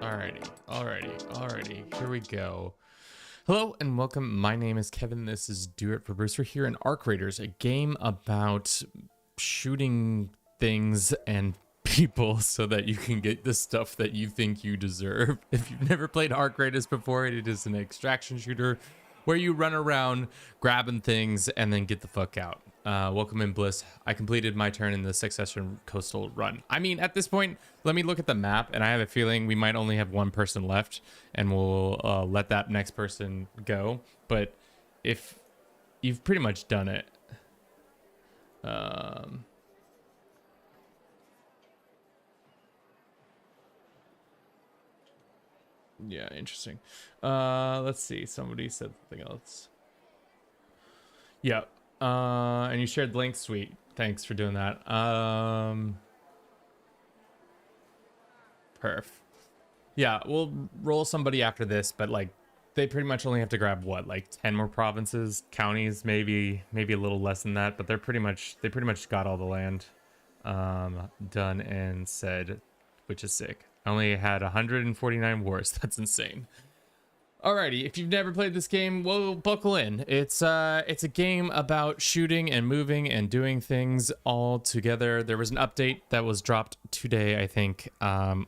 Alrighty. Here we go. Hello and welcome. My name is Kevin. This is Do It for Bruce. We're here in Arc Raiders, a game about shooting things and people so that you can get the stuff that you think you deserve. If you've never played Arc Raiders before, it is an extraction shooter where you run around grabbing things and then get the fuck out. Welcome in, Bliss. I completed my turn in the Succession Coastal Run. I mean, at this point, let me look at the map, and I have a feeling we might only have one person left, and we'll let that next person go. But if you've pretty much done it, yeah, interesting. Let's see. Somebody said something else. Yeah. And you shared the link. Sweet. Thanks for doing that. Perf. Yeah, we'll roll somebody after this, but like they pretty much only have to grab what, like 10 more provinces, counties, maybe a little less than that, but they pretty much got all the land done and said, which is sick. I only had 149 wars. That's insane. Alrighty, if you've never played this game, well, buckle in. It's a game about shooting and moving and doing things all together. There was an update that was dropped today, I think.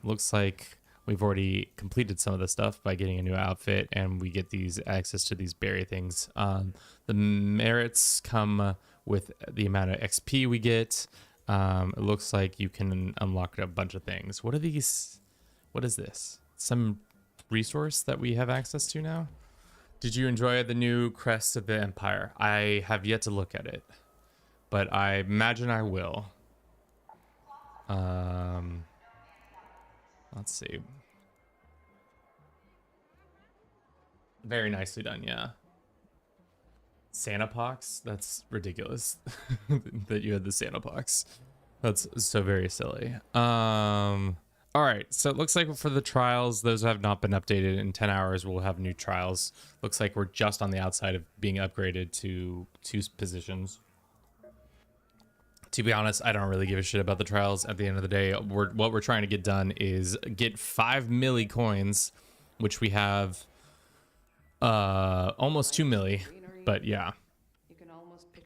Looks like we've already completed some of the stuff by getting a new outfit, and we get these access to these berry things. The merits come with the amount of XP we get. It looks like you can unlock a bunch of things. What are these? What is this? Some resource that we have access to now? Did you enjoy the new crest of the Empire? I have yet to look at it, but I imagine I will. Let's see. Very nicely done, yeah. Santa Pox? That's ridiculous that you had the Santa Pox. That's so very silly. All right, so it looks like for the trials, those have not been updated. In 10 hours, we'll have new trials. Looks like we're just on the outside of being upgraded to 2 positions. To be honest, I don't really give a shit about the trials. At the end of the day, what we're trying to get done is get 5 milli coins, which we have almost 2 milli. But yeah,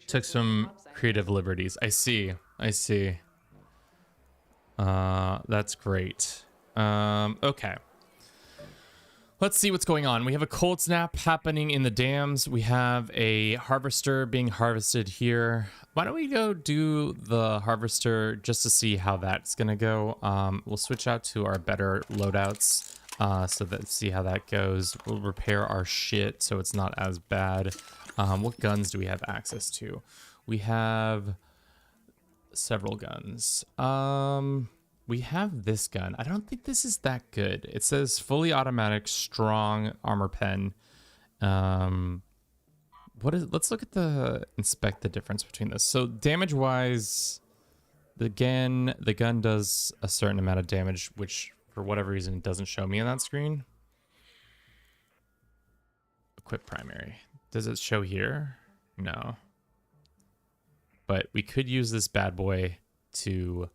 took some creative liberties. I see. That's great. Okay. Let's see what's going on. We have a cold snap happening in the dams. We have a harvester being harvested here. Why don't we go do the harvester just to see how that's gonna go? We'll switch out to our better loadouts so that see how that goes. We'll repair our shit so it's not as bad. What guns do we have access to? We have several guns. We have this gun. I don't think this is that good. It says fully automatic, strong armor pen. Let's look at inspect the difference between this. So damage wise, the gun does a certain amount of damage, which for whatever reason it doesn't show me on that screen. Equip primary. Does it show here? No. But we could use this bad boy to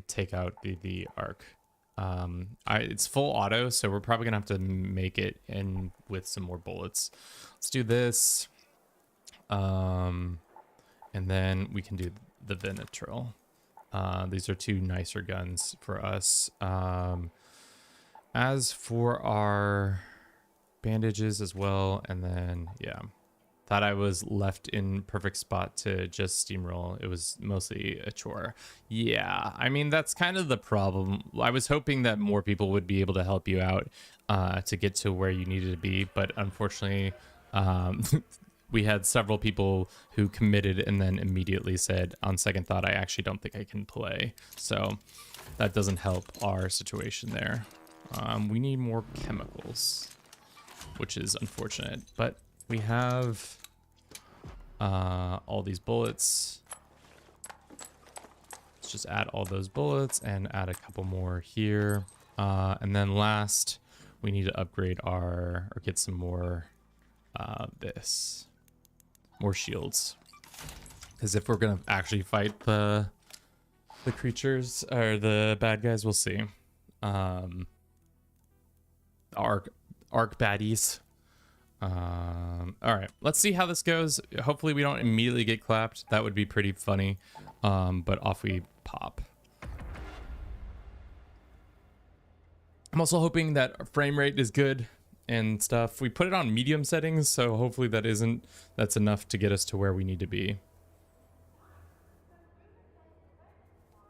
take out the arc. It's full auto, so we're probably gonna have to make it in with some more bullets. Let's do this, and then we can do the Venatril. These are 2 nicer guns for us. As for our bandages as well, and then yeah. Thought I was left in perfect spot to just steamroll. It was mostly a chore. Yeah, I mean, that's kind of the problem. I was hoping that more people would be able to help you out to get to where you needed to be, but unfortunately, we had several people who committed and then immediately said, on second thought, I actually don't think I can play. So that doesn't help our situation there. We need more chemicals, which is unfortunate, but we have all these bullets. Let's just add all those bullets and add a couple more here. And then last, we need to upgrade or get some more more shields. Because if we're gonna actually fight the creatures or the bad guys, we'll see. arc baddies. All right, let's see how this goes. Hopefully we don't immediately get clapped. That would be pretty funny. But off we pop. I'm also hoping that frame rate is good and stuff. We put it on medium settings, so hopefully that's enough to get us to where we need to be.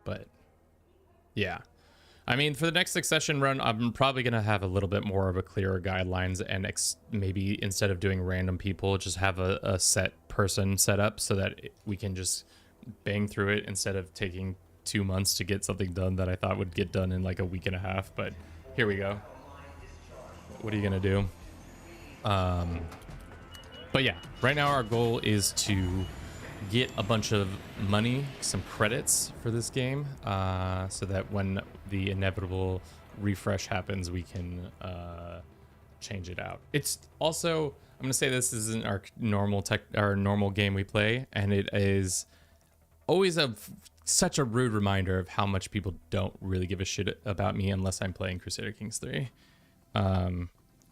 But yeah, I mean, for the next Succession run, I'm probably going to have a little bit more of a clearer guidelines and maybe instead of doing random people, just have a set person set up so that we can just bang through it instead of taking 2 months to get something done that I thought would get done in like a week and a half. But here we go. What are you going to do? But yeah, right now our goal is to get a bunch of money, some credits for this game, so that when the inevitable refresh happens, we can change it out. It's also, I'm gonna say this isn't our normal game we play, and it is always such a rude reminder of how much people don't really give a shit about me unless I'm playing Crusader Kings 3.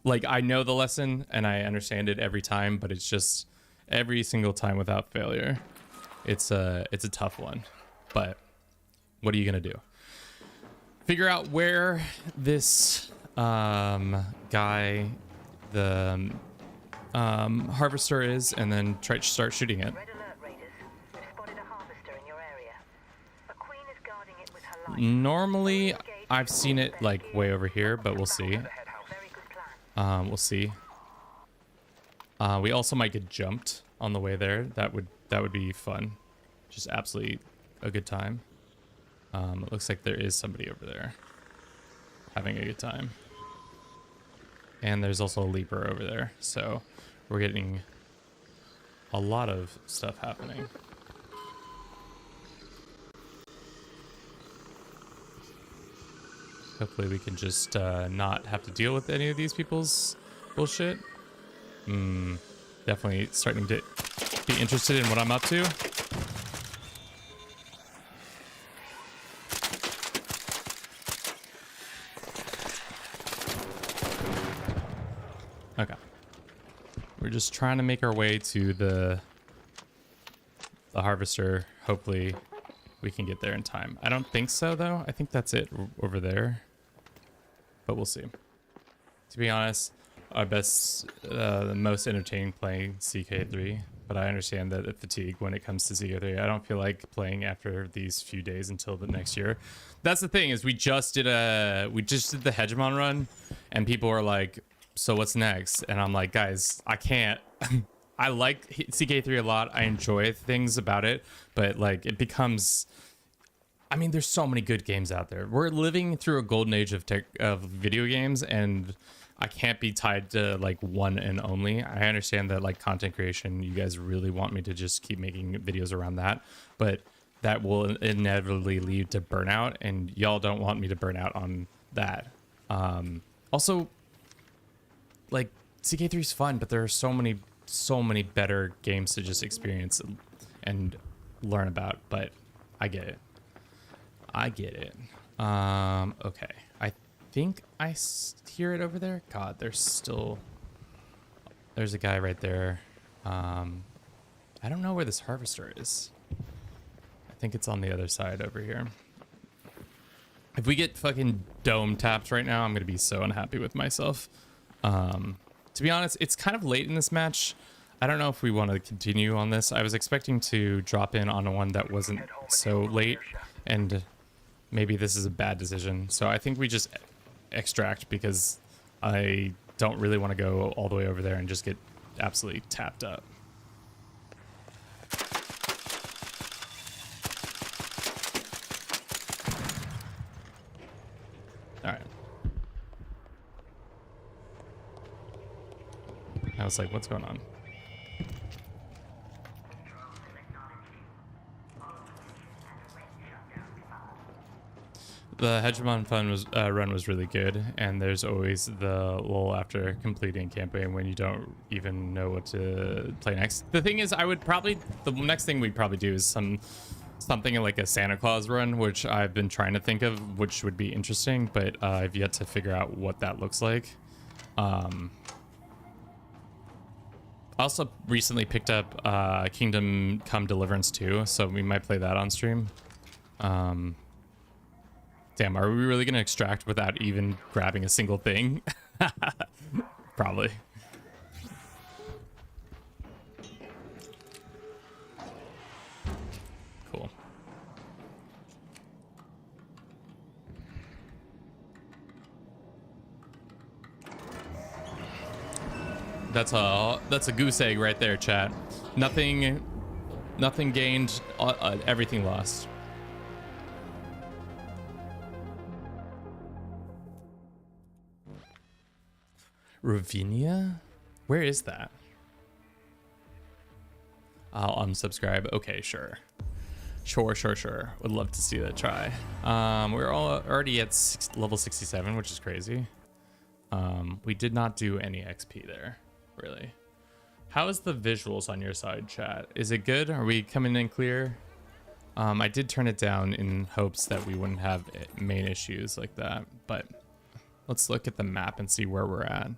Like, I know the lesson and I understand it every time, but it's just every single time without failure. It's a tough one, but what are you gonna do? Figure out where this guy, the harvester is, and then try to start shooting it. Red alert, Raiders. We've spotted a harvester in your area. A queen is guarding it with her life. Normally, I've seen it like way over here, but we'll see. Very good plan. We'll see. We also might get jumped on the way there. That would be fun. Just absolutely a good time. It looks like there is somebody over there having a good time. And there's also a leaper over there. So we're getting a lot of stuff happening. Hopefully we can just not have to deal with any of these people's bullshit. Definitely starting to be interested in what I'm up to. Okay. We're just trying to make our way to the harvester. Hopefully we can get there in time. I don't think so, though. I think that's it over there. But we'll see. To be honest, the most entertaining playing CK3, but I understand that the fatigue when it comes to CK3. I don't feel like playing after these few days until the next year. That's the thing, is we just did the Hegemon run, and people are like, so what's next? And I'm like, guys, I can't. I like CK3 a lot. I enjoy things about it, but like it becomes, I mean, there's so many good games out there. We're living through a golden age of video games, and I can't be tied to like one and only. I understand that like content creation, you guys really want me to just keep making videos around that, but that will inevitably lead to burnout, and y'all don't want me to burn out on that. Also, like CK3 is fun, but there are so many better games to just experience and learn about. But I get it. Okay, I think I hear it over there. God, there's a guy right there. I don't know where this harvester is. I think it's on the other side over here. If we get fucking dome tapped right now, I'm gonna be so unhappy with myself. To be honest, it's kind of late in this match. I don't know if we want to continue on this. I was expecting to drop in on one that wasn't so late, and maybe this is a bad decision. So I think we just extract, because I don't really want to go all the way over there and just get absolutely tapped up. All right. I was like, what's going on? The Hegemon run was really good, and there's always the lull after completing campaign when you don't even know what to play next. The thing is, the next thing we'd probably do is something like a Santa Claus run, which I've been trying to think of, which would be interesting, but I've yet to figure out what that looks like. I also recently picked up Kingdom Come Deliverance 2, so we might play that on stream. Damn, are we really gonna extract without even grabbing a single thing? Probably. Cool. That's a goose egg right there, chat. Nothing gained, everything lost. Ravinia? Where is that? I'll unsubscribe. Okay, sure. Sure. Would love to see that try. We're already at level 67, which is crazy. We did not do any XP there, really. How is the visuals on your side, chat? Is it good? Are we coming in clear? I did turn it down in hopes that we wouldn't have main issues like that, but let's look at the map and see where we're at.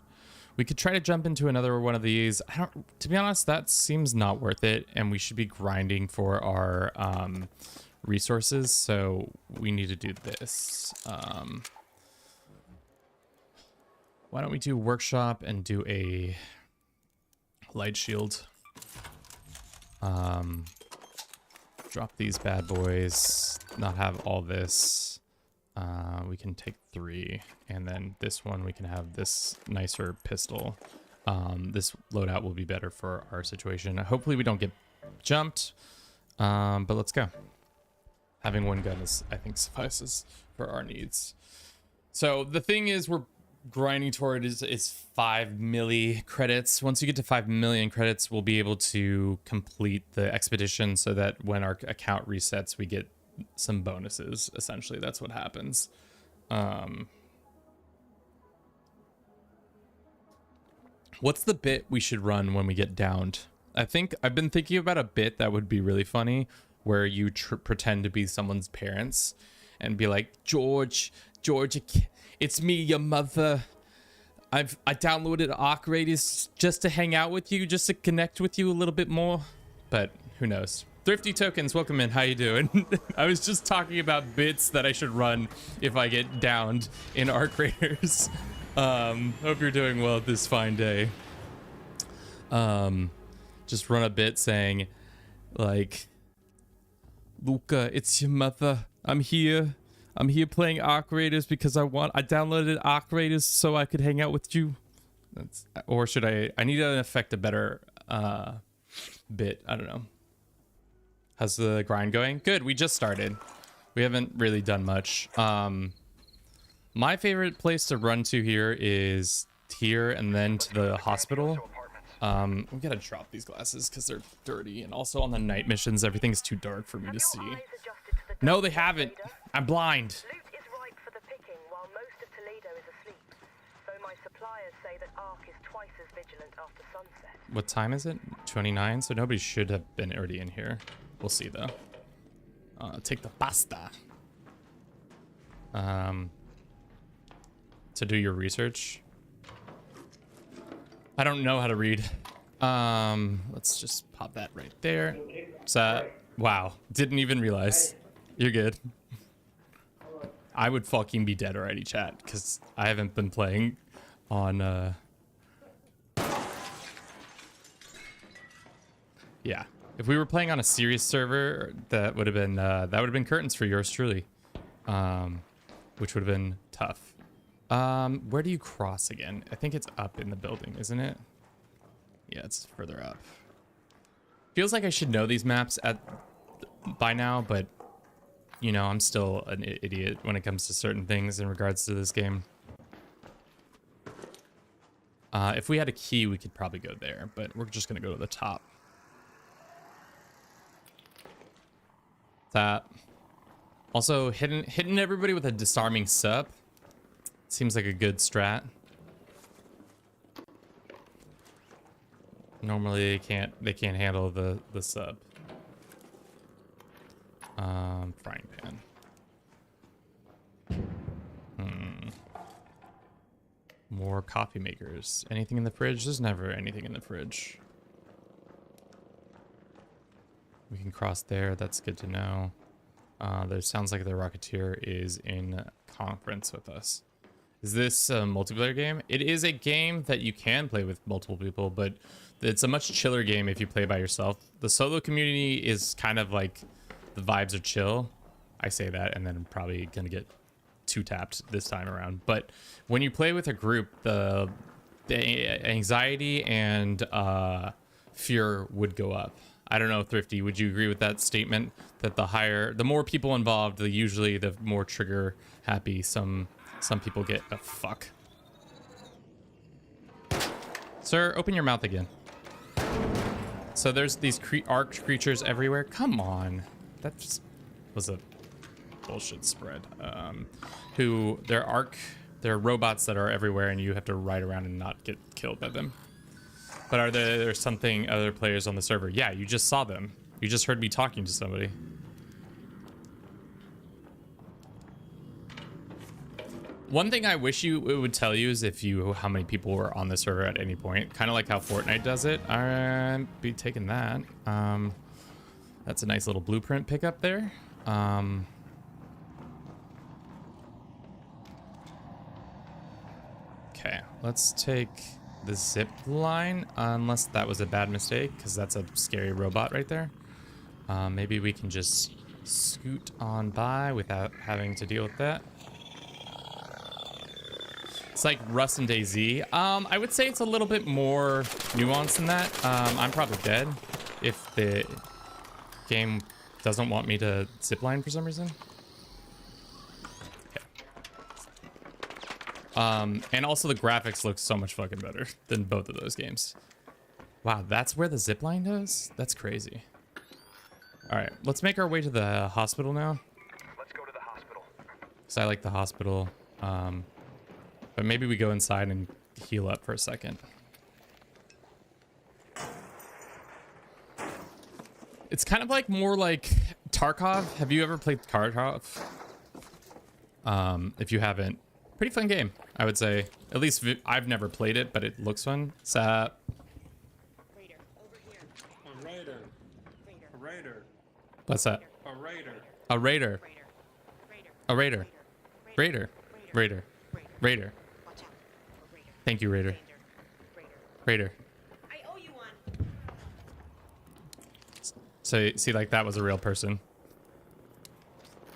We could try to jump into another one of these. To be honest, that seems not worth it, and we should be grinding for our resources, so we need to do this. Why don't we do workshop and do a light shield? Drop these bad boys, not have all this. We can take 3, and then this one we can have this nicer pistol. This loadout will be better for our situation. Hopefully we don't get jumped, but let's go. Having one gun is, I think, suffices for our needs. So the thing is, we're grinding toward is 5 milli credits. Once you get to 5 million credits, we'll be able to complete the expedition so that when our account resets, we get some bonuses. Essentially, that's what happens. What's the bit we should run when we get downed? I think I've been thinking about a bit that would be really funny, where you pretend to be someone's parents and be like, George, it's me, your mother. I downloaded Arc Raiders just to hang out with you, just to connect with you a little bit more. But who knows? Thrifty Tokens, welcome in. How you doing? I was just talking about bits that I should run if I get downed in Arc Raiders. Hope you're doing well this fine day. Just run a bit saying, like, Luca, it's your mother. I'm here playing Arc Raiders because I downloaded Arc Raiders so I could hang out with you. Or should I need to affect a better bit. I don't know. How's the grind going? Good, we just started. We haven't really done much. My favorite place to run to here is here and then to the hospital. We gotta drop these glasses because they're dirty, and also on the night missions, everything's too dark for me to see. No, they haven't. I'm blind. Loot is ripe for the picking while most of Toledo is asleep. Though my suppliers say that Ark is twice as vigilant after sunset. What time is it? 29, so nobody should have been already in here. We'll see though. Take the pasta. To do your research. I don't know how to read. Let's just pop that right there. So, wow, didn't even realize. You're good. I would fucking be dead already, chat, because I haven't been playing on yeah. If we were playing on a serious server, that would have been curtains for yours truly. Which would have been tough. Where do you cross again? I think it's up in the building, isn't it? Yeah, it's further up. Feels like I should know these maps by now, but you know, I'm still an idiot when it comes to certain things in regards to this game. If we had a key, we could probably go there, but we're just gonna go to the top. That. Also, hitting everybody with a disarming sup seems like a good strat. Normally they can't handle the sub. Frying pan. More coffee makers. Anything in the fridge? There's never anything in the fridge. We can cross there. That's good to know. There sounds like the Rocketeer is in conference with us. Is this a multiplayer game? It is a game that you can play with multiple people, but it's a much chiller game if you play by yourself. The solo community is kind of like, the vibes are chill. I say that and then I'm probably gonna get two tapped this time around. But when you play with a group, the anxiety and fear would go up. I don't know, Thrifty, would you agree with that statement? That the more people involved, the more trigger happy some people get. Oh, fuck. Sir, open your mouth again. So there's these arced creatures everywhere. Come on. That just was a bullshit spread. They're robots that are everywhere and you have to ride around and not get killed by them. But are there something other players on the server? Yeah, you just saw them. You just heard me talking to somebody. One thing I wish it would tell you is how many people were on the server at any point. Kind of like how Fortnite does it. I'd be taking that. That's a nice little blueprint pickup there. Okay, let's take the zip line, unless that was a bad mistake, because that's a scary robot right there. Maybe we can just scoot on by without having to deal with that. It's like Rust and DayZ. I would say it's a little bit more nuanced than that. I'm probably dead if the game doesn't want me to zipline for some reason. Okay. And also the graphics look so much fucking better than both of those games. Wow, that's where the zipline goes? That's crazy. All right, let's make our way to the hospital now. Let's go to the hospital. Because I like the hospital. But maybe we go inside and heal up for a second. It's kind of like more like Tarkov. Have you ever played Tarkov? If you haven't, pretty fun game, I would say. At least I've never played it, but it looks fun. Sap. Raider, over here. A raider. Raider. A raider. What's that? A raider. A raider. Raider. Raider. A raider. Raider. Raider. Raider. Watch out. A raider. Thank you, Raider. Raider. Raider. I owe you one. So, see, like, that was a real person.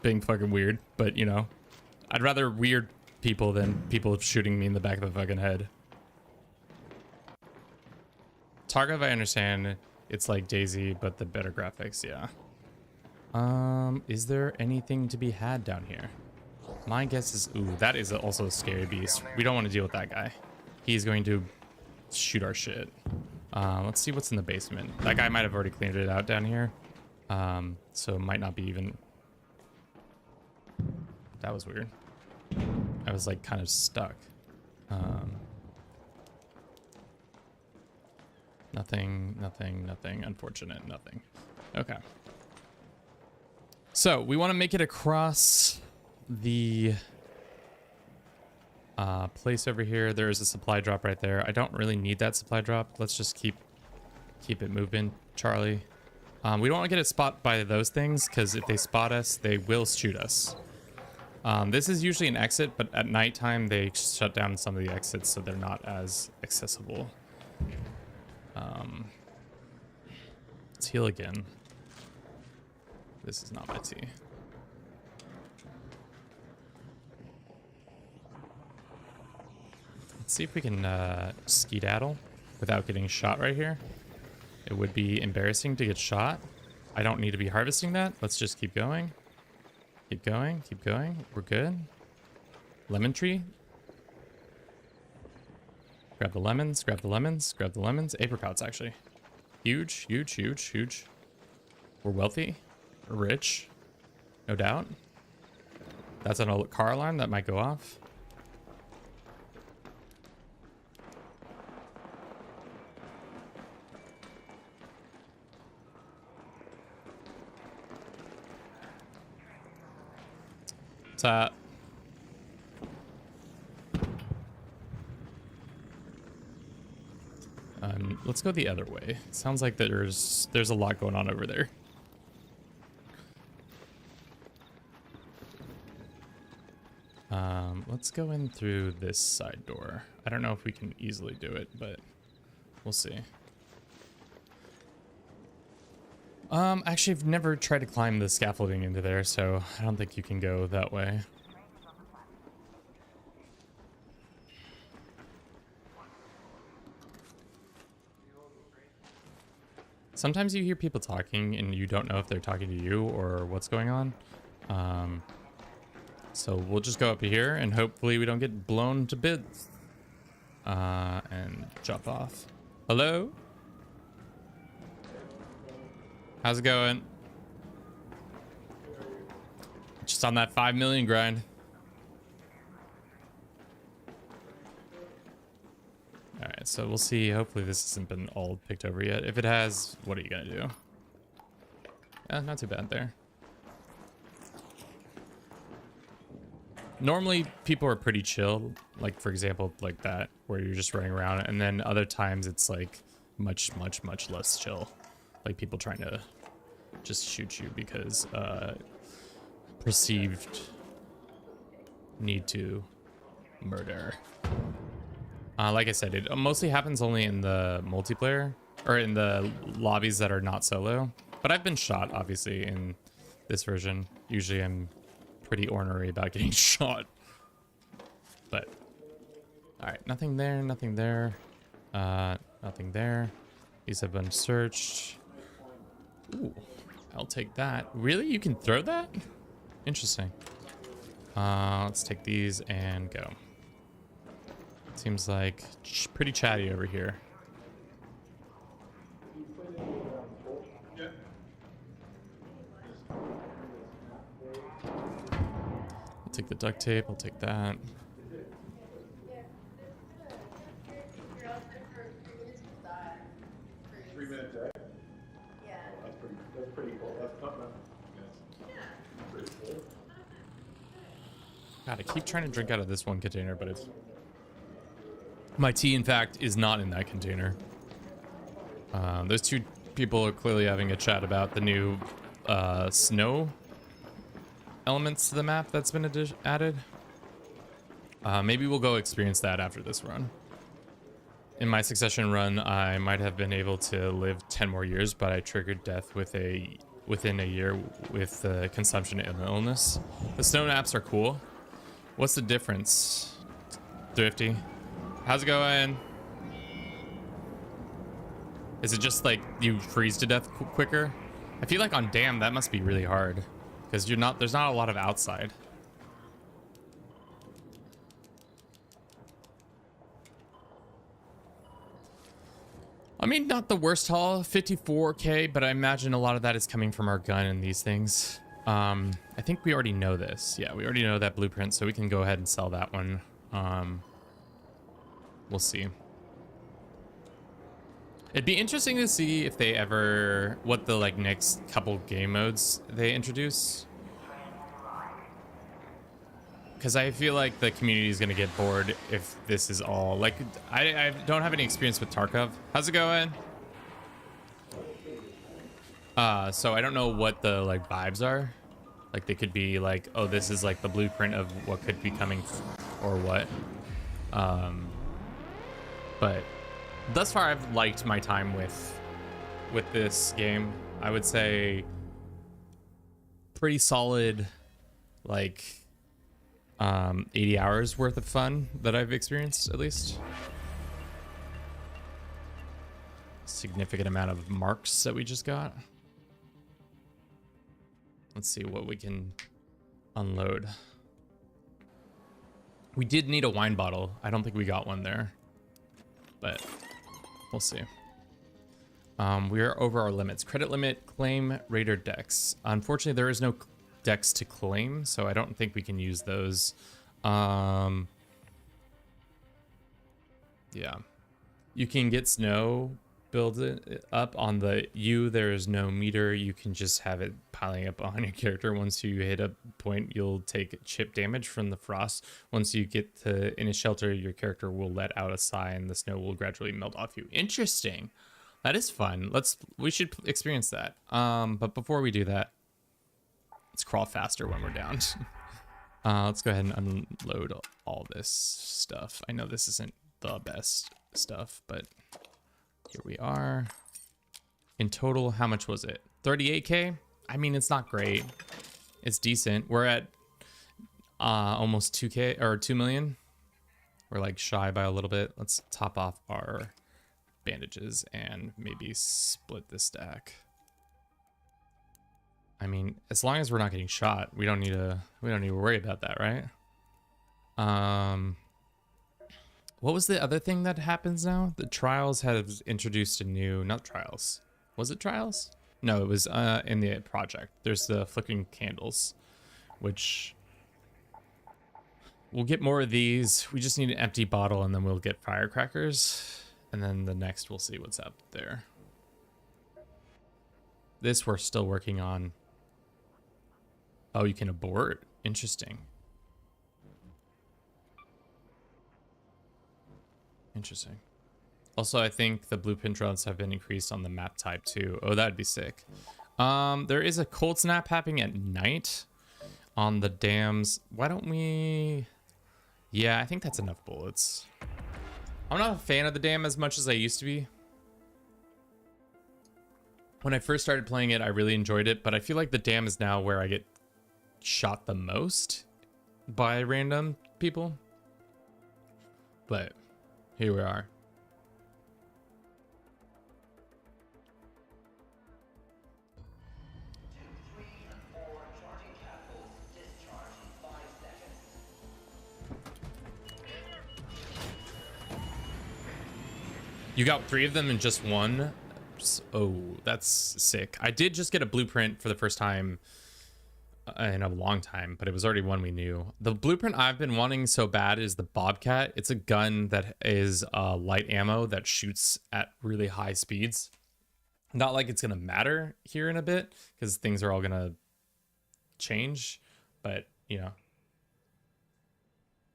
Being fucking weird, but, you know. I'd rather weird people than people shooting me in the back of the fucking head. Tarkov, I understand. It's like DayZ, but the better graphics, yeah. Is there anything to be had down here? My guess is, ooh, that is also a scary beast. We don't want to deal with that guy. He's going to shoot our shit. Let's see what's in the basement. That guy might have already cleared it out down here. So it might not be even... That was weird. I was like kind of stuck. Nothing, unfortunate, nothing. Okay. So we want to make it across the place over here. There is a supply drop right there. I don't really need that supply drop. Let's just keep it moving, Charlie. We don't want to get a spot by those things, because if they spot us, they will shoot us. This is usually an exit, but at nighttime they shut down some of the exits, so they're not as accessible. Let's heal again. This is not my tea. Let's see if we can skedaddle without getting shot right here. It would be embarrassing to get shot. I don't need to be harvesting that. Let's just keep going. Keep going, keep going. We're good. Lemon tree. Grab the lemons, grab the lemons, grab the lemons. Apricots, actually. Huge, huge, huge, huge. We're wealthy. We're rich. No doubt. That's an car alarm that might go off. let's go the other way. Sounds like there's a lot going on over there. Let's go in through this side door. I don't know if we can easily do it, but we'll see. Actually, I've never tried to climb the scaffolding into there, so I don't think you can go that way. Sometimes you hear people talking and you don't know if they're talking to you or what's going on. So we'll just go up here and hopefully we don't get blown to bits. And jump off. Hello? How's it going? Just on that 5 million grind. Alright, so we'll see. Hopefully this hasn't been all picked over yet. If it has, what are you gonna do? Not too bad there. Normally people are pretty chill, like for example like that, where you're just running around, and then other times it's like much less chill, like people trying to just shoot you because perceived need to murder. Like I said, it mostly happens only in the multiplayer or in the lobbies that are not solo, but I've been shot obviously in this version. Usually I'm pretty ornery about getting shot, but all right, nothing there, nothing there, nothing there. These have been searched. Ooh, I'll take that. Really? You can throw that? Interesting. Let's take these and go. Seems like pretty chatty over here. I'll take the duct tape. I'll take that. God, I keep trying to drink out of this one container, but it's... My tea, in fact, is not in that container. Those two people are clearly having a chat about the new snow elements to the map that's been added. Maybe we'll go experience that after this run. In my Succession run, I might have been able to live 10 more years, but I triggered death within a year with the consumption of illness. The snow naps are cool. What's the difference, Thrifty? How's it going? Is it just like you freeze to death quicker? I feel like on Dam that must be really hard because there's not a lot of outside. I mean, not the worst haul, 54k, but I imagine a lot of that is coming from our gun and these things. I think we already know this. Yeah, we already know that blueprint, so we can go ahead and sell that one. We'll see. It'd be interesting to see if they ever, what the like next couple game modes they introduce. Because I feel like the community is going to get bored if this is all, like, I don't have any experience with Tarkov. How's it going? So I don't know what the like vibes are. Like they could be like, oh, this is like the blueprint of what could be coming or what. But thus far I've liked my time with this game. I would say pretty solid, like 80 hours worth of fun that I've experienced, at least. Significant amount of marks that we just got. Let's see what we can unload. We did need a wine bottle. I don't think we got one there, but we'll see. We are over our limits. Credit limit, claim, Raider decks. Unfortunately, there is no decks to claim, so I don't think we can use those. Yeah. You can get snow build it up. On the U, there is no meter. You can just have it piling up on your character. Once you hit a point, you'll take chip damage from the frost. Once you get to in a shelter, your character will let out a sigh and the snow will gradually melt off you. Interesting. That is fun. We should experience that. But before we do that, let's crawl faster when we're down. Let's go ahead and unload all this stuff. I know this isn't the best stuff, but here we are. In total, how much was it? 38K? I mean, it's not great. It's decent. We're at almost 2K or 2 million. We're like shy by a little bit. Let's top off our bandages and maybe split this stack. I mean, as long as we're not getting shot, we don't need to worry about that, right? What was the other thing that happens now? The Trials has introduced a new, not Trials. Was it Trials? No, it was in the project. There's the flickering candles, which we'll get more of these. We just need an empty bottle and then we'll get firecrackers. And then the next we'll see what's up there. This we're still working on. Oh, you can abort. Interesting. Interesting. Also, I think the blueprint drones have been increased on the map type too. Oh, that'd be sick. There is a cold snap happening at night on the dams. Why don't we... Yeah, I think that's enough bullets. I'm not a fan of the dam as much as I used to be. When I first started playing it, I really enjoyed it, but I feel like the dam is now where I get shot the most by random people. But here we are. You got 3 of them in just one? Oh, that's sick. I did just get a blueprint for the first time in a long time, but it was already one we knew. The blueprint I've been wanting so bad is the Bobcat. It's a gun that is light ammo that shoots at really high speeds. Not like it's gonna matter here in a bit because things are all gonna change, but you know,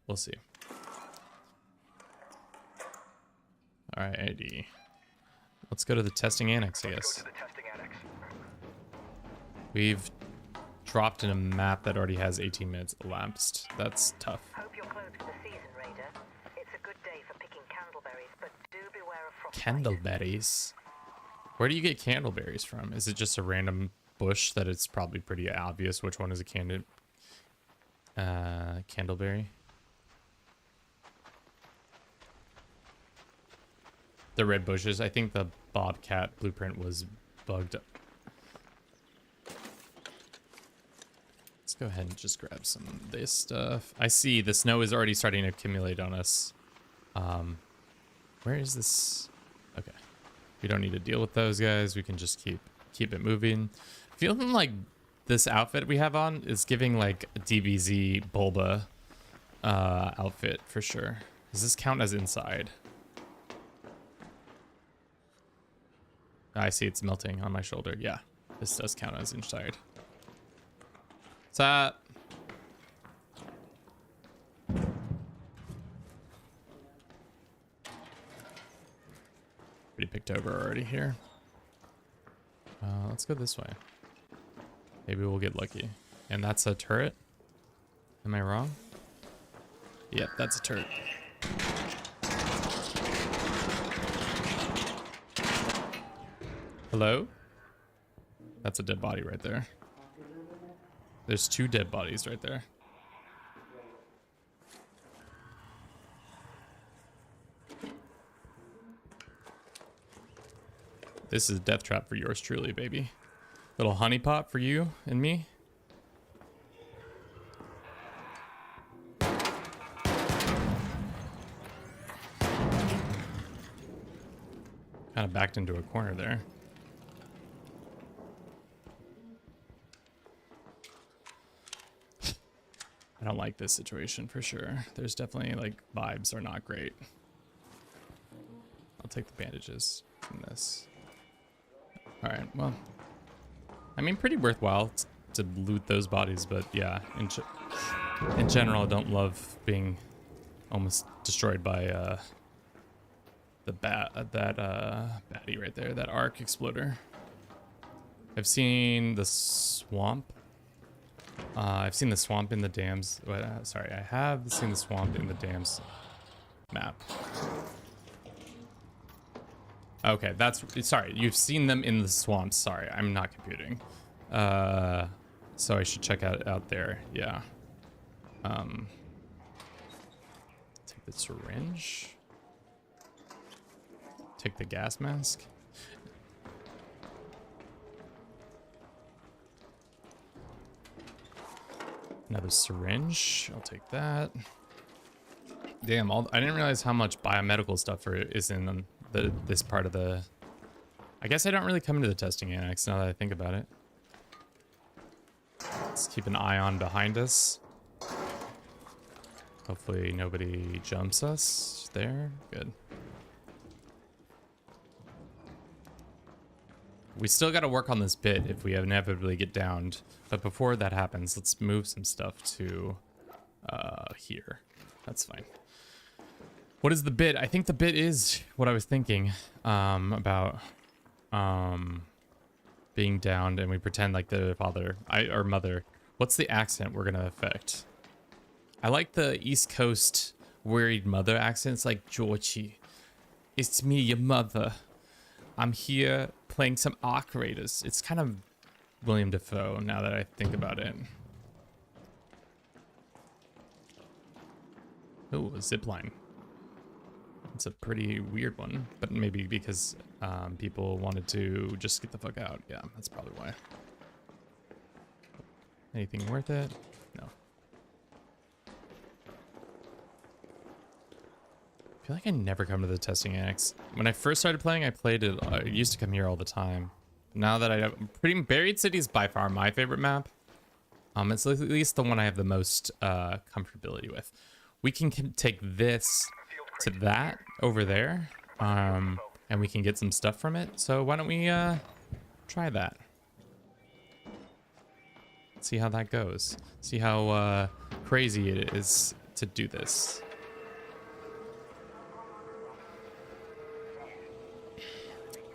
we'll see. Alrighty. Let's go to the testing annex, I guess. We've dropped in a map that already has 18 minutes elapsed. That's tough. Hope you're close to the season, Raider. It's a good day for picking candleberries, but do beware of frostbite. Candleberries? Where do you get candleberries from? Is it just a random bush that it's probably pretty obvious which one is a candleberry? The red bushes. I think the Bobcat blueprint was bugged. Let's go ahead and just grab some of this stuff. I see the snow is already starting to accumulate on us. Where is this? Okay. We don't need to deal with those guys. We can just keep it moving. Feeling like this outfit we have on is giving like a DBZ Bulba outfit for sure. Does this count as inside? I see it's melting on my shoulder. Yeah, this does count as inside. What's up? Pretty picked over already here. Let's go this way. Maybe we'll get lucky. And that's a turret? Am I wrong? Yep, that's a turret. Hello? That's a dead body right there. There's 2 dead bodies right there. This is a death trap for yours truly, baby. Little honey pot for you and me. Kind of backed into a corner there. I don't like this situation for sure. There's definitely like vibes are not great. I'll take the bandages. from this. All right, well, I mean, pretty worthwhile to loot those bodies, but yeah, in general, I don't love being almost destroyed by that baddie right there, that arc exploder. I've seen the swamp. I've seen the swamp in the dams. Sorry, I have seen the swamp in the dams map. Okay, sorry, you've seen them in the swamps. Sorry, I'm not computing. So I should check out there. Yeah. Take the syringe. Take the gas mask. Another syringe. I'll take that. Damn, I didn't realize how much biomedical stuff is in this part of the... I guess I don't really come into the testing annex now that I think about it. Let's keep an eye on behind us. Hopefully nobody jumps us there. Good. We still got to work on this bit if we inevitably get downed. But before that happens, let's move some stuff to here. That's fine. What is the bit? I think the bit is what I was thinking about being downed, and we pretend like the father or mother. What's the accent we're gonna affect? I like the East Coast worried mother accent. It's like, Georgie, it's me, your mother. I'm here playing some Arc Raiders. It's kind of William Dafoe now that I think about it. Oh, a zip line. It's a pretty weird one, but maybe because people wanted to just get the fuck out. Yeah, that's probably why. Anything worth it? No. I feel like I never come to the testing annex. When I first started playing, I played it. I used to come here all the time. Now that Buried City is by far my favorite map. It's at least the one I have the most comfortability with. We can take this to that over there, and we can get some stuff from it. So why don't we try that? See how that goes. See how crazy it is to do this.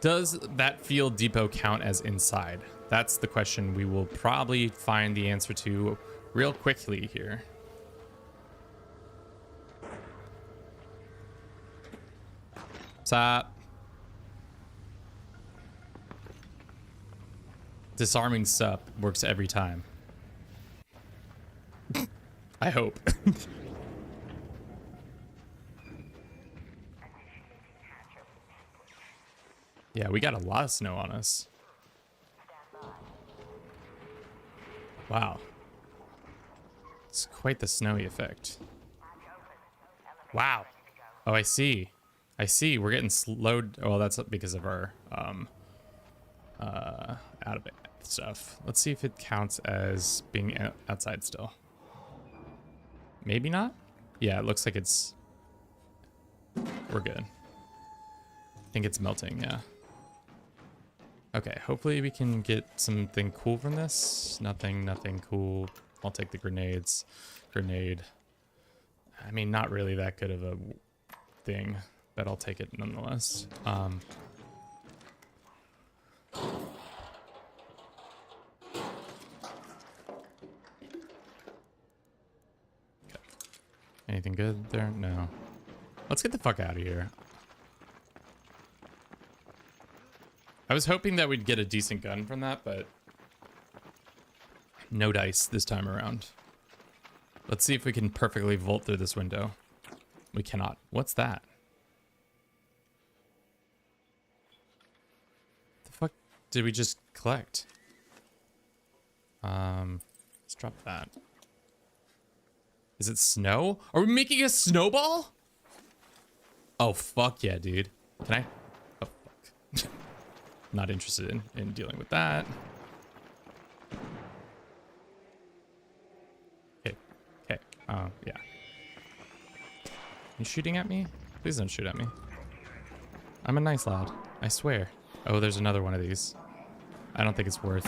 Does that field depot count as inside? That's the question we will probably find the answer to real quickly here. Stop. Disarming sup works every time. I hope. Yeah, we got a lot of snow on us. Wow. It's quite the snowy effect. Wow. Oh, I see. I see. We're getting slowed. Well, that's because of our out of it stuff. Let's see if it counts as being outside still. Maybe not. Yeah, it looks like it's... We're good. I think it's melting, yeah. Okay, hopefully we can get something cool from this. Nothing cool. I'll take the grenades. Grenade. I mean, not really that good of a thing, but I'll take it nonetheless. Anything good there? No. Let's get the fuck out of here. I was hoping that we'd get a decent gun from that, but no dice this time around. Let's see if we can perfectly vault through this window. We cannot. What's that? The fuck did we just collect? Let's drop that. Is it snow? Are we making a snowball? Oh, fuck yeah, dude. Can I? Oh, fuck. Not interested in dealing with that. Okay. Okay. Yeah. You shooting at me? Please don't shoot at me. I'm a nice lad. I swear. Oh, there's another one of these. I don't think it's worth.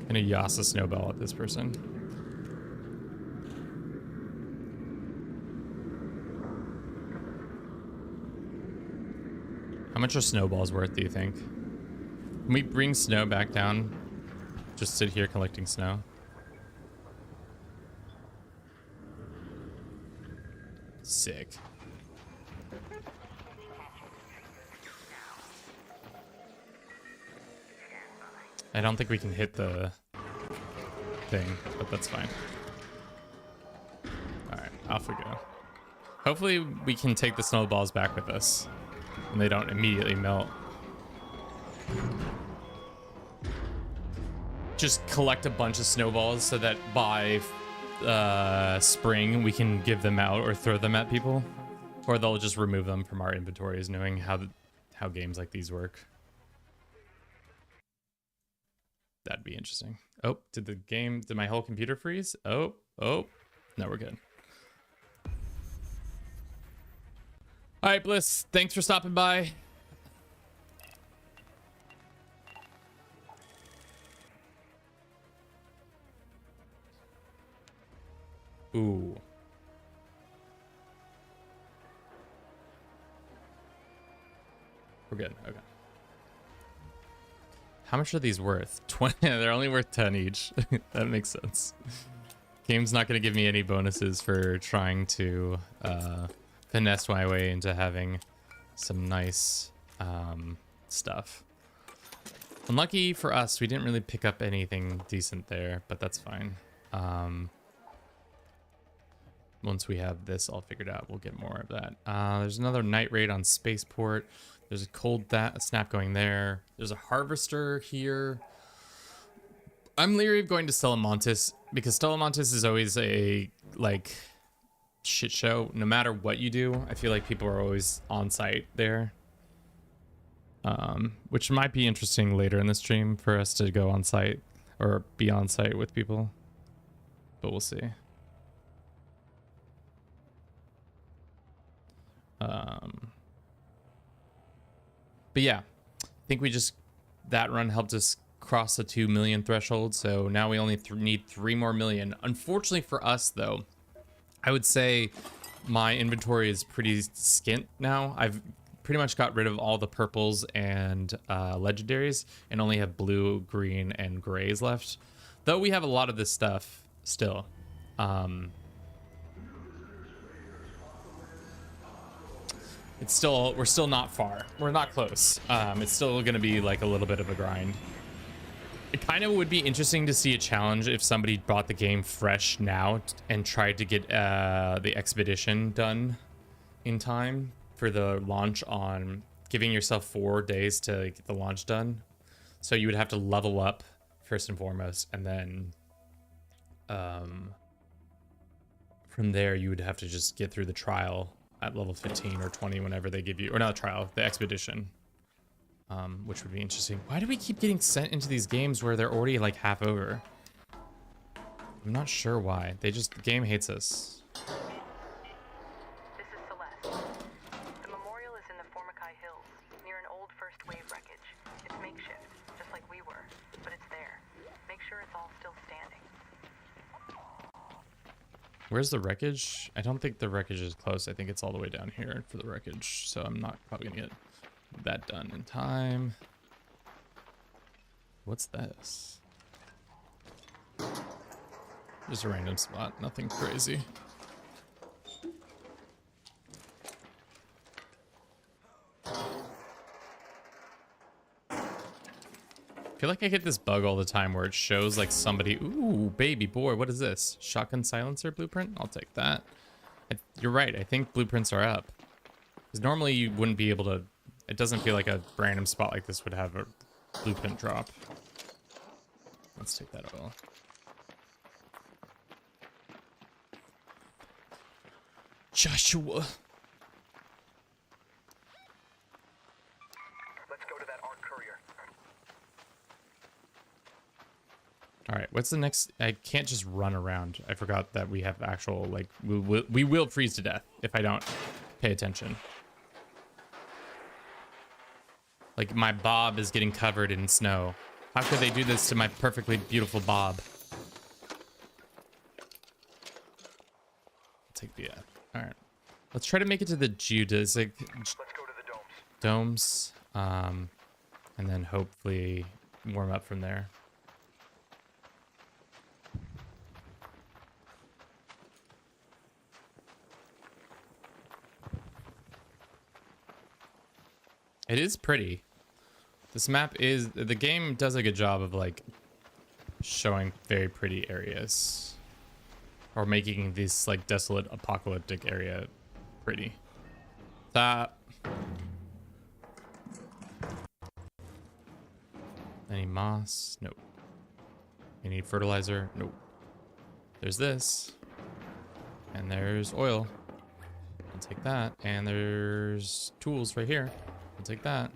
Gonna Yasa snowball at this person. How much are snowballs worth, do you think? Can we bring snow back down? Just sit here collecting snow. Sick. I don't think we can hit the thing, but that's fine. Alright, off we go. Hopefully we can take the snowballs back with us and they don't immediately melt. Just collect a bunch of snowballs so that by spring we can give them out or throw them at people, or they'll just remove them from our inventories, knowing how games like these work. That'd be interesting. Oh, did my whole computer freeze? Oh, no, we're good. All right, Bliss, thanks for stopping by. Ooh. We're good. Okay. How much are these worth? 20. They're only worth 10 each. That makes sense. Game's not going to give me any bonuses for trying to finesse my way into having some nice stuff. Unlucky for us, we didn't really pick up anything decent there, but that's fine. Once we have this all figured out, we'll get more of that. There's another night raid on Spaceport. There's a cold snap going there. There's a harvester here. I'm leery of going to Stellamontis because Stellamontis is always a like shit show. No matter what you do, I feel like people are always on site there. Which might be interesting later in the stream for us to go on site or be on site with people. But we'll see. But yeah, I think that run helped us cross the 2 million threshold. So now we only need 3 more million. Unfortunately for us though, I would say my inventory is pretty skint now. I've pretty much got rid of all the purples and legendaries and only have blue, green, and grays left. Though we have a lot of this stuff still. We're still not far. We're not close. It's still gonna be like a little bit of a grind. It kind of would be interesting to see a challenge if somebody bought the game fresh now and tried to get the expedition done in time for the launch, on giving yourself 4 days to get the launch done. So you would have to level up first and foremost, and then from there you would have to just get through the trial at level 15 or 20 whenever they give you, or not trial, the expedition, which would be interesting. Why do we keep getting sent into these games where they're already like half over? I'm not sure why. The game hates us. This is Celeste. The memorial is in the Formicae Hills, near an old first wave wreckage. It's makeshift, just like we were, but it's there. Make sure it's all still standing. Where's the wreckage? I don't think the wreckage is close. I think it's all the way down here for the wreckage. So I'm not probably gonna get that done in time. What's this? Just a random spot, nothing crazy. I feel like I get this bug all the time where it shows like somebody, ooh, baby boy, what is this? Shotgun silencer blueprint? I'll take that. You're right, I think blueprints are up. Because normally you wouldn't be able to, it doesn't feel like a random spot like this would have a blueprint drop. Let's take that oil. Joshua. Let's go to that ARC courier. All right, what's the next? I can't just run around. I forgot that we have actual, like, we will freeze to death if I don't pay attention. Like, my bob is getting covered in snow. How could they do this to my perfectly beautiful bob? I'll take the F. All right. Let's try to make it to the geodesic Let's go to the domes. domes. And then hopefully warm up from there. It is pretty. This map is, the game does a good job of like showing very pretty areas or making this like desolate apocalyptic area pretty. That. Any moss? Nope. Any fertilizer? Nope. There's this. And there's oil. I'll take that. And there's tools right here. I'll take that.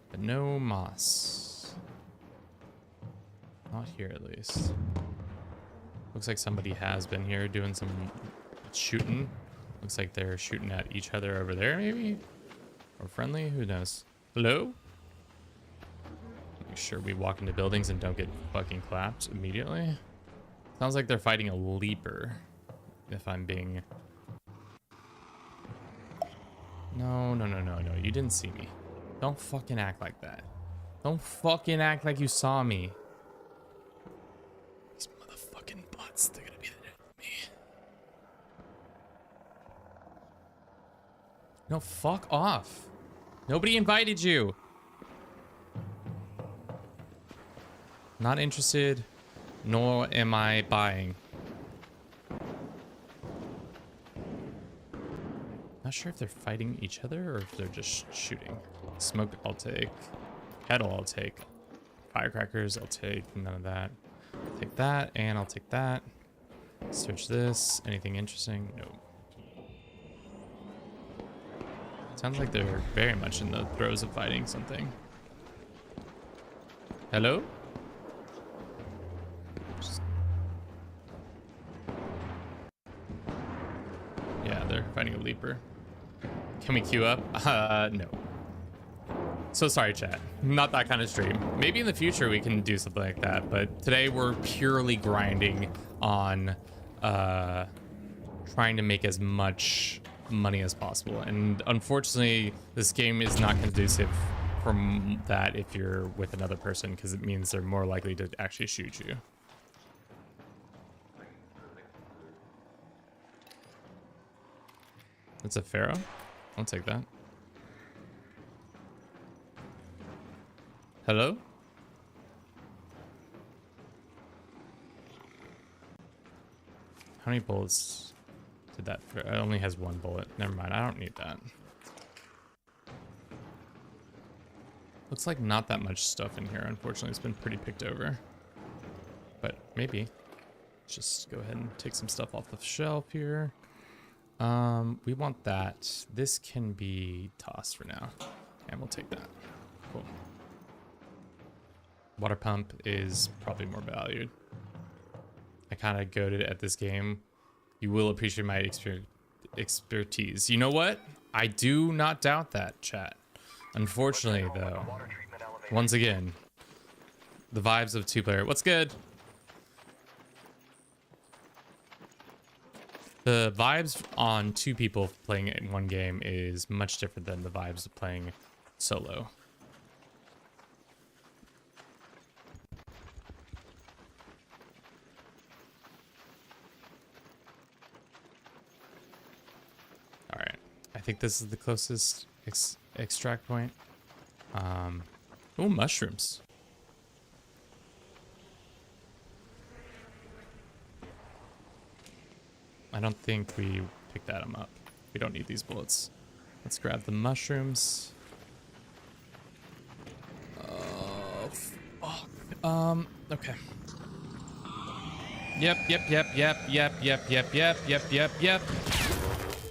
But no moss. Not here, at least. Looks like somebody has been here doing some shooting. Looks like they're shooting at each other over there, maybe? Or friendly? Who knows? Hello? Make sure we walk into buildings and don't get fucking clapped immediately. Sounds like they're fighting a leaper. If I'm being... No. You didn't see me. Don't fucking act like that. Don't fucking act like you saw me. These motherfucking bots, they're gonna be the death of me. No, fuck off. Nobody invited you. Not interested, nor am I buying. Not sure if they're fighting each other or if they're just shooting. Smoke, I'll take. Kettle, I'll take. Firecrackers, I'll take. None of that. I'll take that, and I'll take that. Search this. Anything interesting? No. Sounds like they're very much in the throes of fighting something. Hello? Yeah, they're fighting a leaper. Can we queue up? No. So sorry, chat. Not that kind of stream. Maybe in the future we can do something like that, but today we're purely grinding on trying to make as much money as possible. And unfortunately, this game is not conducive from that if you're with another person, because it means they're more likely to actually shoot you. It's a pharaoh. I'll take that. Hello? How many bullets did that? It only has one bullet. Never mind. I don't need that. Looks like not that much stuff in here. Unfortunately, it's been pretty picked over. But maybe. Let's just go ahead and take some stuff off the shelf here. We want that. This can be tossed for now. And we'll take that. Cool. Water pump is probably more valued. I kind of goated at this game. You will appreciate my expertise. You know what? I do not doubt that, chat. Unfortunately, though, once again, the vibes of two-player. What's good? The vibes on two people playing in one game is much different than the vibes of playing solo. All right, I think this is the closest extract point. Oh, mushrooms. I don't think we picked that up. We don't need these bullets. Let's grab the mushrooms. Oh, fuck. Okay. Yep.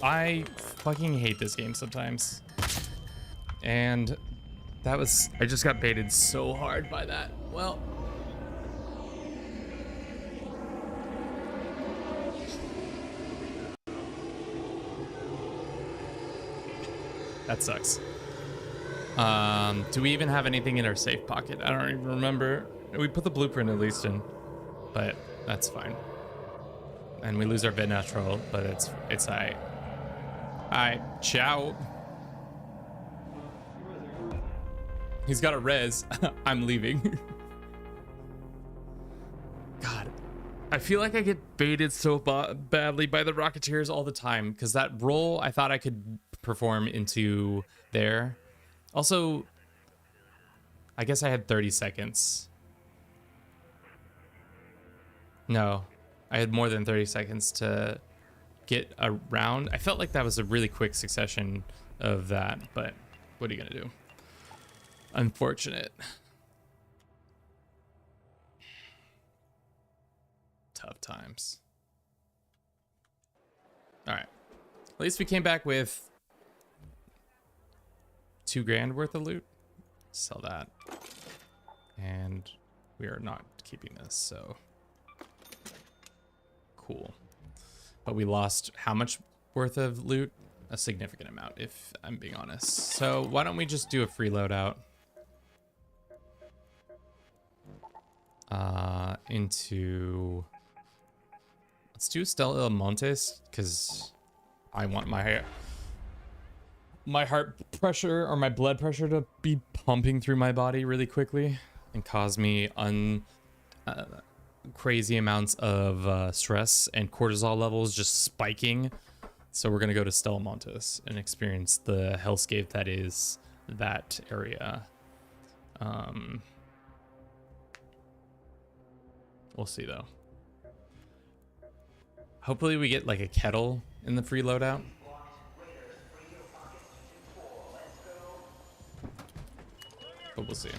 I fucking hate this game sometimes. And that was, I just got baited so hard by that. Well, That sucks. Do we even have anything in our safe pocket? I don't even remember. We put the blueprint at least in, but that's fine. And we lose our vet natural, but it's alright. Alright, ciao. He's got a res. I'm leaving. God, I feel like I get baited so badly by the Rocketeers all the time, because that roll I thought I could perform into there. Also, I guess I had 30 seconds. No, I had more than 30 seconds to get around. I felt like that was a really quick succession of that, but what are you gonna do? Unfortunate. Tough times. All right. At least we came back with $2 grand worth of loot. Sell that. And we are not keeping this, so cool. But we lost how much worth of loot? A significant amount, if I'm being honest. So why don't we just do a free loadout? Let's do Stella Montes, because I want my heart pressure or my blood pressure to be pumping through my body really quickly and cause me crazy amounts of stress and cortisol levels just spiking. So we're gonna go to Stella Montes and experience the hellscape that is that area. We'll see though. Hopefully we get like a kettle in the free loadout. But we'll see.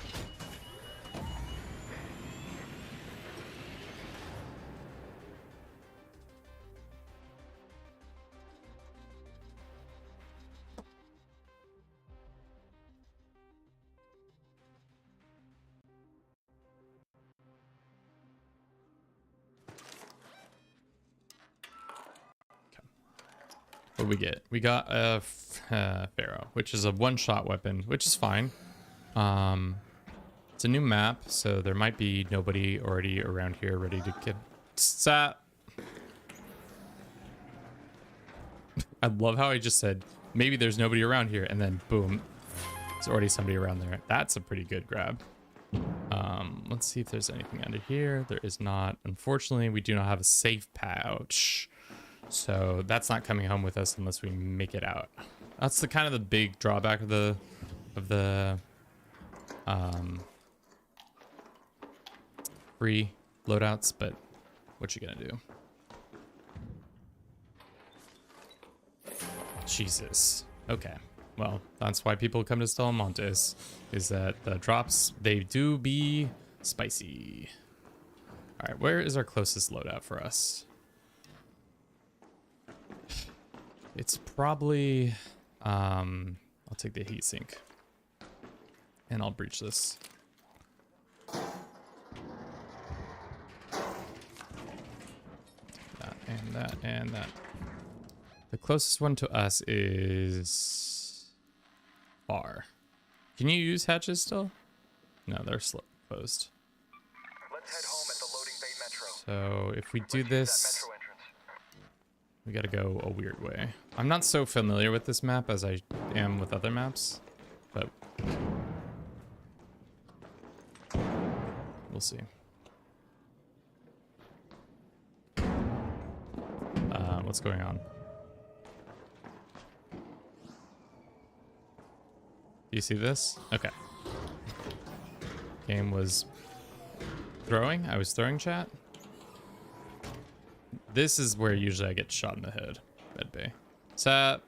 What we get? We got a Pharaoh, which is a one-shot weapon, which is fine. It's a new map, so there might be nobody already around here ready to get sat. I love how I just said maybe there's nobody around here, and then boom, there's already somebody around there. That's a pretty good grab. Let's see if there's anything under here. There is not. Unfortunately, we do not have a safe pouch. So that's not coming home with us unless we make it out. That's the kind of the big drawback of the free loadouts, but what you gonna do? Jesus. Okay. Well, that's why people come to Stella Montes, is that the drops, they do be spicy. All right, where is our closest loadout for us? It's probably, I'll take the heatsink and I'll breach this. That and that and that. The closest one to us is far. Can you use hatches still? No, they're closed. Let's head home at the loading bay metro. So if we do this, we gotta go a weird way. I'm not so familiar with this map as I am with other maps, but we'll see. What's going on? Do you see this? Okay. Game was throwing. I was throwing, chat. This is where usually I get shot in the head. Red Bay. Sup?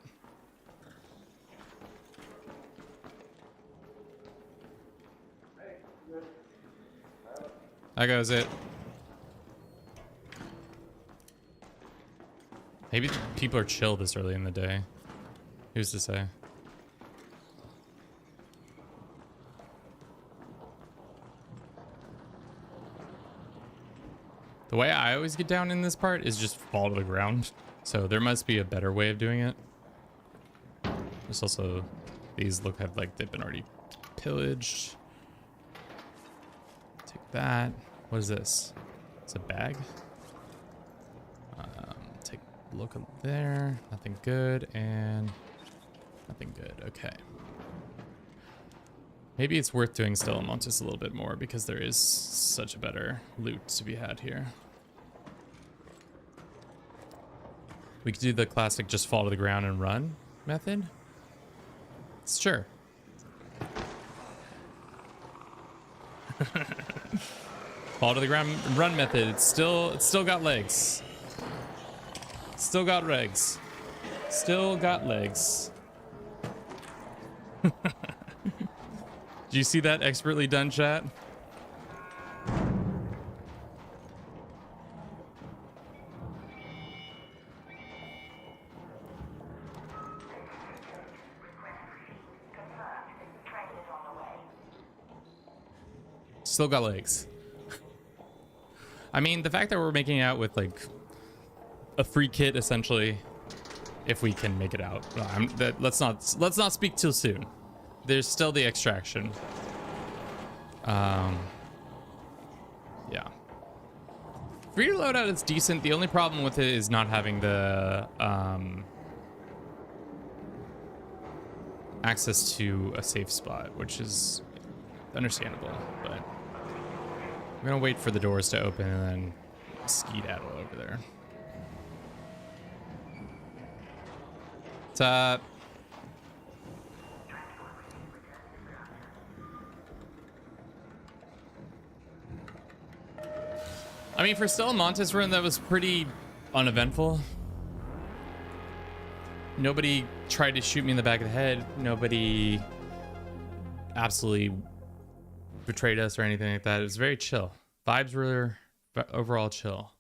That goes it. Maybe people are chill this early in the day. Who's to say? The way I always get down in this part is just fall to the ground. So there must be a better way of doing it. There's also These look like they've been already pillaged. Take that. What is this? It's a bag. Take a look up there. Nothing good and nothing good. Okay. Maybe it's worth doing Stella Montes a little bit more because there is such a better loot to be had here. We could do the classic just fall to the ground and run method. Sure. Fall to the ground and run method. It's still got legs. Still got legs. Still got legs. Do you see that expertly done, chat? Still got legs. I mean, the fact that we're making out with like a free kit, essentially, if we can make it out. Let's not speak too soon. There's still the extraction. Yeah. Free loadout is decent. The only problem with it is not having the access to a safe spot, which is understandable, but I'm gonna wait for the doors to open and then skedaddle over there. What's up? I mean, for Stella Montes run, that was pretty uneventful. Nobody tried to shoot me in the back of the head. Nobody absolutely betrayed us or anything like that. It was very chill. Vibes were overall chill.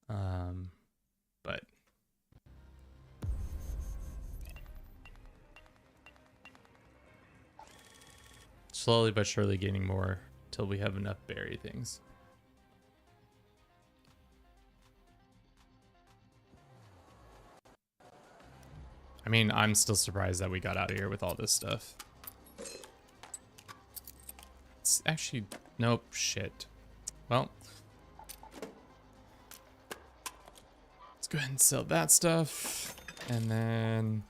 But slowly but surely gaining more till we have enough berry things. I mean, I'm still surprised that we got out of here with all this stuff. It's actually, nope, shit. Well, let's go ahead and sell that stuff. And then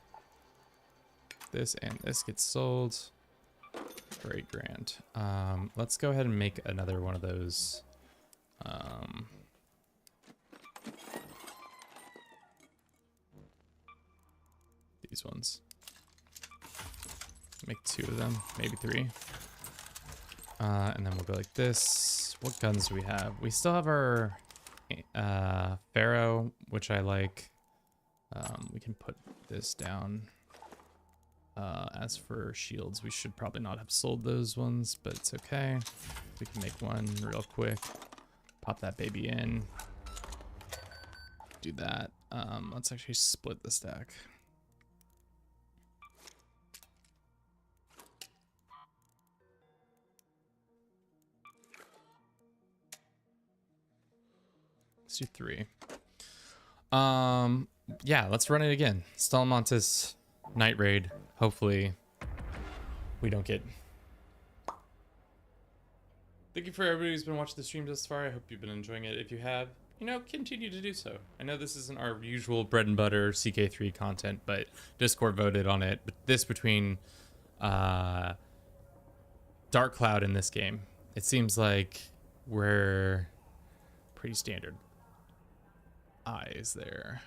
this and this gets sold for $8 grand. Let's go ahead and make another one of those. These ones. Make 2 of them, maybe 3. And then we'll go like this. What guns do we have? We still have our Pharaoh, which I like. We can put this down. As for shields, we should probably not have sold those ones, but it's okay. We can make one real quick. Pop that baby in. Do that. Let's actually split the stack. Let's do 3. Yeah, let's run it again. Stella Montes night raid. Hopefully we don't get... Thank you for everybody who's been watching the stream thus far. I hope you've been enjoying it. If you have, you know, continue to do so. I know this isn't our usual bread and butter CK3 content, but Discord voted on it. But this between Dark Cloud in this game, it seems like we're pretty standard. Eyes there.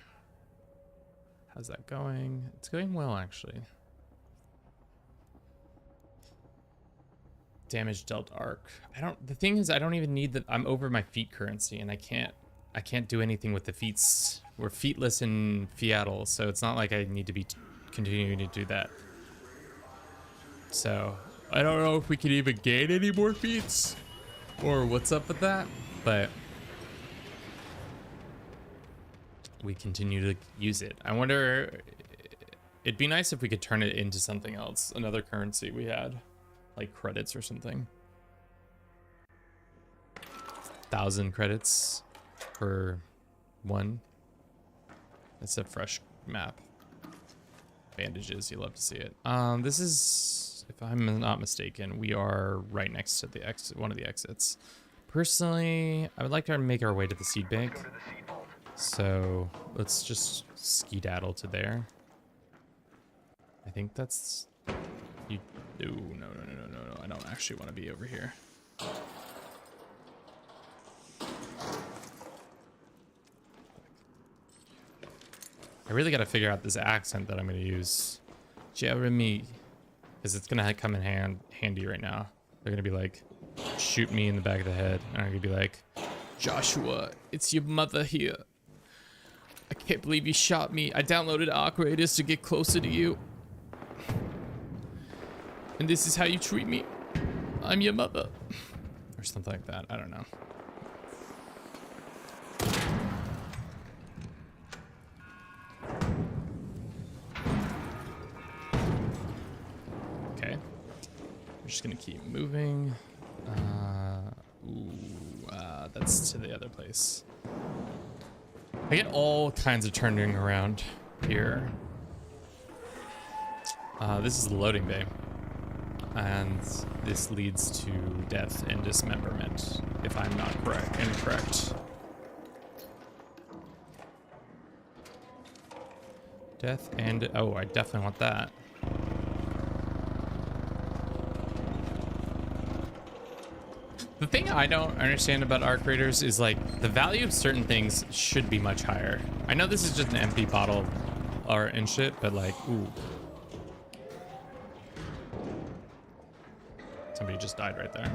How's that going? It's going well, actually. Damage dealt arc. The thing is, I don't even need that. I'm over my feat currency and I can't do anything with the feats. We're featless in Seattle, so it's not like I need to be continuing to do that. So I don't know if we can even gain any more feats or what's up with that, but we continue to use it. I wonder, it'd be nice if we could turn it into something else, another currency we had, like credits or something. 1,000 credits per one. That's a fresh map. Bandages, you love to see it. This is, if I'm not mistaken, we are right next to the exit, one of the exits. Personally, I would like to make our way to the seed bank. Go to the seed vault. So let's just skedaddle to there. I think that's you. No. I don't actually want to be over here. I really got to figure out this accent that I'm going to use. Jeremy. Because it's going to come in handy right now. They're going to be like, shoot me in the back of the head. And I'm going to be like, Joshua, it's your mother here. I can't believe you shot me. I downloaded Arc Raiders to get closer to you. And this is how you treat me. I'm your mother. Or something like that. I don't know. Okay. We're just gonna keep moving. That's to the other place. I get all kinds of turning around here. This is the loading bay. And this leads to death and dismemberment, if I'm not incorrect. Death and... oh, I definitely want that. The thing I don't understand about Arc Raiders is, like, the value of certain things should be much higher. I know this is just an empty bottle and shit, but, like, ooh. Somebody just died right there.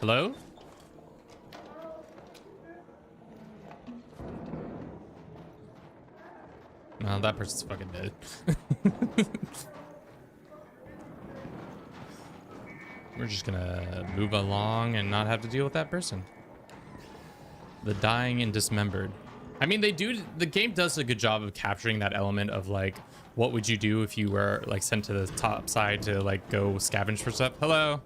Hello? No, that person's fucking dead. We're just gonna move along and not have to deal with that person. The dying and dismembered. I mean, the game does a good job of capturing that element of, like, what would you do if you were, like, sent to the top side to, like, go scavenge for stuff? Hello?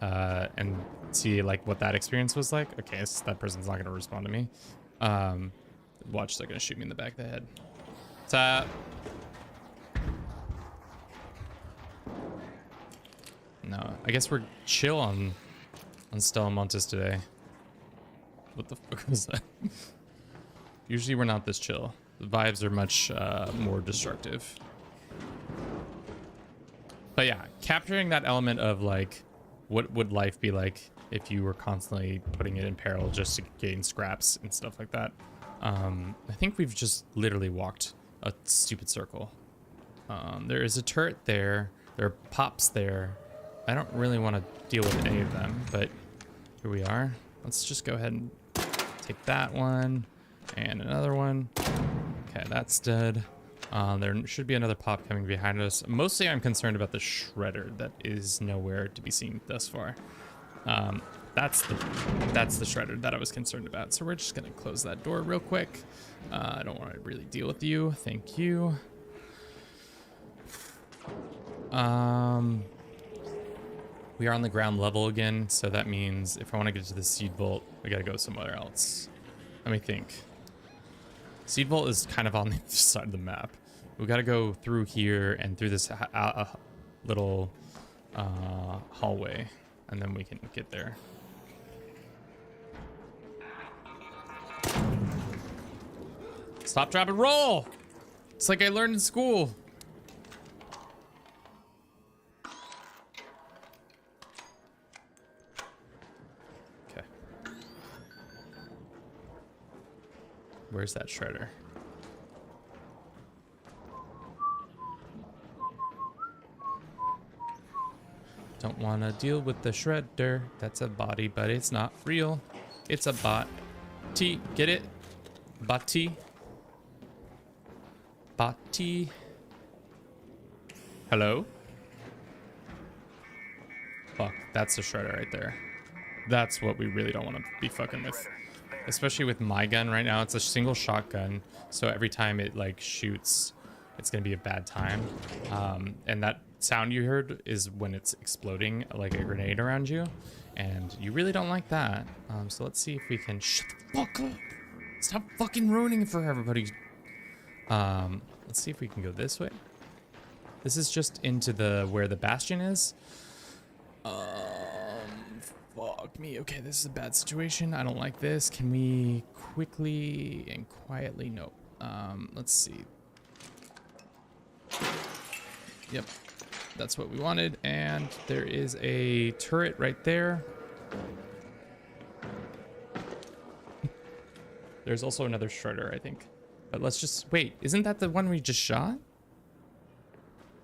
And see, like, what that experience was like. Okay, so that person's not gonna respond to me. Watch, they're gonna shoot me in the back of the head. What's up? No, I guess we're chill on Stella Montes today. What the fuck was that? Usually we're not this chill. The vibes are much more destructive. But yeah, capturing that element of, like, what would life be like if you were constantly putting it in peril just to gain scraps and stuff like that. I think we've just literally walked a stupid circle. There is a turret there. There are pops there. I don't really want to deal with any of them, but here we are. Let's just go ahead and take that one and another one. Okay, that's dead. There should be another pop coming behind us. Mostly I'm concerned about the shredder that is nowhere to be seen thus far. That's the shredder that I was concerned about. So we're just gonna close that door real quick. I don't want to really deal with you. Thank you. We are on the ground level again, so that means if I want to get to the seed vault, we gotta go somewhere else. Let me think. Seed vault is kind of on the other side of the map. We gotta go through here and through this little hallway, and then we can get there. Stop, drop, and roll! It's like I learned in school. Okay. Where's that shredder? Don't want to deal with the shredder. That's a body, but it's not real. It's a bot. T, get it? Bot-T. Bot-T. Hello? Fuck, that's the shredder right there. That's what we really don't want to be fucking with. Especially with my gun right now. It's a single shotgun, so every time it, like, shoots, it's gonna be a bad time. And that sound you heard is when it's exploding like a grenade around you, and you really don't like that. So let's see if we can shut the fuck up. fucking ruining it for everybody. Let's see if we can go this way. This is just into the where the bastion is. Fuck me. Okay, this is a bad situation. I don't like this. Can we quickly and quietly? Nope. Let's see. Yep, that's what we wanted. And there is a turret right there. There's also another shredder, I think. But let's just wait. Isn't that the one we just shot?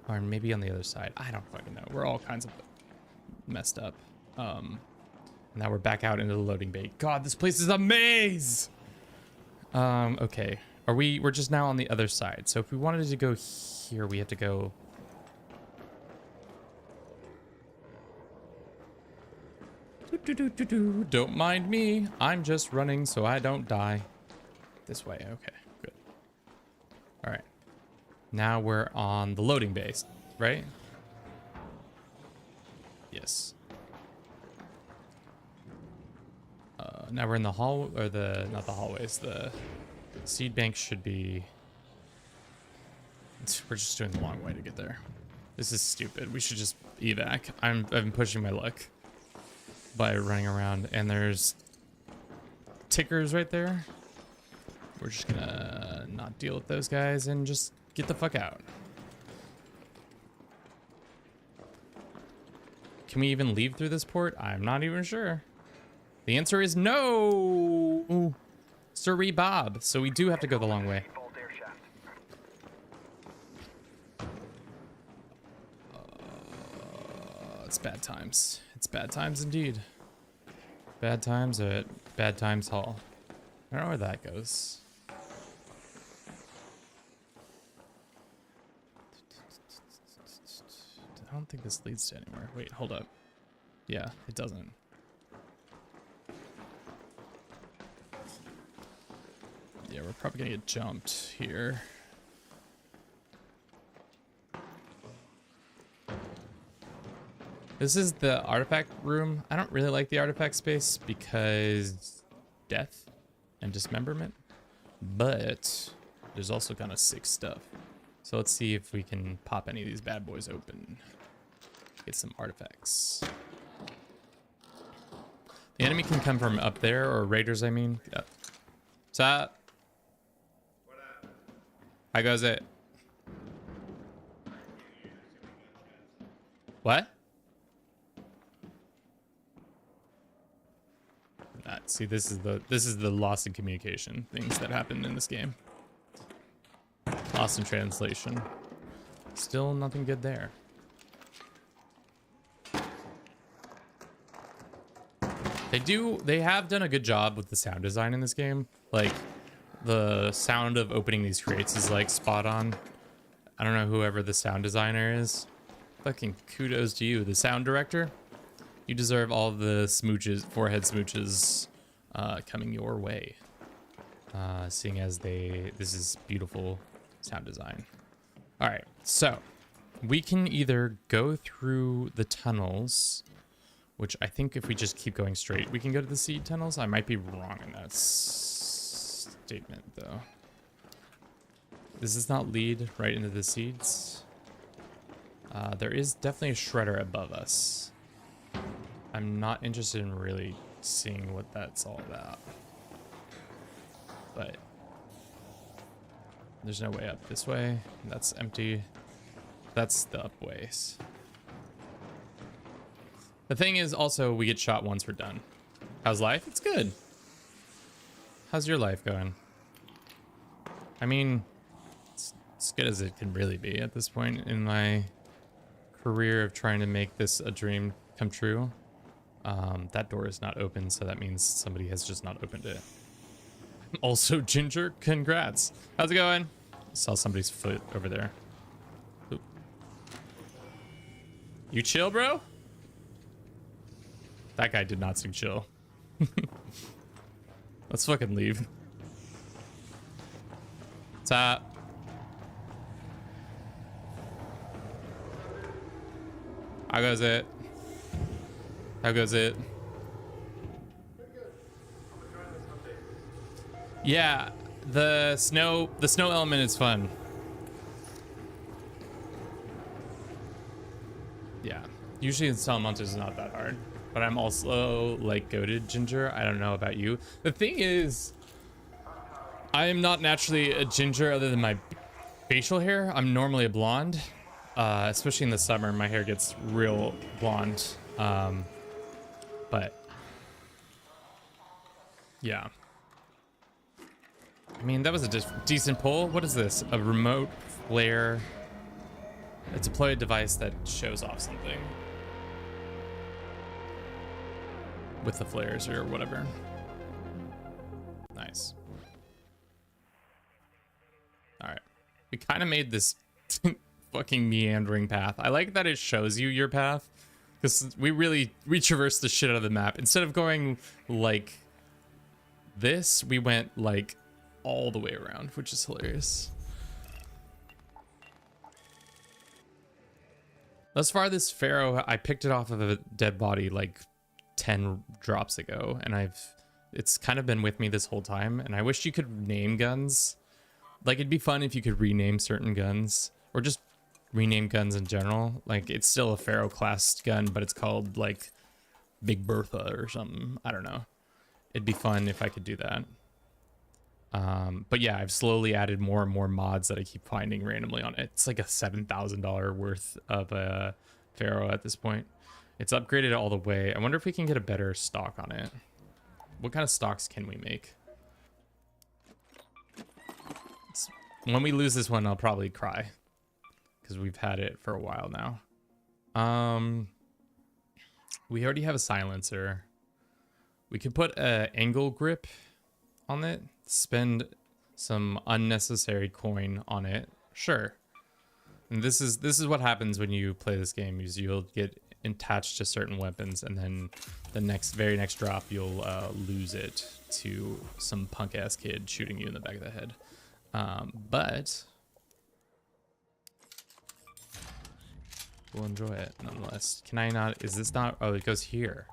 Or maybe on the other side. I don't fucking know. We're all kinds of messed up. Now we're back out into the loading bay. God, this place is a maze. Okay. We're just now on the other side. So if we wanted to go here, we have to go. Don't mind me. I'm just running so I don't die. This way. Okay, good. All right. Now we're on the loading base, right? Yes. Now we're in the hall, or not the hallways. The seed bank should be. We're just doing the long way to get there. This is stupid. We should just evac. I've been pushing my luck by running around, and there's tickers right there. We're just gonna not deal with those guys and just get the fuck out. Can we even leave through this port? I'm not even sure. The answer is no. Sorry, Bob. So we do have to go the long way. Vault air shaft. It's bad times. It's bad times indeed. Bad times at Bad Times Hall. I don't know where that goes. I don't think this leads to anywhere. Wait, hold up. Yeah, it doesn't. Yeah, we're probably gonna get jumped here. This is the artifact room. I don't really like the artifact space because death and dismemberment, but there's also kind of sick stuff. So let's see if we can pop any of these bad boys open. Get some artifacts. The enemy can come from up there, or raiders, I mean. Yep. What's up? How goes it? What? See, this is the loss in communication things that happen in this game. Lost in translation. Still nothing good there. They have done a good job with the sound design in this game. Like, the sound of opening these crates is like spot on. I don't know whoever the sound designer is. Fucking kudos to you, the sound director. You deserve all the smooches, forehead smooches, coming your way. Seeing as this is beautiful sound design. All right, so we can either go through the tunnels, which I think if we just keep going straight, we can go to the seed tunnels. I might be wrong in that statement though. Does this not lead right into the seeds? There is definitely a shredder above us. I'm not interested in really seeing what that's all about. But there's no way up this way. That's empty. That's the up ways. The thing is also we get shot once we're done. How's life? It's good. How's your life going? I mean, it's as good as it can really be at this point in my career of trying to make this a dream come true. That door is not open, so that means somebody has just not opened it. Also, Ginger, congrats. How's it going? Saw somebody's foot over there. Oop. You chill, bro? That guy did not seem chill. Let's fucking leave. What's up? How goes it? How goes it? Yeah, The snow element is fun. Yeah, usually install monsters is not that hard, but I'm also like goated ginger. I don't know about you. The thing is, I am not naturally a ginger other than my facial hair. I'm normally a blonde, especially in the summer. My hair gets real blonde, but yeah. I mean, that was a decent pull. What is this? A remote flare. It's a deployed device that shows off something with the flares or whatever. Nice. All right. We kind of made this fucking meandering path. I like that it shows you your path because we traversed the shit out of the map. Instead of going like this, we went like all the way around, which is hilarious. Thus far, this Pharaoh, I picked it off of a dead body like 10 drops ago, and it's kind of been with me this whole time, and I wish you could name guns. Like, it'd be fun if you could rename certain guns, or just rename guns in general. Like, it's still a Pharaoh class gun, but it's called, like, Big Bertha or something. I don't know. It'd be fun if I could do that. But yeah, I've slowly added more and more mods that I keep finding randomly on it. It's like a $7,000 worth of a Pharaoh at this point. It's upgraded all the way. I wonder if we can get a better stock on it. What kind of stocks can we make? When we lose this one, I'll probably cry because we've had it for a while now. We already have a silencer. We could put a angle grip on it. Spend some unnecessary coin on it. Sure. And this is what happens when you play this game, is you'll get attached to certain weapons, and then the very next drop you'll lose it to some punk ass kid shooting you in the back of the head. But we'll enjoy it nonetheless. Can I not? Is this not? Oh, it goes here.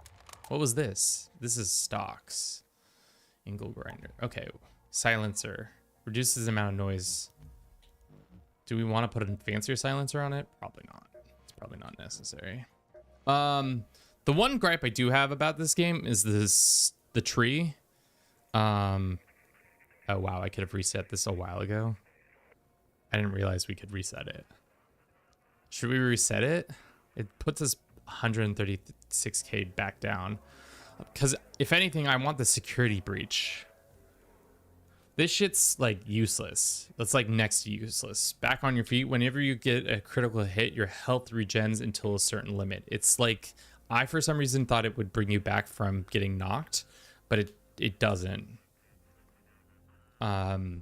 What was this? This is stocks. Angle grinder. Okay. Silencer. Reduces the amount of noise. Do we want to put a fancier silencer on it? Probably not. It's probably not necessary. The one gripe I do have about this game is the tree. Oh wow, I could have reset this a while ago. I didn't realize we could reset it. Should we reset it? It puts us 136k back down. Because if anything, I want the security breach. This shit's like useless. That's like next to useless. Back on your feet. Whenever you get a critical hit, your health regens until a certain limit. It's like, I for some reason thought it would bring you back from getting knocked, but it doesn't. So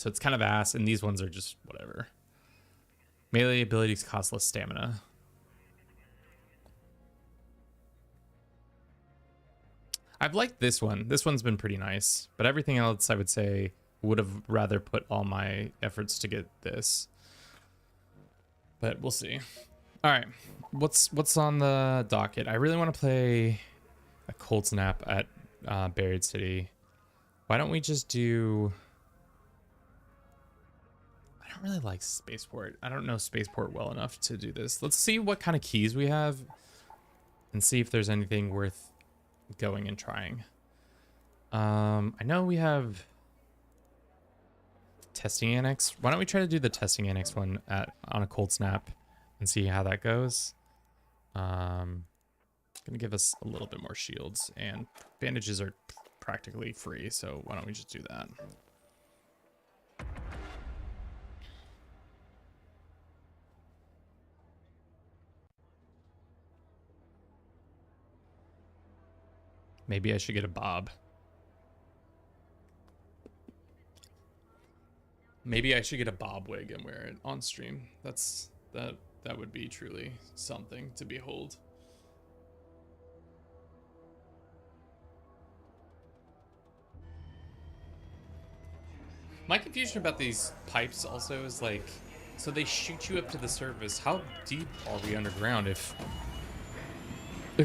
it's kind of ass, and these ones are just whatever. Melee abilities cost less stamina. I've liked this one. This one's been pretty nice, but everything else I would say would have rather put all my efforts to get this. But we'll see. All right, what's on the docket? I really want to play a Cold Snap at Buried City. Why don't we just do? I don't really like Spaceport. I don't know Spaceport well enough to do this. Let's see what kind of keys we have and see if there's anything worth going and trying. I know we have testing annex. Why don't we try to do the testing annex one on a Cold Snap and see how that goes. Gonna give us a little bit more shields, and bandages are practically free, so why don't we just do that? Maybe I should get a bob. Maybe I should get a bob wig and wear it on stream. That would be truly something to behold. My confusion about these pipes also is like, so they shoot you up to the surface. How deep are we underground if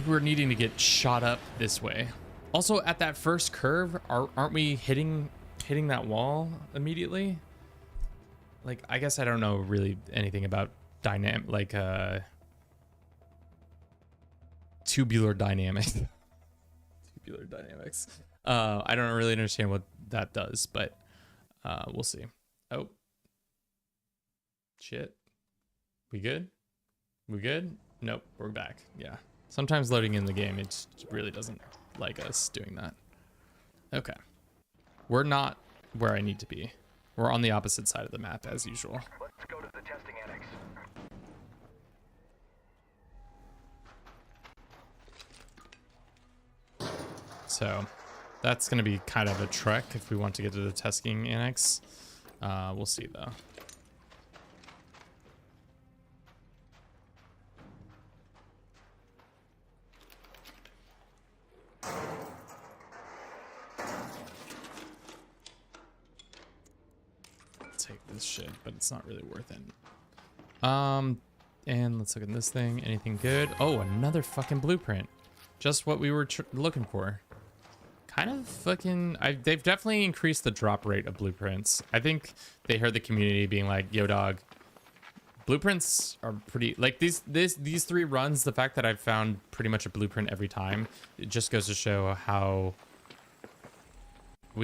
we're needing to get shot up this way? Also, at that first curve, aren't we hitting hitting that wall immediately. Like, I guess I don't know really anything about tubular dynamics. Tubular dynamics. I don't really understand what that does, but we'll see. Oh. Shit. We good? We good? Nope, we're back. Yeah. Sometimes loading in the game, it just really doesn't like us doing that. Okay. We're not where I need to be. We're on the opposite side of the map as usual. Let's go to the testing annex. So that's going to be kind of a trek if we want to get to the testing annex. We'll see though. Take this shit, but it's not really worth it. And let's look at this thing. Anything good? Oh, another fucking blueprint. Just what we were looking for. Kind of fucking... they've definitely increased the drop rate of blueprints. I think they heard the community being like, yo, dog, blueprints are pretty... Like, these 3 runs, the fact that I've found pretty much a blueprint every time, it just goes to show how...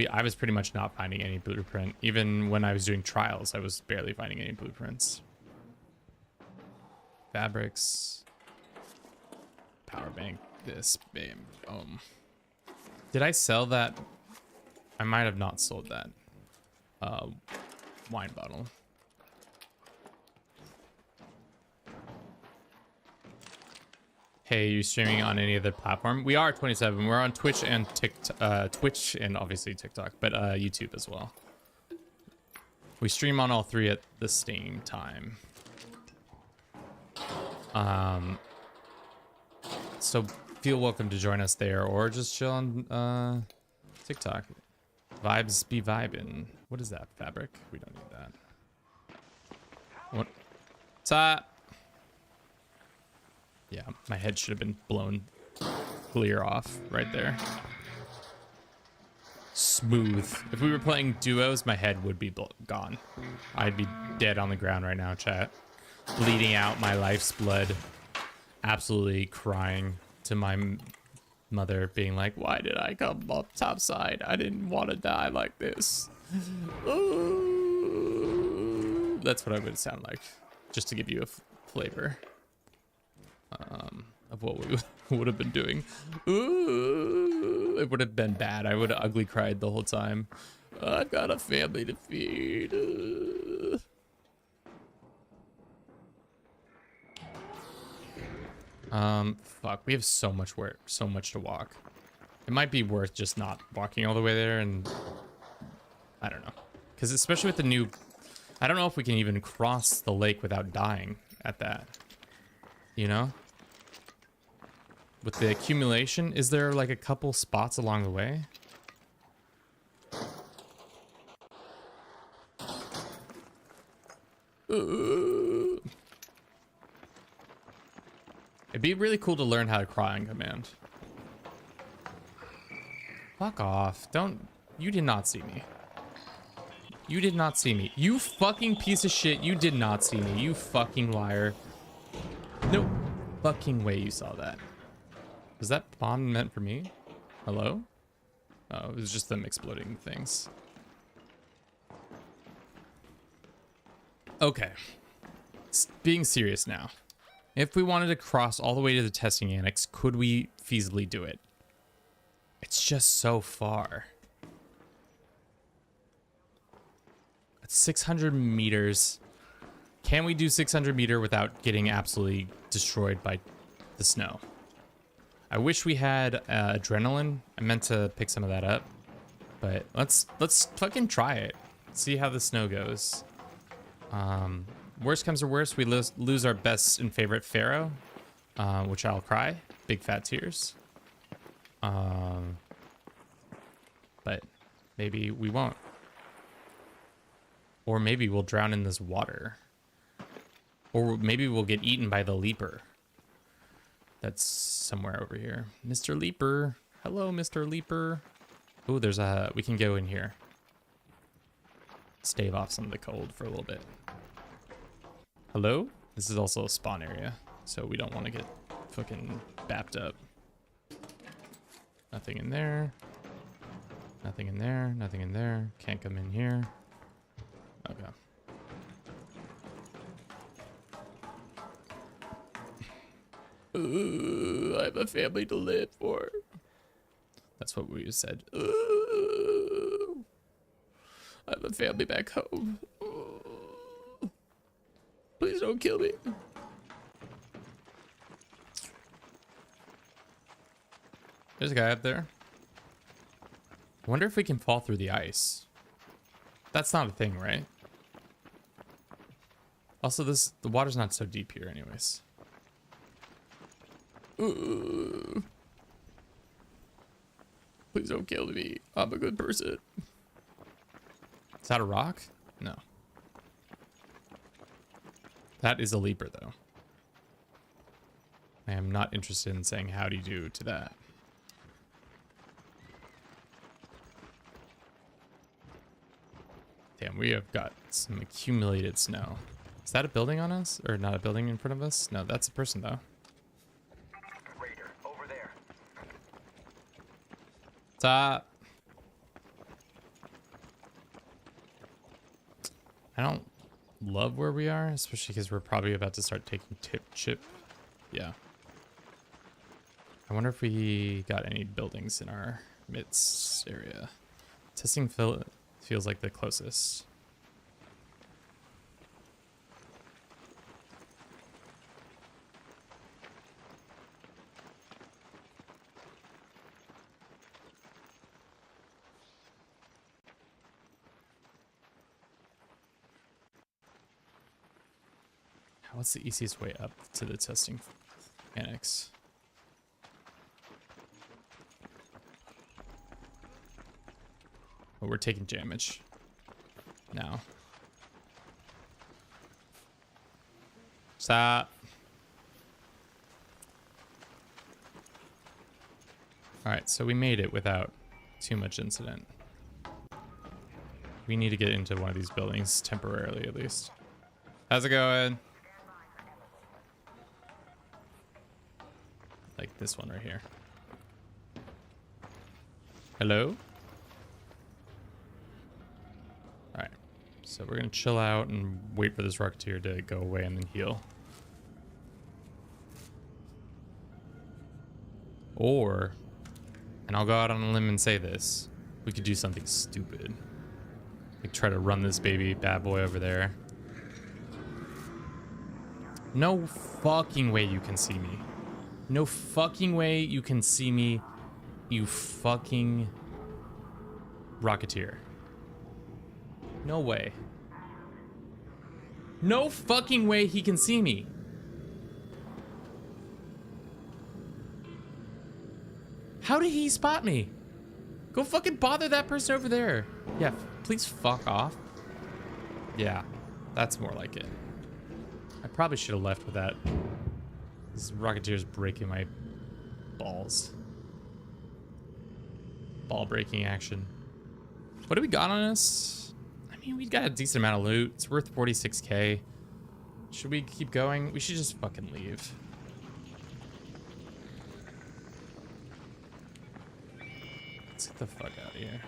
I was pretty much not finding any blueprint. Even when I was doing trials, I was barely finding any blueprints. Fabrics. Power bank. This. Bam. Boom. Did I sell that? I might have not sold that. Wine bottle. Hey, you streaming on any other platform? We are 27. We're on Twitch and Twitch and obviously TikTok, but YouTube as well. We stream on all 3 at the same time. So feel welcome to join us there or just chill on TikTok. Vibes be vibing. What is that? Fabric? We don't need that. What's up? Yeah, my head should have been blown clear off right there. Smooth. If we were playing duos, my head would be gone. I'd be dead on the ground right now, chat. Bleeding out my life's blood. Absolutely crying to my mother, being like, why did I come up topside? I didn't want to die like this. Ooh. That's what I would sound like, just to give you a flavor. Of what we would have been doing. Ooh, it would have been bad. I would have ugly cried the whole time. I've got a family to feed. Fuck, we have so much work, so much to walk. It might be worth just not walking all the way there, and I don't know. Because especially with the new, I don't know if we can even cross the lake without dying at that. You know? With the accumulation, is there like a couple spots along the way? Ooh. It'd be really cool to learn how to cry on command. Fuck off. Don't... You did not see me. You did not see me. You fucking piece of shit. You did not see me. You fucking liar. No fucking way you saw that. Was that bomb meant for me? Hello? Oh, it was just them exploding things. Okay. Being serious now. If we wanted to cross all the way to the testing annex, could we feasibly do it? It's just so far. It's 600 meters. Can we do 600 meter without getting absolutely destroyed by the snow? I wish we had adrenaline. I meant to pick some of that up, but let's fucking try it. See how the snow goes. Worst comes to worst, we lose our best and favorite Pharaoh, which I'll cry. Big fat tears. But maybe we won't. Or maybe we'll drown in this water. Or maybe we'll get eaten by the Leaper. That's somewhere over here. Mr. Leaper. Hello, Mr. Leaper. Oh, there's a... We can go in here. stave off some of the cold for a little bit. Hello? This is also a spawn area, so we don't want to get fucking bapped up. Nothing in there. Nothing in there. Nothing in there. Can't come in here. Okay. Ooh, I have a family to live for. That's what we said. Ooh, I have a family back home. Ooh, please don't kill me. There's a guy up there. I wonder if we can fall through the ice. That's not a thing, right? Also, the water's not so deep here anyways. Ooh. Please don't kill me. I'm a good person. Is that a rock? No. That is a leaper, though. I am not interested in saying howdy do to that. Damn, we have got some accumulated snow. Is that a building on us? Or not a building in front of us? No, that's a person, though. Raider, over there. Stop. I don't love where we are, especially because we're probably about to start taking chip. Yeah. I wonder if we got any buildings in our midst area. Testing feels like the closest. What's the easiest way up to the testing annex? Oh, we're taking damage now. Stop. All right, so we made it without too much incident. We need to get into one of these buildings temporarily, at least. How's it going? Like this one right here. Hello? Alright. So we're gonna chill out and wait for this Rocketeer to go away and then heal. Or, and I'll go out on a limb and say this, we could do something stupid. Like try to run this baby bad boy over there. No fucking way you can see me. No fucking way you can see me, you fucking Rocketeer. No way. No fucking way he can see me. How did he spot me? Go fucking bother that person over there. Yeah, please fuck off. Yeah, that's more like it. I probably should have left with that. This Rocketeer's breaking my balls. Ball breaking action. What do we got on us? I mean, we got a decent amount of loot. It's worth 46k. Should we keep going? We should just fucking leave. Let's get the fuck out of here.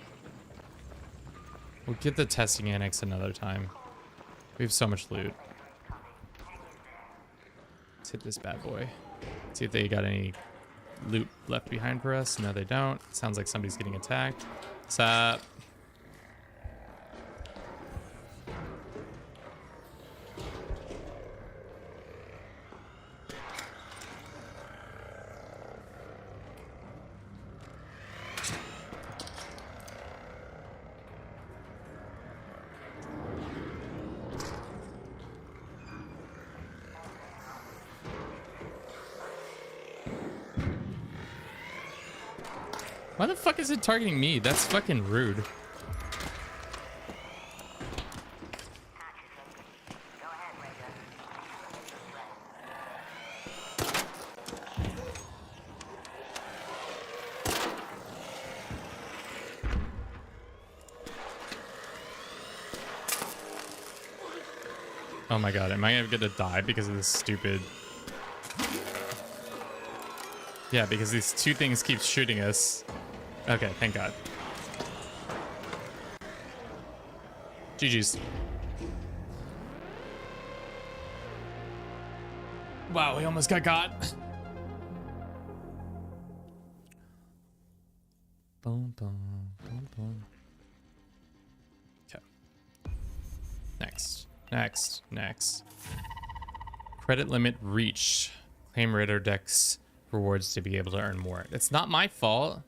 We'll get the testing annex another time. We have so much loot. Let's hit this bad boy. See if they got any loot left behind for us. No, they don't. Sounds like somebody's getting attacked. What's up? Why the fuck is it targeting me? That's fucking rude. Oh my god, am I gonna die because of this stupid... Yeah, because these two things keep shooting us. Okay, thank god. GG's. Wow, we almost got Boom, boom, boom, boom. Okay. Next. Credit limit reached. Claim Raider Dex rewards to be able to earn more. It's not my fault.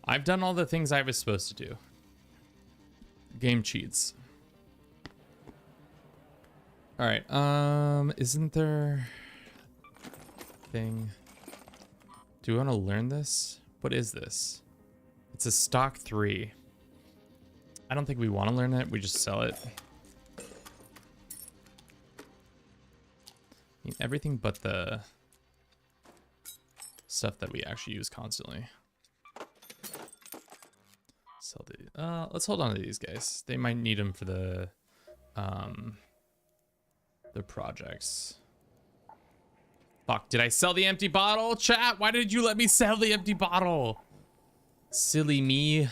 I've done all the things I was supposed to do. Game cheats. All right. Isn't there thing? Do we want to learn this? What is this? It's a stock 3. I don't think we want to learn it. We just sell it. I mean, everything but the stuff that we actually use constantly. Sell the. Let's hold on to these guys. They might need them for the projects. Fuck, did I sell the empty bottle? Chat, why did you let me sell the empty bottle? Silly me.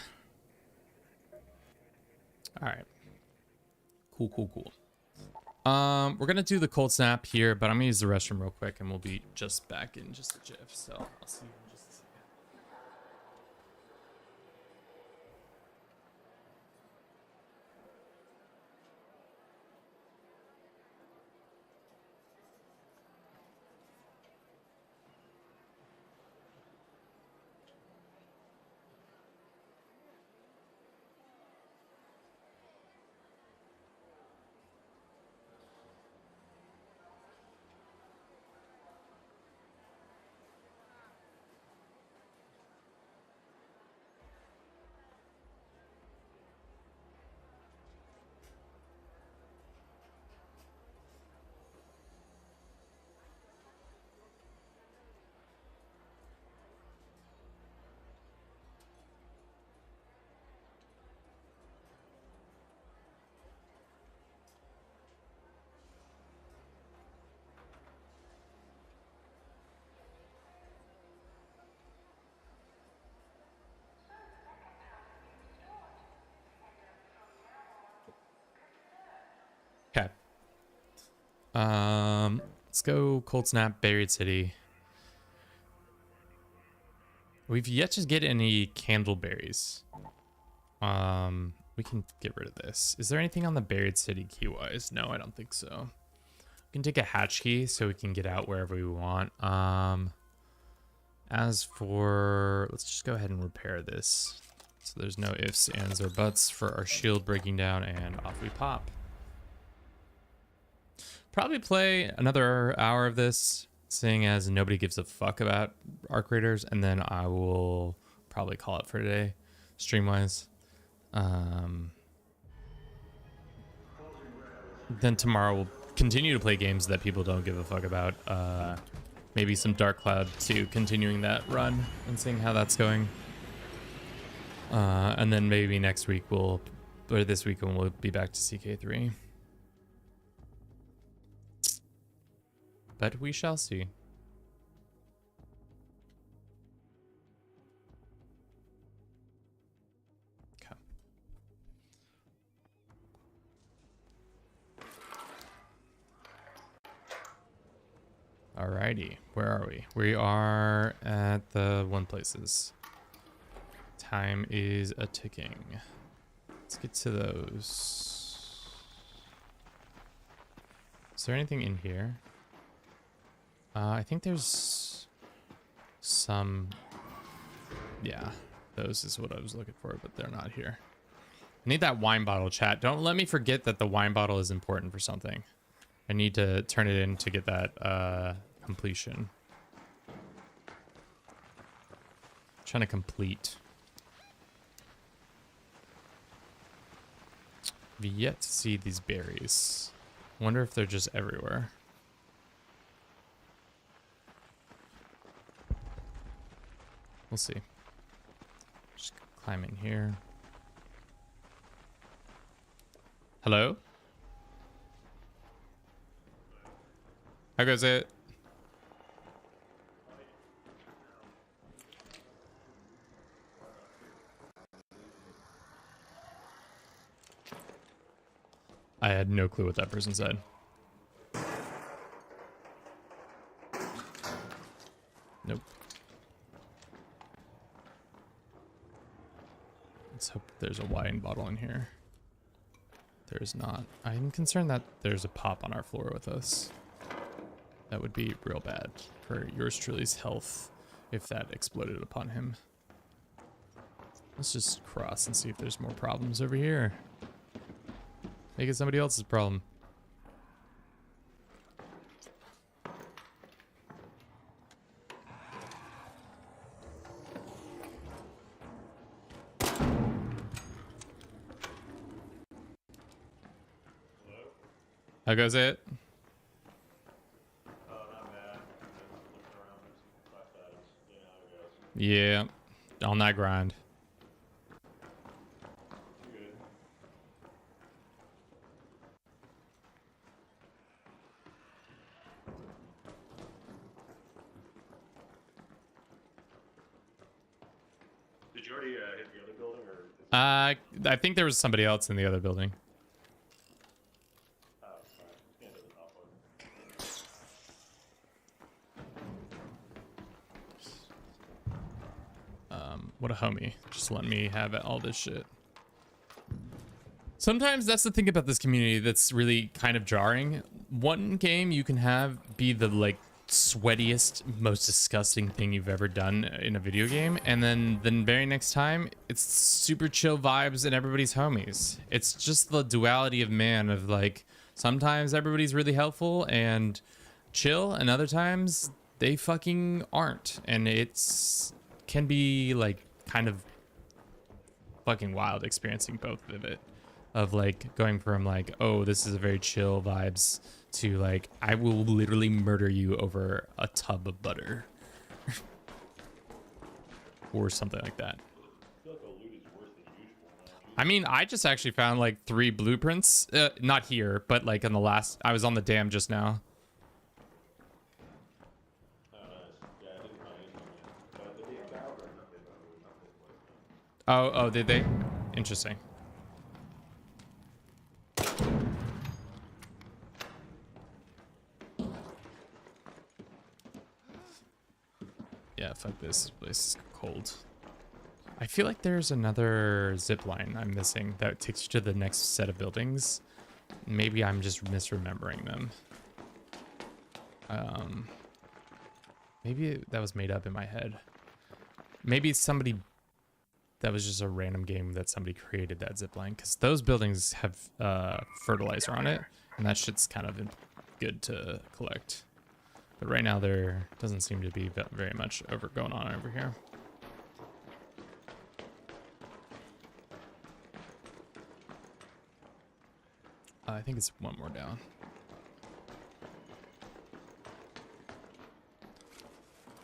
All right. Cool. We're gonna do the cold snap here, but I'm gonna use the restroom real quick and we'll be just back in just a jiff. So I'll see you in just a second. Okay. Let's go cold snap, Buried City. We've yet to get any candleberries. We can get rid of this. Is there anything on the Buried City key wise? No, I don't think so. We can take a hatch key so we can get out wherever we want. As for, let's just go ahead and repair this. So there's no ifs, ands, or buts for our shield breaking down, and off we pop. Probably play another hour of this, seeing as nobody gives a fuck about Arc Raiders, and then I will probably call it for today, stream-wise. Then tomorrow we'll continue to play games that people don't give a fuck about. Maybe some Dark Cloud 2, continuing that run and seeing how that's going. And then maybe next week or this weekend we'll be back to CK3. But we shall see. Okay. Alrighty, where are we? We are at the one places. Time is a ticking. Let's get to those. Is there anything in here? I think there's some, yeah, those is what I was looking for, but they're not here. I need that wine bottle, chat. Don't let me forget that the wine bottle is important for something. I need to turn it in to get that completion. Trying to complete. I've yet to see these berries. Wonder if they're just everywhere. We'll see. Just climb in here. Hello? How goes it? I had no clue what that person said. Nope. Let's hope there's a wine bottle in here. There's not. I'm concerned that there's a pop on our floor with us. That would be real bad for yours truly's health if that exploded upon him. Let's just cross and see if there's more problems over here. Make it somebody else's problem. How goes it? Yeah, on that grind. Did you already hit the other building, or? I think there was somebody else in the other building. Oh, sorry. Can't hit the top one. What a homie. Just letting me have all this shit. Sometimes that's the thing about this community that's really kind of jarring. One game you can have be the like sweatiest, most disgusting thing you've ever done in a video game, and then the very next time it's super chill vibes and everybody's homies. It's just the duality of man of like sometimes everybody's really helpful and chill, and other times they fucking aren't, and it's can be like kind of fucking wild experiencing both of it, of like going from like, oh, this is a very chill vibes to like, I will literally murder you over a tub of butter or something like that. I mean, I just actually found like 3 blueprints, not here, but like in the last, I was on the dam just now. Oh, did they? Interesting. Yeah, fuck this place is cold. I feel like there's another zip line I'm missing that takes you to the next set of buildings. Maybe I'm just misremembering them. Maybe that was made up in my head. Maybe somebody, that was just a random game that somebody created that zip line, because those buildings have fertilizer on it, and that shit's kind of good to collect. But right now there doesn't seem to be very much going on over here. I think it's one more down.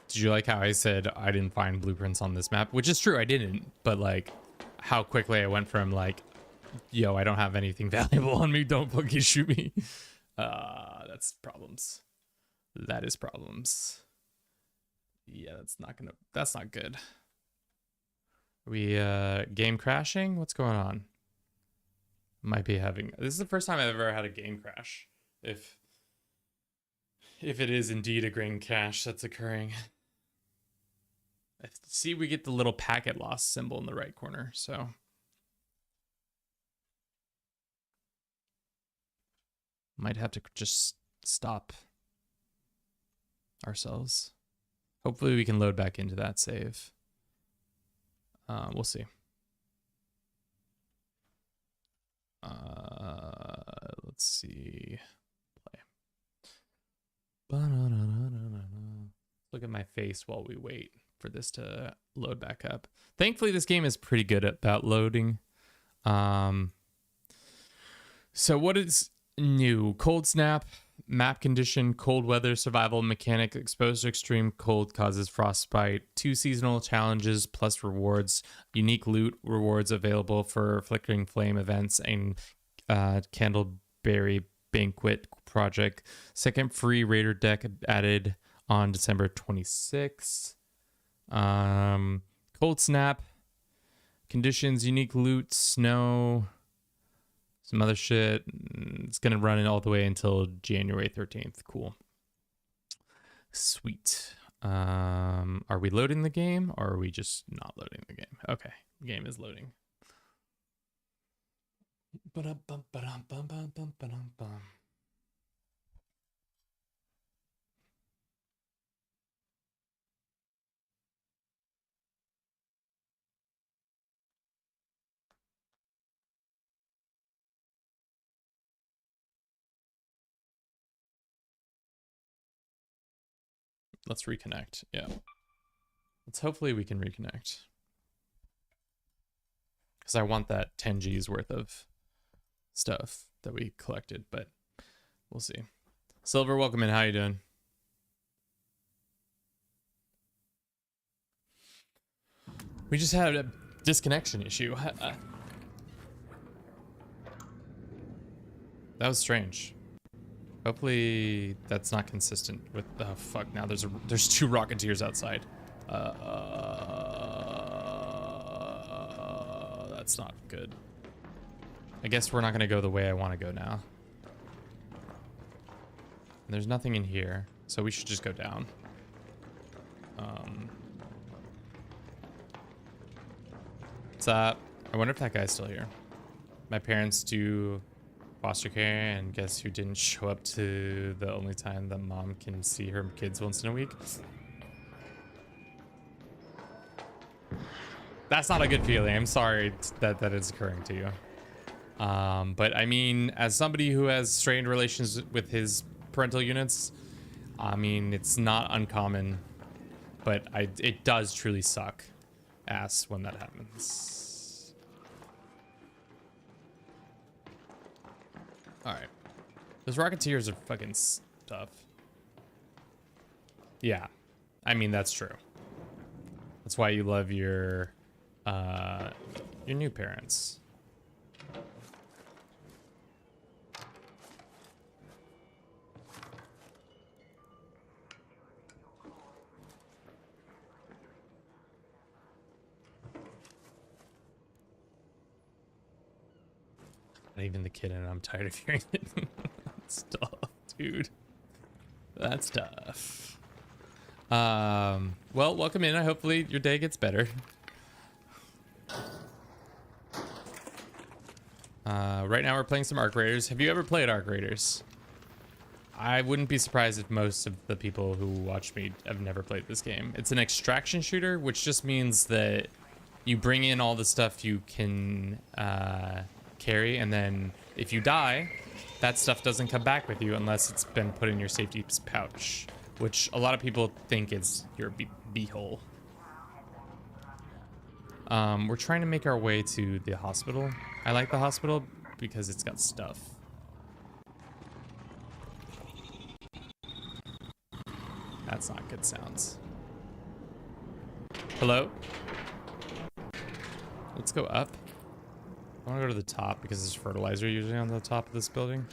Did you like how I said I didn't find blueprints on this map? Which is true, I didn't. But like how quickly I went from like, yo, I don't have anything valuable on me, don't fucking shoot me. That's problems. That is problems. Yeah, that's not good. Are we game crashing? What's going on? Might be having, this is the first time I've ever had a game crash. If it is indeed a game crash that's occurring. I see we get the little packet loss symbol in the right corner, so. Might have to just stop ourselves. Hopefully we can load back into that save. We'll see. Let's see. Play. Look at my face while we wait for this to load back up. Thankfully, this game is pretty good about loading. So what is new? Cold snap, map condition, cold weather, survival mechanic, exposed to extreme cold causes frostbite, 2 seasonal challenges plus rewards, unique loot rewards available for flickering flame events, and candleberry banquet project. Second free Raider deck added on December 26th. Cold Snap. Conditions, unique loot, snow, some other shit. It's going to run it all the way until January 13th. Cool. Sweet. Are we loading the game or are we just not loading the game? Okay. Game is loading. Ba-dum-bum-ba-dum-bum-bum-bum-bum-bum. Let's reconnect. Yeah. Hopefully we can reconnect. Because I want that 10 G's worth of stuff that we collected, but we'll see. Silver, welcome in. How you doing? We just had a disconnection issue. That was strange. Hopefully that's not consistent with the fuck. Now there's 2 Rocketeers outside. That's not good. I guess we're not gonna go the way I want to go now. And there's nothing in here, so we should just go down. What's up? I wonder if that guy's still here. My parents do foster care, and guess who didn't show up to the only time that mom can see her kids once in a week? That's not a good feeling. I'm sorry that is occurring to you. But I mean, as somebody who has strained relations with his parental units, I mean, it's not uncommon, but it does truly suck ass when that happens. Alright. Those Rocketeers are fucking tough. Yeah. I mean, that's true. That's why you love your new parents. Not even the kid, and I'm tired of hearing it. That's tough, dude. That's tough. Well, welcome in. Hopefully your day gets better. Right now we're playing some Arc Raiders. Have you ever played Arc Raiders? I wouldn't be surprised if most of the people who watch me have never played this game. It's an extraction shooter, which just means that you bring in all the stuff you can carry, and then if you die, that stuff doesn't come back with you unless it's been put in your safety pouch, which a lot of people think is your beehole. We're trying to make our way to the hospital. I like the hospital because it's got stuff. That's not good sounds. Hello? Let's go up. I want to go to the top because there's fertilizer usually on the top of this building.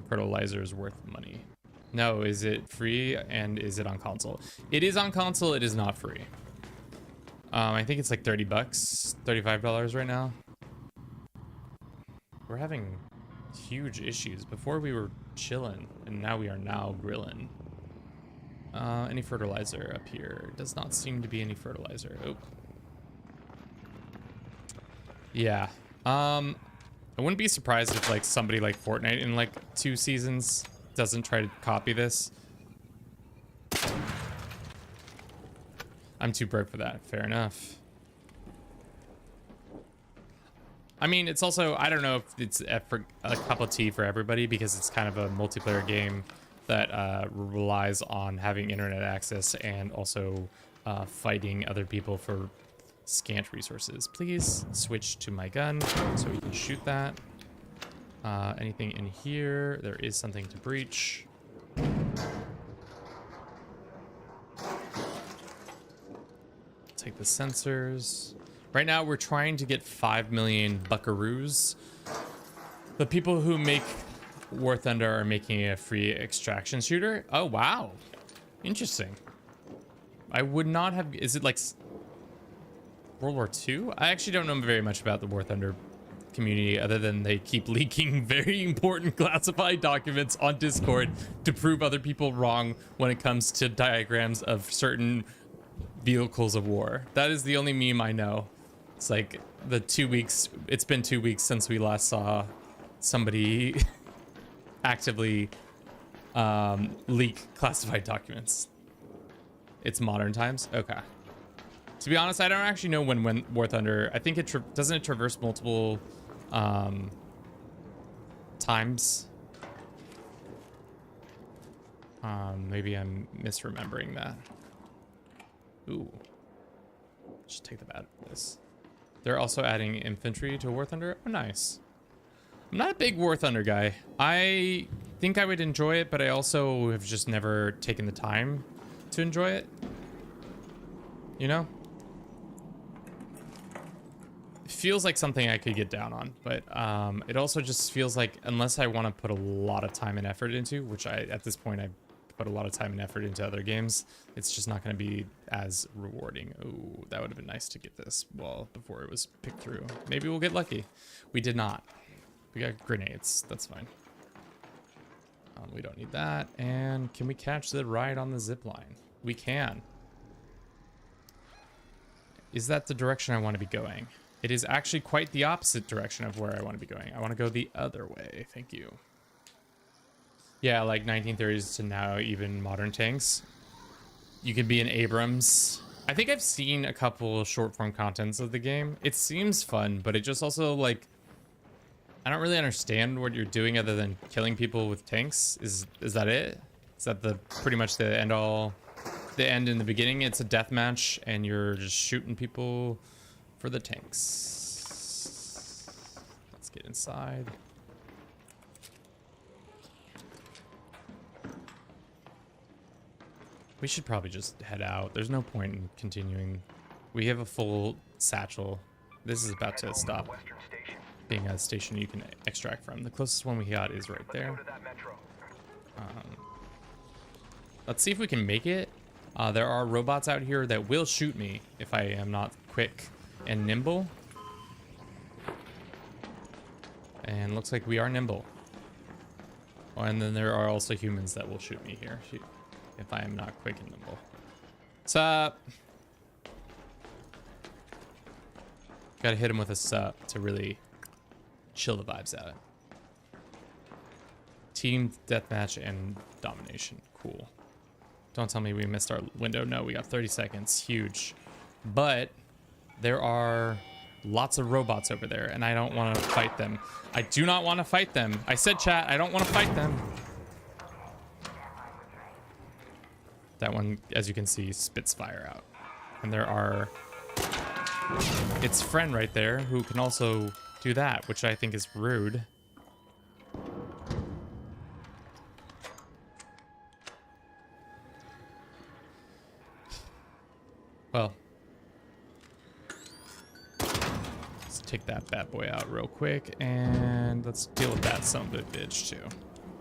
Fertilizer is worth money. No, is it free and is it on console? It is on console, it is not free. I think it's like 30 bucks, $35 right now. We're having huge issues. Before we were chilling and now we are now grilling. Any fertilizer up here? Does not seem to be any fertilizer. Oh. Yeah. I wouldn't be surprised if like somebody like Fortnite in like 2 seasons doesn't try to copy this. I'm too broke for that. Fair enough. I mean, it's also, I don't know if it's a cup of tea for everybody because it's kind of a multiplayer game that relies on having internet access and also fighting other people for scant resources. Please switch to my gun so we can shoot that. Anything in here? There is something to breach. Take the sensors. Right now we're trying to get 5 million buckaroos. The people who make War Thunder are making a free extraction shooter. Oh, wow. Interesting. I would not have... Is it like World War II? I actually don't know very much about the War Thunder community other than they keep leaking very important classified documents on Discord to prove other people wrong when it comes to diagrams of certain vehicles of war. That is the only meme I know. It's like the 2 weeks, it's been 2 weeks since we last saw somebody actively leak classified documents. It's modern times. Okay. To be honest, I don't actually know when War Thunder, I think it doesn't it traverse multiple times. Maybe I'm misremembering that. Ooh. Just take the bad of this. They're also adding infantry to War Thunder. Oh, nice. I'm not a big War Thunder guy. I think I would enjoy it, but I also have just never taken the time to enjoy it. You know? It feels like something I could get down on, but it also just feels like unless I want to put a lot of time and effort into, which at this point I put a lot of time and effort into other games, it's just not going to be as rewarding. Oh, that would have been nice to get this well before it was picked through. Maybe we'll get lucky. We did not. We got grenades. That's fine. We don't need that. And can we catch the ride on the zip line? We can. Is that the direction I want to be going? It is actually quite the opposite direction of where I want to be going. I want to go the other way. Thank you. Yeah, like 1930s to now, even modern tanks. You could be an Abrams. I think I've seen a couple short form contents of the game. It seems fun, but it just also like, I don't really understand what you're doing other than killing people with tanks. Is that it? Is that the pretty much the end all, the end in the beginning? It's a death match and you're just shooting people for the tanks. Let's get inside. We should probably just head out. There's no point in continuing. We have a full satchel. This is about to stop being a station you can extract from. The closest one we got is right there. Let's see if we can make it. There are robots out here that will shoot me if I am not quick and nimble. And looks like we are nimble. Oh, and then there are also humans that will shoot me here if I am not quick and nimble. What's up? Gotta hit him with a sup to really chill the vibes out. Team deathmatch and domination. Cool. Don't tell me we missed our window. No, we got 30 seconds. Huge. But there are lots of robots over there, and I don't want to fight them. I do not want to fight them. I said, chat, I don't want to fight them. That one, as you can see, spits fire out. And there are its friend right there who can also do that, which I think is rude. Well, let's take that bad boy out real quick, and let's deal with that son of a bitch too,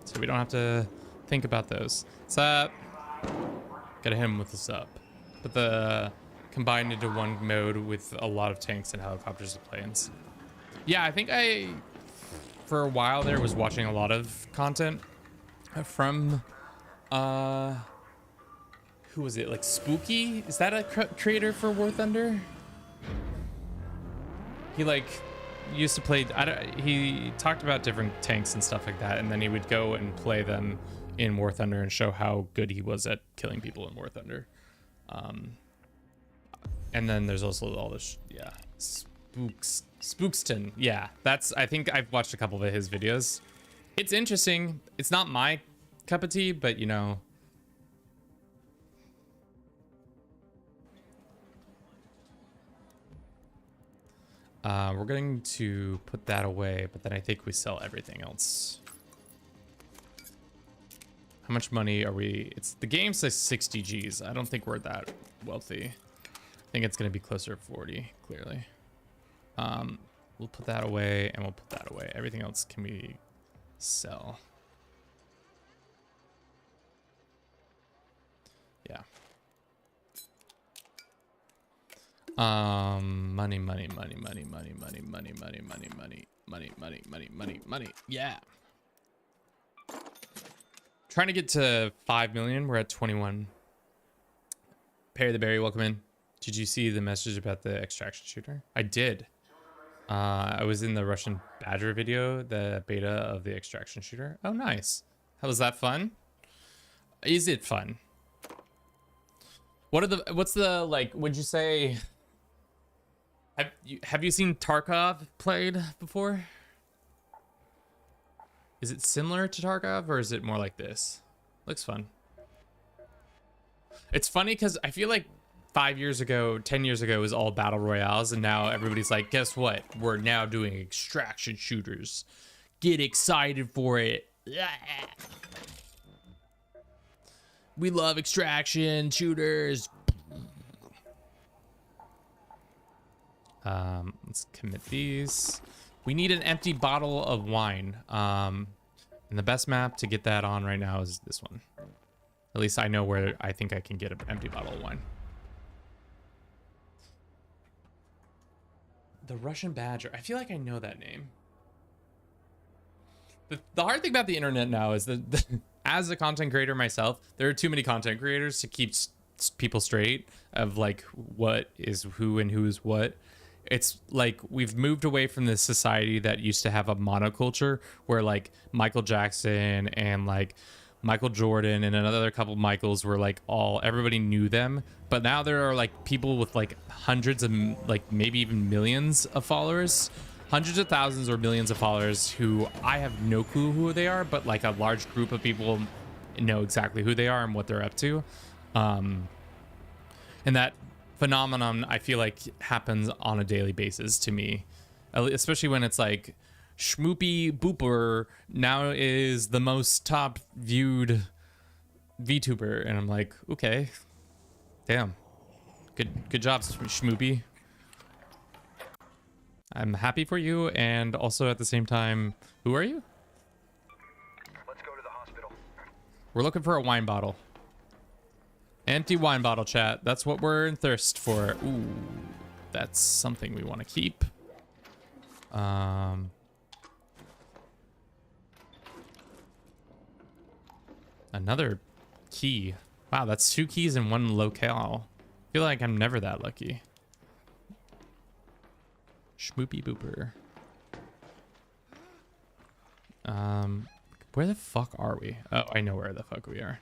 so we don't have to think about those. What's up? Gotta hit him with the sup. Put the combined into one mode with a lot of tanks and helicopters and planes. Yeah, I think for a while there was watching a lot of content from who was it, like Spooky? Is that a creator for War Thunder? He like used to play, he talked about different tanks and stuff like that, and then he would go and play them in War Thunder and show how good he was at killing people in War Thunder. And then there's also all this, yeah, Spookston. Yeah, I think I've watched a couple of his videos. It's interesting. It's not my cup of tea, but you know. We're going to put that away, but then I think we sell everything else. How much money are we? The game says 60 G's. I don't think we're that wealthy. I think it's going to be closer to 40, clearly. We'll put that away, and we'll put that away. Everything else can we sell? Yeah. Money, money, money, money, money, money, money, money, money, money, money, money, money, money, money. Yeah. Trying to get to 5 million. We're at 21. Perry the Berry, welcome in. Did you see the message about the extraction shooter? I did. I was in the Russian Badger video, the beta of the extraction shooter. Oh, nice. How was that fun? Is it fun? What's the, like, would you say, have you seen Tarkov played before? Is it similar to Tarkov or is it more like this? Looks fun. It's funny because I feel like 5 years ago, 10 years ago, it was all battle royales, and now everybody's like, guess what? We're now doing extraction shooters. Get excited for it. We love extraction shooters. Let's commit these. We need an empty bottle of wine. And the best map to get that on right now is this one. At least I know where I think I can get an empty bottle of wine. The Russian Badger. I feel like I know that name. The hard thing about the internet now is that as a content creator myself, there are too many content creators to keep people straight of like what is who and who is what. It's like we've moved away from this society that used to have a monoculture where like Michael Jackson and like Michael Jordan and another couple Michaels were like everybody knew them, but now there are like people with like hundreds of like maybe even millions of followers, hundreds of thousands or millions of followers who I have no clue who they are, but like a large group of people know exactly who they are and what they're up to. And that phenomenon I feel like happens on a daily basis to me, especially when it's like Schmoopy Booper now is the most top viewed VTuber, and I'm like, okay, damn, good job, Schmoopy. I'm happy for you, and also at the same time, who are you? Let's go to the hospital. We're looking for a wine bottle. Empty wine bottle, chat. That's what we're in thirst for. Ooh, that's something we want to keep. Another key. Wow, that's 2 keys in one locale. I feel like I'm never that lucky. Schmoopy Booper. Where the fuck are we? Oh, I know where the fuck we are.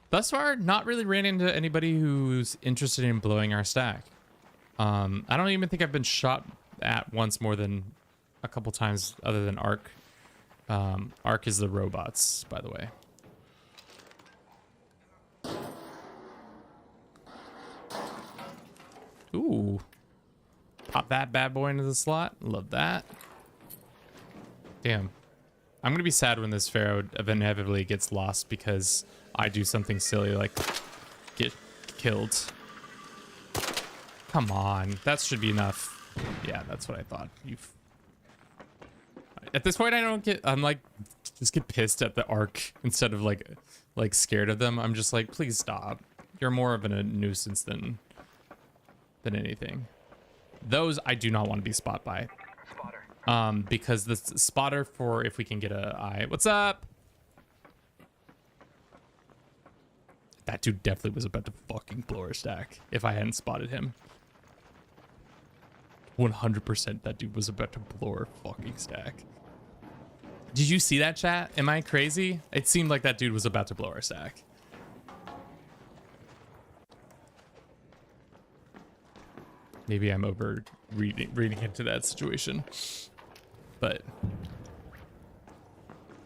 Thus far, not really ran into anybody who's interested in blowing our stack. I don't even think I've been shot at once more than a couple times other than Ark. Ark is the robots, by the way. Ooh. Pop that bad boy into the slot. Love that. Damn. I'm going to be sad when this Pharaoh inevitably gets lost because I do something silly like get killed. Come on. That should be enough. Yeah, that's what I thought. At this point, I'm like, just get pissed at the Ark instead of like scared of them. I'm just like, please stop. You're more of a nuisance than anything. Those I do not want to be spot by. Spotter. Because the spotter for if we can get a eye. What's up? That dude definitely was about to fucking blow our stack if I hadn't spotted him. 100% that dude was about to blow our fucking stack. Did you see that, chat? Am I crazy? It seemed like that dude was about to blow our stack. Maybe I'm over reading into that situation, but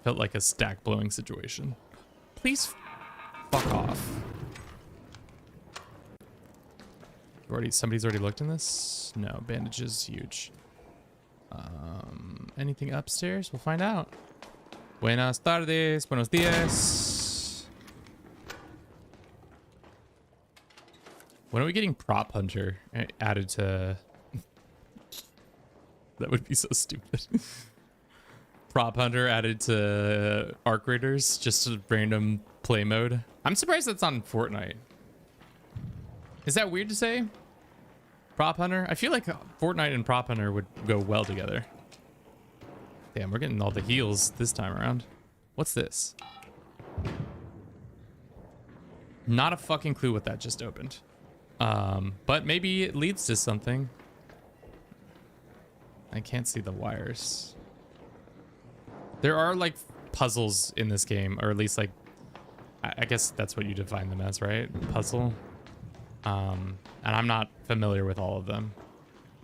felt like a stack blowing situation. Please fuck off. Somebody's already looked in this? No, bandages, huge. Anything upstairs? We'll find out. Buenas tardes, buenos dias. When are we getting Prop Hunter added to... That would be so stupid. Prop Hunter added to Arc Raiders, just a random play mode. I'm surprised that's on Fortnite. Is that weird to say? Prop Hunter? I feel like Fortnite and Prop Hunter would go well together. Damn, we're getting all the heals this time around. What's this? Not a fucking clue what that just opened. But maybe it leads to something. I can't see the wires. There are like puzzles in this game, or at least like, I guess that's what you define them as, right? Puzzle. And I'm not familiar with all of them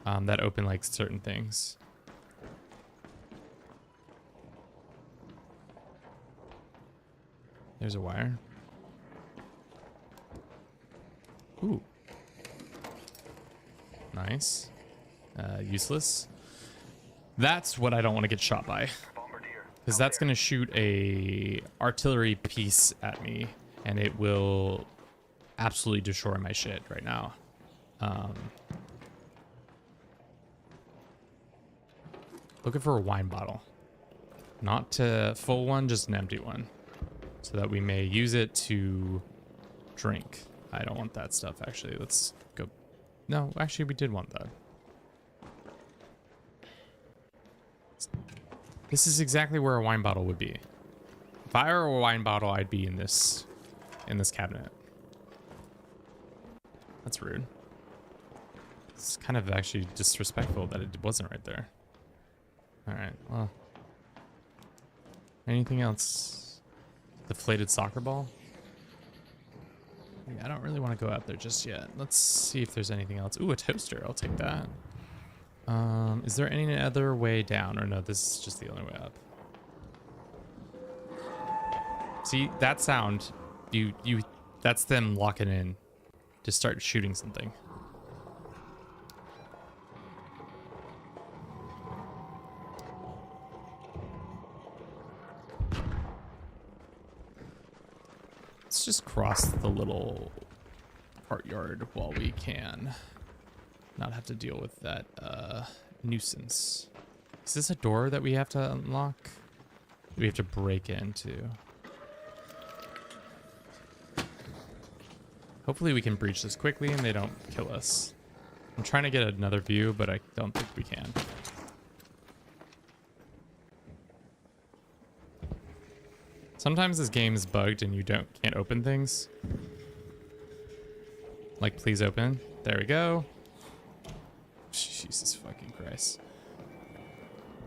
that open like certain things. There's a wire. Ooh. Nice. Useless. That's what I don't want to get shot by. Bombardier. Because that's going to shoot a artillery piece at me. And it will absolutely destroy my shit right now. Looking for a wine bottle. Not a full one, just an empty one. So that we may use it to drink. I don't want that stuff, actually. Let's go. No, actually, we did want that. This is exactly where a wine bottle would be. If I were a wine bottle, I'd be in this cabinet. That's rude. It's kind of actually disrespectful that it wasn't right there. All right, well. Anything else? Deflated soccer ball? Yeah, I don't really want to go out there just yet. Let's see if there's anything else. Ooh, a toaster. I'll take that. Is there any other way down? Or no, this is just the only way up. See, that sound, that's them locking in to start shooting something. Let's just cross the little courtyard while we can. Not have to deal with that nuisance. Is this a door that we have to unlock? We have to break into. Hopefully we can breach this quickly and they don't kill us. I'm trying to get another view, but I don't think we can. Sometimes this game is bugged and you can't open things. Like, please open. There we go. Jesus fucking Christ.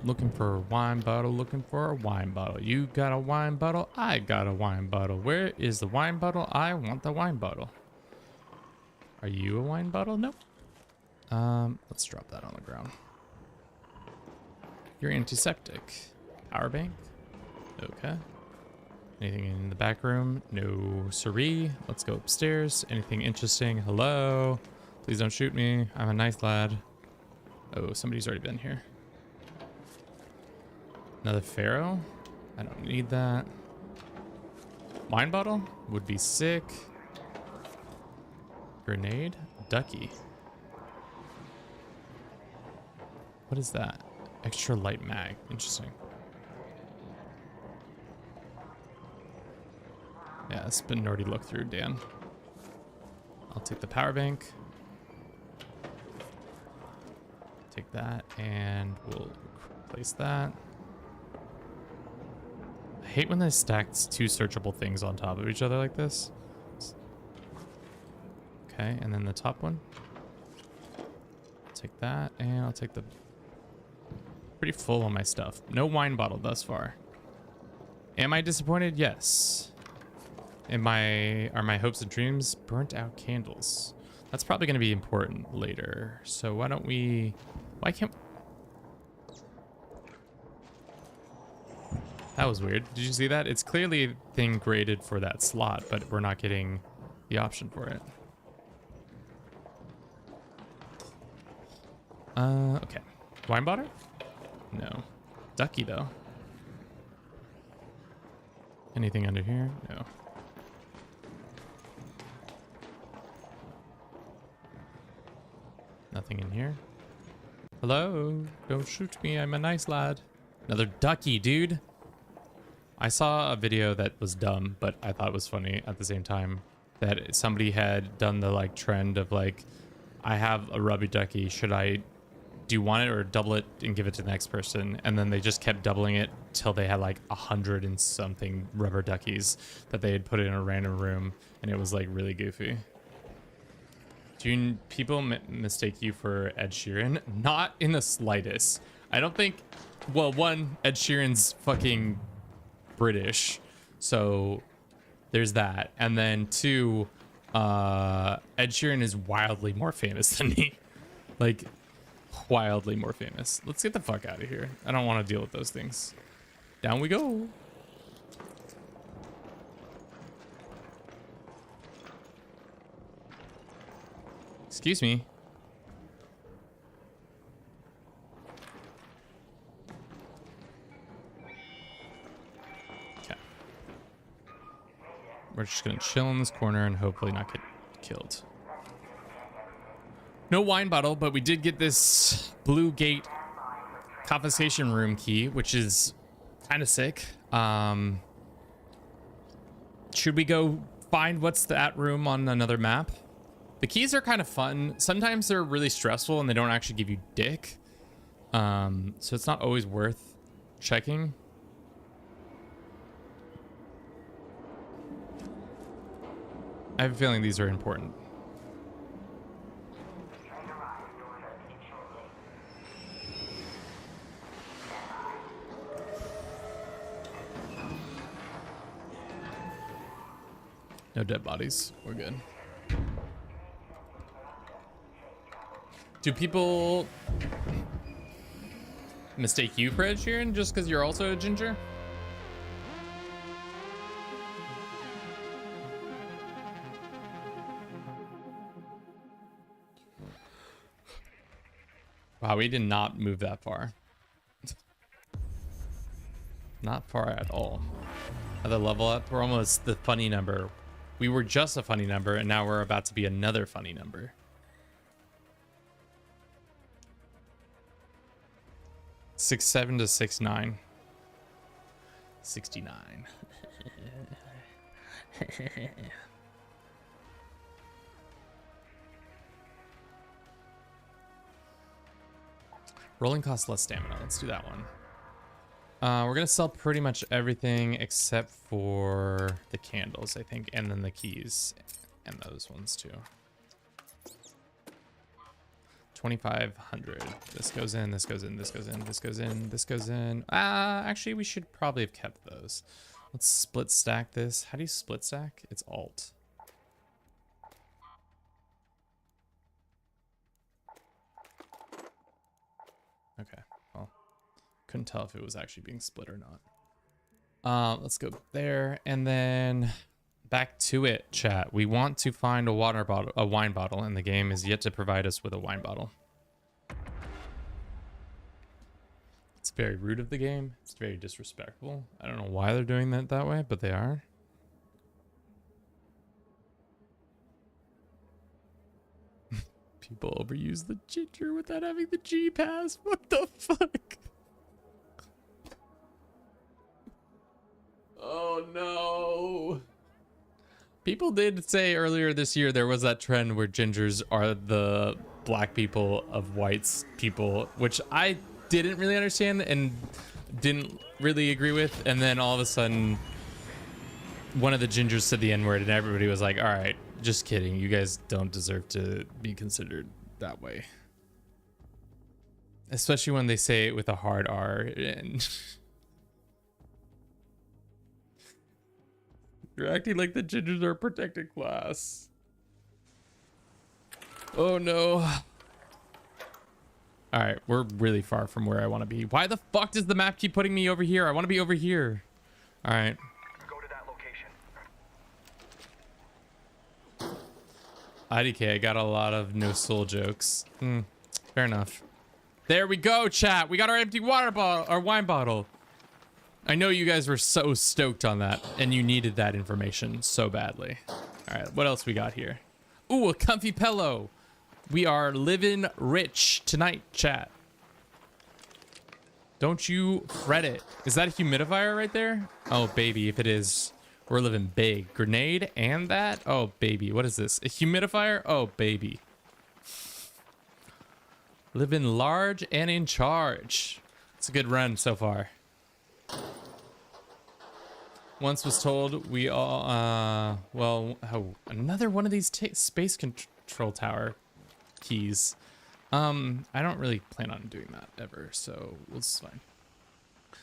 Looking for a wine bottle, looking for a wine bottle. You got a wine bottle? I got a wine bottle. Where is the wine bottle? I want the wine bottle. Are you a wine bottle? Nope. Let's drop that on the ground. You're antiseptic. Power bank? Okay. Anything in the back room? No siree. Let's go upstairs. Anything interesting? Hello? Please don't shoot me. I'm a nice lad. Oh, somebody's already been here. Another pharaoh? I don't need that. Wine bottle? Would be sick. Grenade? Ducky. What is that? Extra light mag. Interesting. Yeah, it's been already looked through, Dan. I'll take the power bank. Take that, and we'll replace that. I hate when they stack two searchable things on top of each other like this. Okay, and then the top one. Take that, and I'll take the... Pretty full on my stuff. No wine bottle thus far. Am I disappointed? Yes. Are my hopes and dreams burnt out candles? That's probably going to be important later. So why don't we... Why can't... That was weird. Did you see that? It's clearly a thing graded for that slot, but we're not getting the option for it. Okay. Wine bottle? No. Ducky, though. Anything under here? No. Nothing in here. Hello? Don't shoot me. I'm a nice lad. Another ducky, dude. I saw a video that was dumb, but I thought it was funny at the same time. That somebody had done the like trend of like, I have a rubber ducky. Do you want it or double it and give it to the next person? And then they just kept doubling it till they had like 100 and something rubber duckies that they had put in a random room, and it was like really goofy. Do people mistake you for Ed Sheeran? Not in the slightest. I don't think. Well, one, Ed Sheeran's fucking British, so there's that. And then two, Ed Sheeran is wildly more famous than me. Like, wildly more famous. Let's get the fuck out of here. I don't want to deal with those things. Down we go. Excuse me. Okay. We're just gonna chill in this corner and hopefully not get killed. No wine bottle, but we did get this blue gate confiscation room key, which is kind of sick. Should we go find what's that room on another map? The keys are kind of fun. Sometimes they're really stressful and they don't actually give you dick. So it's not always worth checking. I have a feeling these are important. No dead bodies. We're good. Do people mistake you for Ed Sheeran just because you're also a ginger? Wow, we did not move that far. Not far at all. Another level up. We're almost the funny number. We were just a funny number, and now we're about to be another funny number. Six 7 to 6 9. 69. Rolling costs less stamina. Let's do that one. We're gonna sell pretty much everything except for the candles, I think, and then the keys, and those ones too. 2,500. This goes in. This goes in. This goes in. This goes in. This goes in. Actually, we should probably have kept those. Let's split stack this. How do you split stack? It's Alt. Okay. Well, couldn't tell if it was actually being split or not. Let's go there and then back to it, chat. We want to find a water bottle, a wine bottle, and the game is yet to provide us with a wine bottle. It's very rude of the game. It's very disrespectful. I don't know why they're doing that way, but they are. People overuse the ginger without having the G pass. What the fuck? Oh no. People did say earlier this year there was that trend where gingers are the black people of whites people, which I didn't really understand and didn't really agree with. And then all of a sudden, one of the gingers said the N-word and everybody was like, all right, just kidding. You guys don't deserve to be considered that way. Especially when they say it with a hard R. And you're acting like the gingers are a protected class. Oh no. All right, we're really far from where I want to be. Why the fuck does the map keep putting me over here? I want to be over here. All right. Go to that location. IDK, I got a lot of no soul jokes. Fair enough. There we go, chat. We got our empty water bottle, our wine bottle. I know you guys were so stoked on that, and you needed that information so badly. All right, what else we got here? Ooh, a comfy pillow. We are living rich tonight, chat. Don't you fret it. Is that a humidifier right there? Oh, baby, if it is, we're living big. Grenade and that? Oh, baby, what is this? A humidifier? Oh, baby. Living large and in charge. It's a good run so far. Once was told we all, well, oh, another one of these space control tower keys. I don't really plan on doing that ever, so it's fine.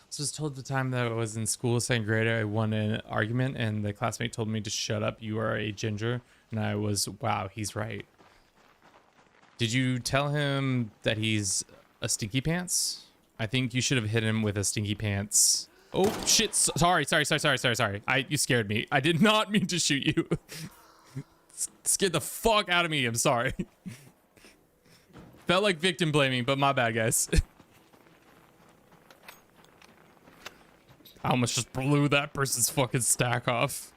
So I was told the time that I was in school, second grade, I won an argument, and the classmate told me to shut up. You are a ginger, and I was, wow, he's right. Did you tell him that he's a stinky pants? I think you should have hit him with a stinky pants. Oh shit! Sorry. You scared me. I did not mean to shoot you. Scared the fuck out of me. I'm sorry. Felt like victim blaming, but my bad, guys. I almost just blew that person's fucking stack off.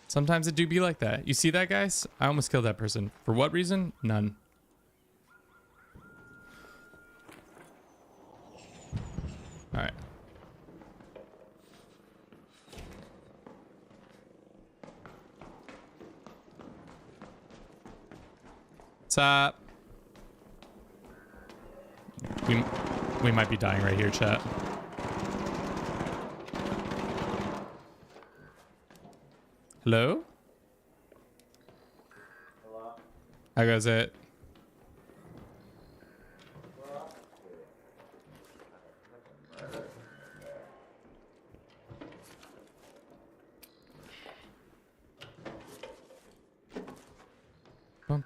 Sometimes it do be like that. You see that, guys? I almost killed that person. For what reason? None. All right. What's up? We might be dying right here, chat. Hello? Hello? How goes it?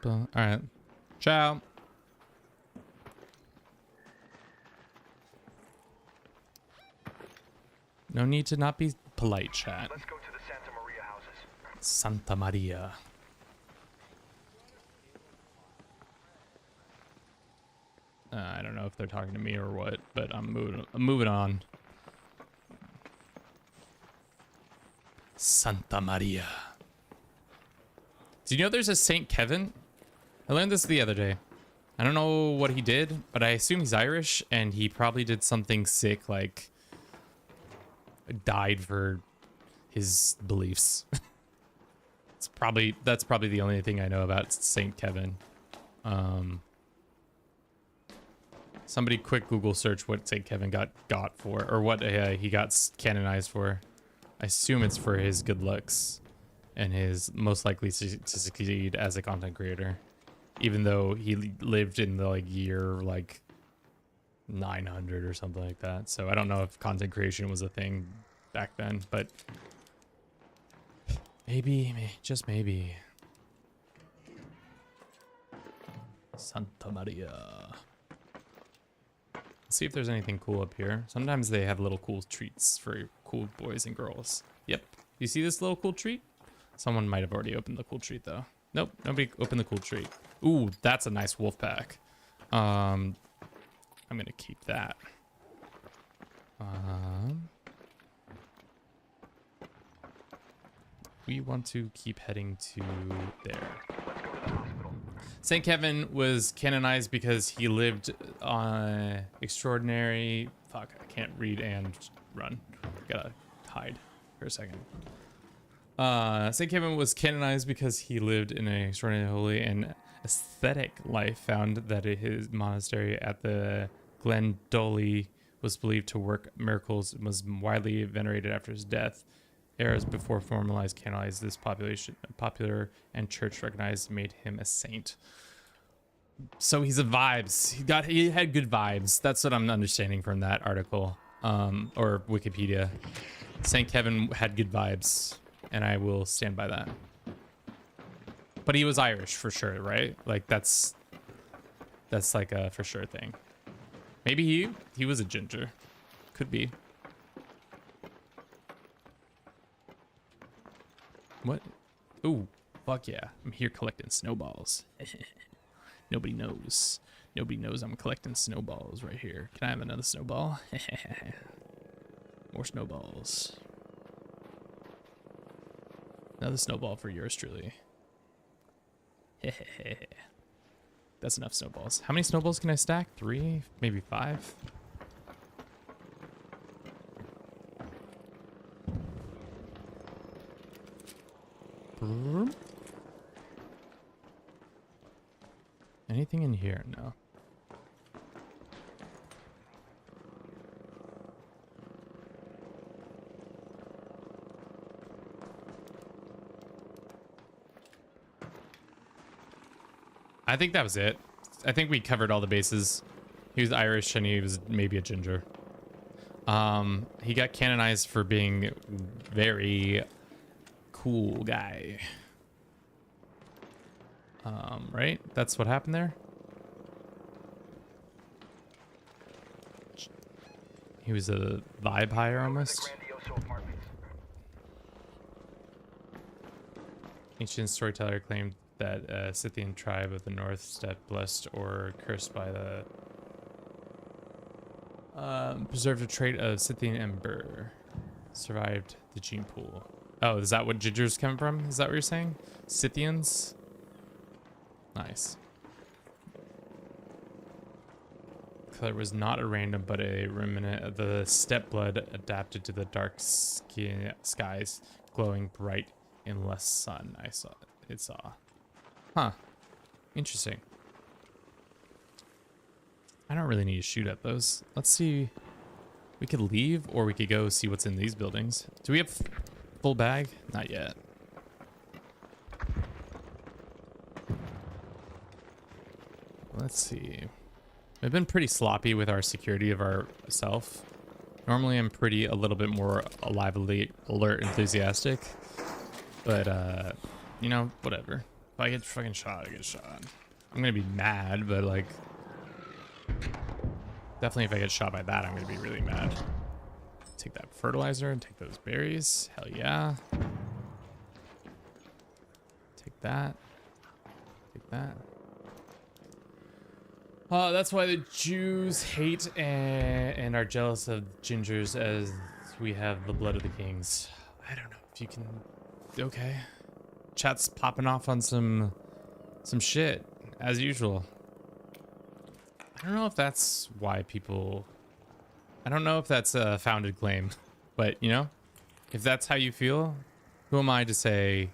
All right. Ciao. No need to not be polite, chat. Let's go to the Santa Maria houses. Santa Maria. I don't know if they're talking to me or what, but I'm moving on. Santa Maria. Do you know there's a Saint Kevin? I learned this the other day. I don't know what he did, but I assume he's Irish, and he probably did something sick, like died for his beliefs. That's probably the only thing I know about Saint Kevin. Somebody quick Google search what Saint Kevin got for, or what he got canonized for. I assume it's for his good looks and his most likely to succeed as a content creator, even though he lived in the year 900 or something like that. So I don't know if content creation was a thing back then, but maybe, just maybe. Santa Maria. Let's see if there's anything cool up here. Sometimes they have little cool treats for cool boys and girls. Yep. You see this little cool treat? Someone might have already opened the cool treat though. Nope, nobody opened the cool treat. Ooh, that's a nice wolf pack. I'm gonna keep that. We want to keep heading to there. Saint Kevin was canonized because he lived on extraordinary. Fuck, I can't read and run. Gotta hide for a second. Saint Kevin was canonized because he lived in an extraordinarily holy and aesthetic life. Found that his monastery at the Glen Dolly was believed to work miracles and was widely venerated after his death. Eras before formalized canonized, this popular and church recognized made him a saint. So he's a vibes. He had good vibes. That's what I'm understanding from that article, or Wikipedia. Saint Kevin had good vibes, and I will stand by that. But he was Irish for sure, right? Like that's like a for sure thing. Maybe he was a ginger. Could be. What? Ooh, fuck yeah. I'm here collecting snowballs. Nobody knows. Nobody knows I'm collecting snowballs right here. Can I have another snowball? More snowballs. Another snowball for yours truly. that's enough snowballs. How many snowballs can I stack? 3, maybe 5. Anything in here? No. I think that was it. I think we covered all the bases. He was Irish and he was maybe a ginger. He got canonized for being very cool guy. Right? That's what happened there? He was a vibe hire almost. Grandioso apartments. Ancient storyteller claimed that a Scythian tribe of the north stepped blessed or cursed by the preserved a trait of Scythian ember. Survived the gene pool. Oh, is that what Ginger's coming from? Is that what you're saying? Scythians? Nice. Color was not a random, but a remnant of the steppe blood adapted to the dark skies, glowing bright in less sun. It saw. Huh. Interesting. I don't really need to shoot at those. Let's see. We could leave or we could go see what's in these buildings. Do we have full bag? Not yet. Let's see. We've been pretty sloppy with our security of ourself. Normally I'm a little bit more lively, alert, enthusiastic. But, you know, whatever. If I get fucking shot, I get shot. I'm gonna be mad, but like... Definitely if I get shot by that, I'm gonna be really mad. Take that fertilizer and take those berries. Hell yeah. Take that. Take that. That's why the Jews hate and are jealous of gingers, as we have the blood of the kings. I don't know if you can... Okay. Chat's popping off on some shit, as usual. I don't know if that's why people... I don't know if that's a founded claim, but, you know, if that's how you feel, who am I to say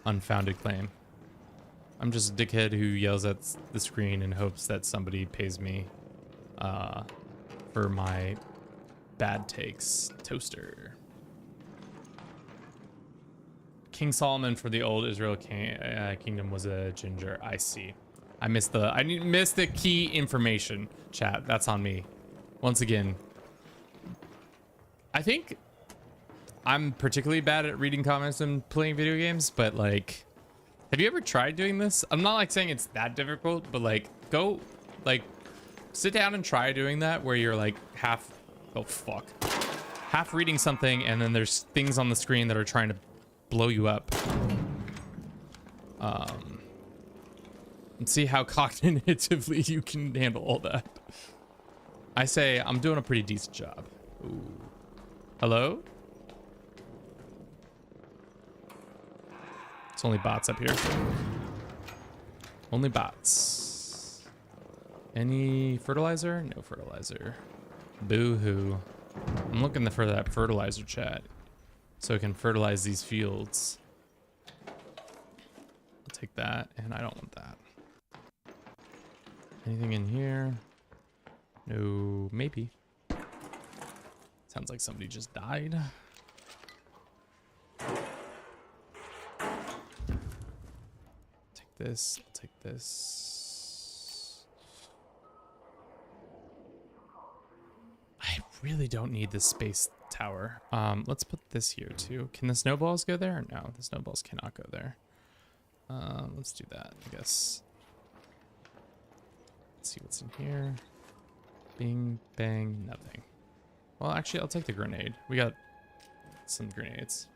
unfounded claim? I'm just a dickhead who yells at the screen and hopes that somebody pays me for my bad takes. Toaster. King Solomon for the old Israel kingdom was a ginger. I see. I missed the key information, chat. That's on me. Once again, I think I'm particularly bad at reading comments and playing video games, but like, have you ever tried doing this? I'm not like saying it's that difficult, but like, go, like, sit down and try doing that where you're like half reading something and then there's things on the screen that are trying to blow you up. And see how cognitively you can handle all that. I say I'm doing a pretty decent job. Ooh. Hello? It's only bots up here. Only bots. Any fertilizer? No fertilizer. Boo-hoo. I'm looking for that fertilizer, chat, so I can fertilize these fields. I'll take that, and I don't want that. Anything in here? No, maybe. Sounds like somebody just died. Take this, I'll take this. I really don't need this space tower. Let's put this here too. Can the snowballs go there? No, the snowballs cannot go there. Let's do that, I guess. Let's see what's in here. Bing, bang, nothing. Well, actually, I'll take the grenade. We got some grenades.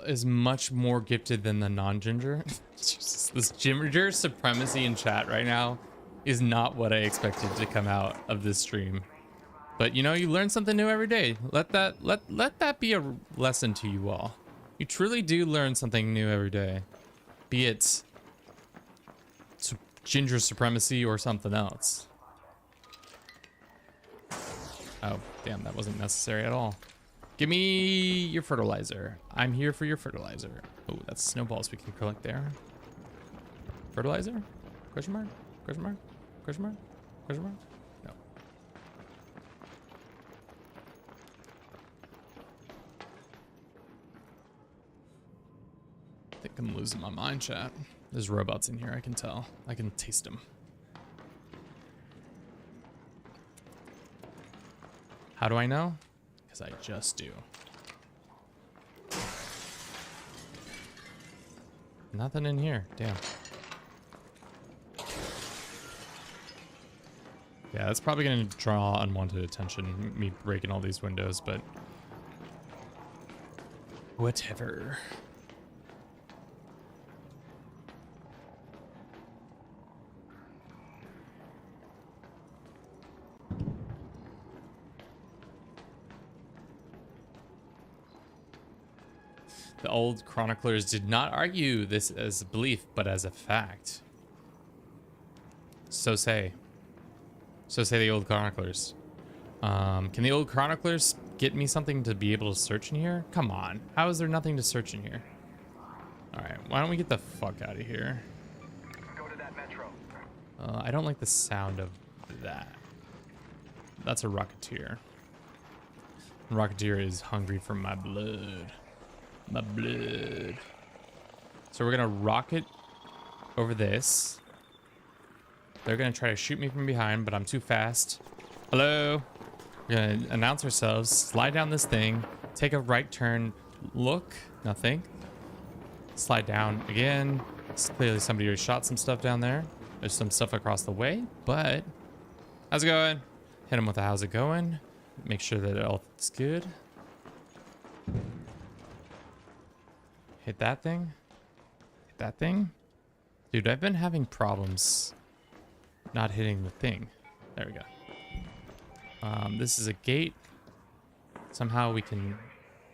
Is much more gifted than the non-ginger. This ginger supremacy in chat right now is not what I expected to come out of this stream. But you know, you learn something new every day. Let that be a lesson to you all. You truly do learn something new every day. Be it ginger supremacy or something else. Oh, damn, that wasn't necessary at all. Give me your fertilizer. I'm here for your fertilizer. Oh, that's snowballs we can collect there. Fertilizer? Question mark? Question mark? Question mark? Question mark? No. I think I'm losing my mind, chat. There's robots in here, I can tell. I can taste them. How do I know? Because I just do. Nothing in here, damn. Yeah, that's probably gonna draw unwanted attention, me breaking all these windows, but whatever. The old chroniclers did not argue this as a belief, but as a fact. So say. So say the old chroniclers. Can the old chroniclers get me something to be able to search in here? Come on. How is there nothing to search in here? Alright, why don't we get the fuck out of here? Go to that metro. I don't like the sound of that. That's a Rocketeer. Rocketeer is hungry for my blood. My blood. So we're gonna rocket over this. They're gonna try to shoot me from behind, but I'm too fast. Hello? We're gonna announce ourselves, slide down this thing, take a right turn, look, nothing. Slide down again. Clearly somebody already shot some stuff down there. There's some stuff across the way, but how's it going? Hit him with a how's it going. Make sure that all's good. Hit that thing. Hit that thing. Dude, I've been having problems not hitting the thing. There we go. This is a gate. Somehow we can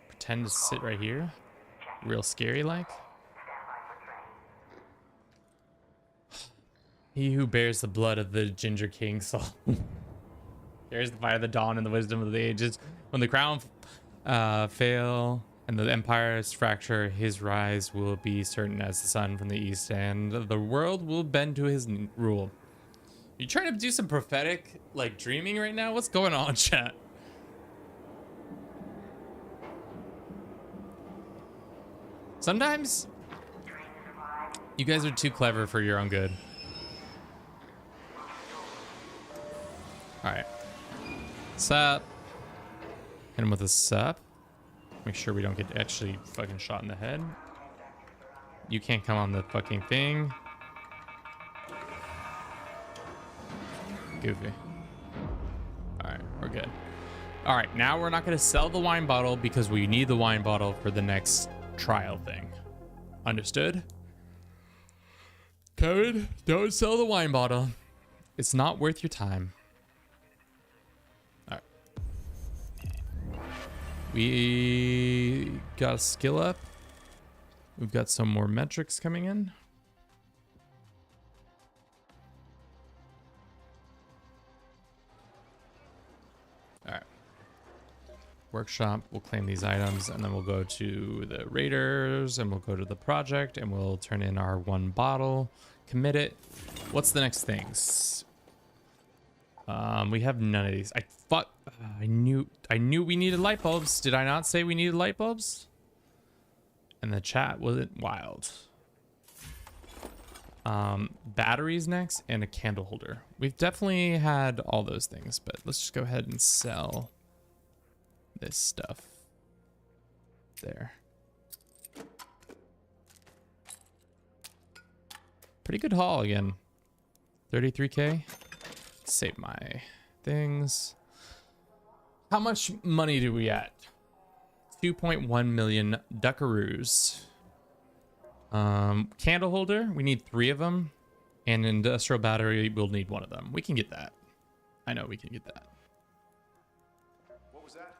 pretend to sit right here. Real scary like. He who bears the blood of the Ginger King soul. Bears the fire of the dawn and the wisdom of the ages. When the crown fail and the empires fracture, his rise will be certain as the sun from the east, and the world will bend to his rule. You trying to do some prophetic, like, dreaming right now? What's going on, chat? Sometimes you guys are too clever for your own good. All right. Sup? Hit him with a sup. Make sure we don't get actually fucking shot in the head. You can't come on the fucking thing. Goofy. Alright, we're good. Alright, now we're not going to sell the wine bottle because we need the wine bottle for the next trial thing. Understood? Kevin, don't sell the wine bottle. It's not worth your time. Alright. We got a skill up. We've got some more metrics coming in. Alright. Workshop, we'll claim these items, and then we'll go to the raiders, and we'll go to the project, and we'll turn in our one bottle, commit it. What's the next things? We have none of these. I knew we needed light bulbs. Did I not say we needed light bulbs? And the chat wasn't wild. Batteries next, and a candle holder. We've definitely had all those things, but let's just go ahead and sell this stuff. There. Pretty good haul again. 33K. Save my things. How much money do we at? 2.1 million duckaroos. Candle holder, we need 3 of them. And industrial battery, we'll need 1 of them. We can get that. I know we can get that. What was that?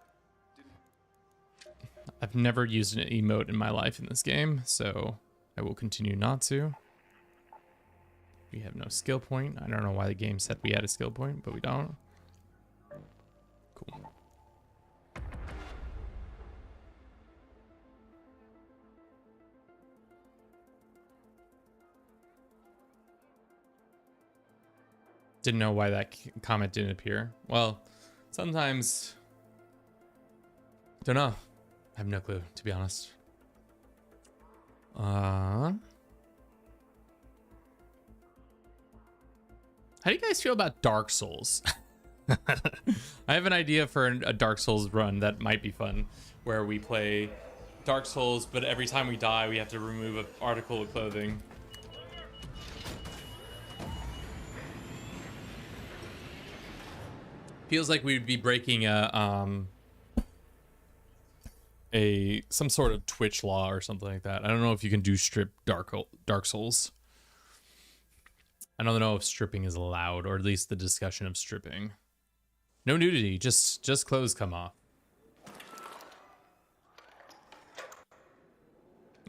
I've never used an emote in my life in this game, so I will continue not to. We have no skill point. I don't know why the game said we had a skill point, but we don't. Cool. Didn't know why that comment didn't appear. Well, sometimes... Don't know. I have no clue, to be honest. How do you guys feel about Dark Souls? I have an idea for a Dark Souls run that might be fun, where we play Dark Souls, but every time we die, we have to remove an article of clothing. Feels like we'd be breaking some sort of Twitch law or something like that. I don't know if you can do strip Dark Souls. I don't know if stripping is allowed, or at least the discussion of stripping. No nudity, just clothes come off.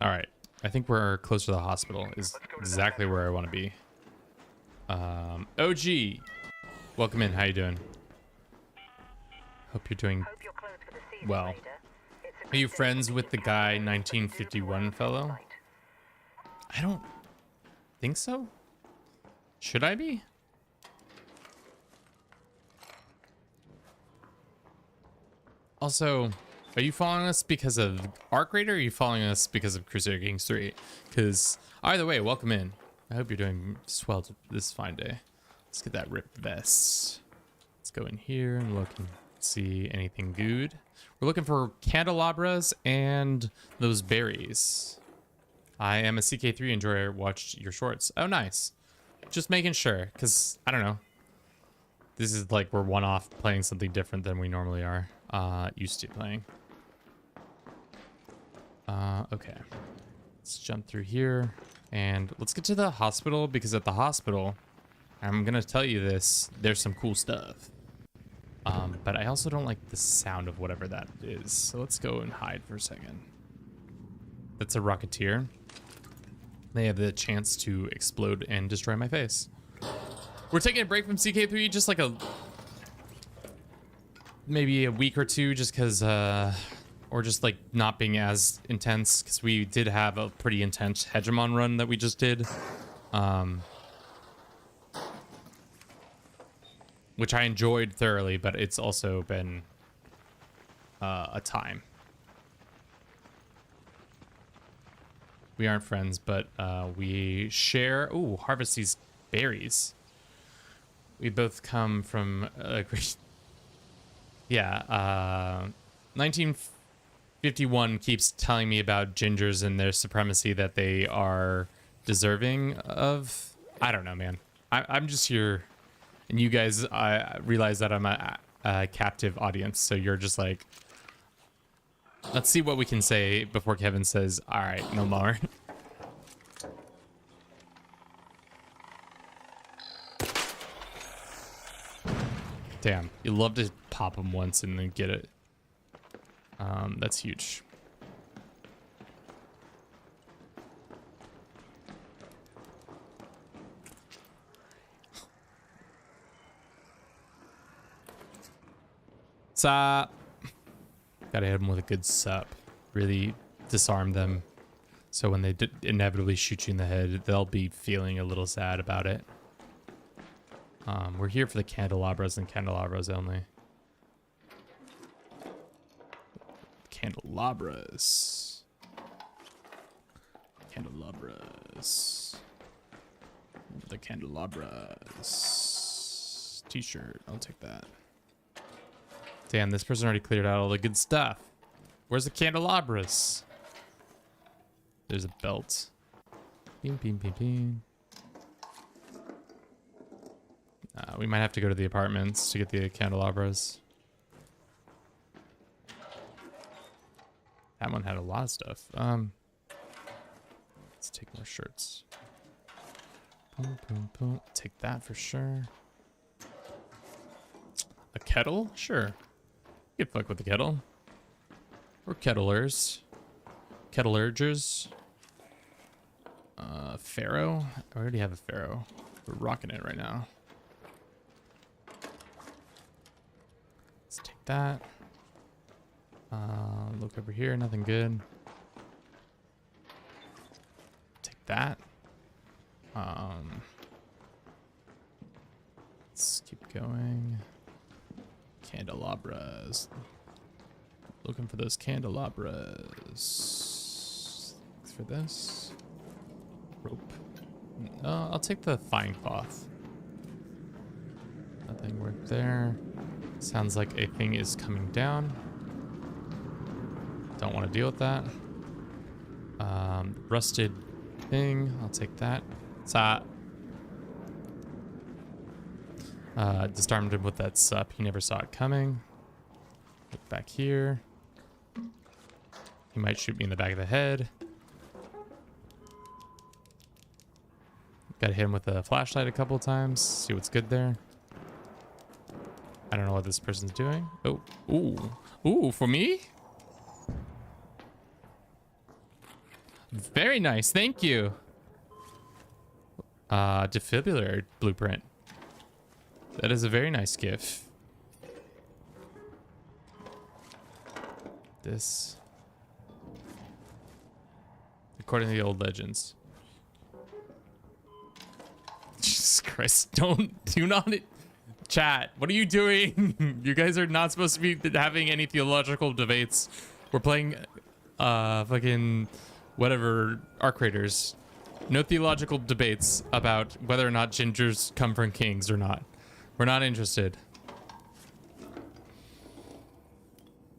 All right, I think we're close to the hospital. Is exactly where I want to be. OG, welcome in. How you doing? Hope you're doing Hope you're closed for the season, well. Raider. It's a Are you good friends thing with the you guy have 1951 fellow? tonight. I don't think so. Should I be? Also, are you following us because of Arc Raider, or are you following us because of Crusader Kings 3? Because either way, welcome in. I hope you're doing swell this fine day. Let's get that ripped vest. Let's go in here and look and see anything good. We're looking for candelabras and those berries. I am a CK3 enjoyer. Watched your shorts. Oh, nice. Just making sure, because I don't know. This is like we're one-off playing something different than we normally are used to playing. Okay. Let's jump through here and let's get to the hospital, because at the hospital, I'm gonna tell you this, there's some cool stuff. But I also don't like the sound of whatever that is. So let's go and hide for a second. That's a Rocketeer. They have the chance to explode and destroy my face. We're taking a break from CK3, just like maybe a week or two, just because, or just like not being as intense, because we did have a pretty intense Hegemon run that we just did. Which I enjoyed thoroughly, but it's also been a time. We aren't friends, but we share... Ooh, harvest these berries. We both come from... yeah, 1951 keeps telling me about gingers and their supremacy that they are deserving of. I don't know, man. I'm just here... And you guys realize that I'm a captive audience, so you're just like, let's see what we can say before Kevin says, all right, no more. Damn, you love to pop them once and then get it. That's huge. Sup. Gotta hit them with a good sup. Really disarm them. So when they inevitably shoot you in the head, they'll be feeling a little sad about it. We're here for the candelabras and candelabras only. Candelabras. Candelabras. The candelabras. T-shirt. I'll take that. Damn, this person already cleared out all the good stuff. Where's the candelabras? There's a belt. Beam, beam, beam, beam. We might have to go to the apartments to get the candelabras. That one had a lot of stuff. Let's take more shirts. Boom, boom, boom. Take that for sure. A kettle? Sure. You can fuck with the kettle. Or kettlers. Kettlurgers. Pharaoh. I already have a Pharaoh. We're rocking it right now. Let's take that. Look over here, nothing good. Take that. Let's keep going. Candelabras. Looking for those candelabras. For this. Rope. I'll take the fine cloth. Nothing worth there. Sounds like a thing is coming down. Don't want to deal with that. Rusted thing. I'll take that. Disarmed him with that sup. He never saw it coming. Look back here. He might shoot me in the back of the head. Gotta hit him with a flashlight a couple times. See what's good there. I don't know what this person's doing. Oh, ooh. Ooh, for me? Very nice, thank you. Defibrillator blueprint. That is a very nice gift. This. According to the old legends. Jesus Christ, do not. Chat, what are you doing? You guys are not supposed to be having any theological debates. We're playing, fucking, whatever, Arc Raiders. No theological debates about whether or not gingers come from kings or not. We're not interested.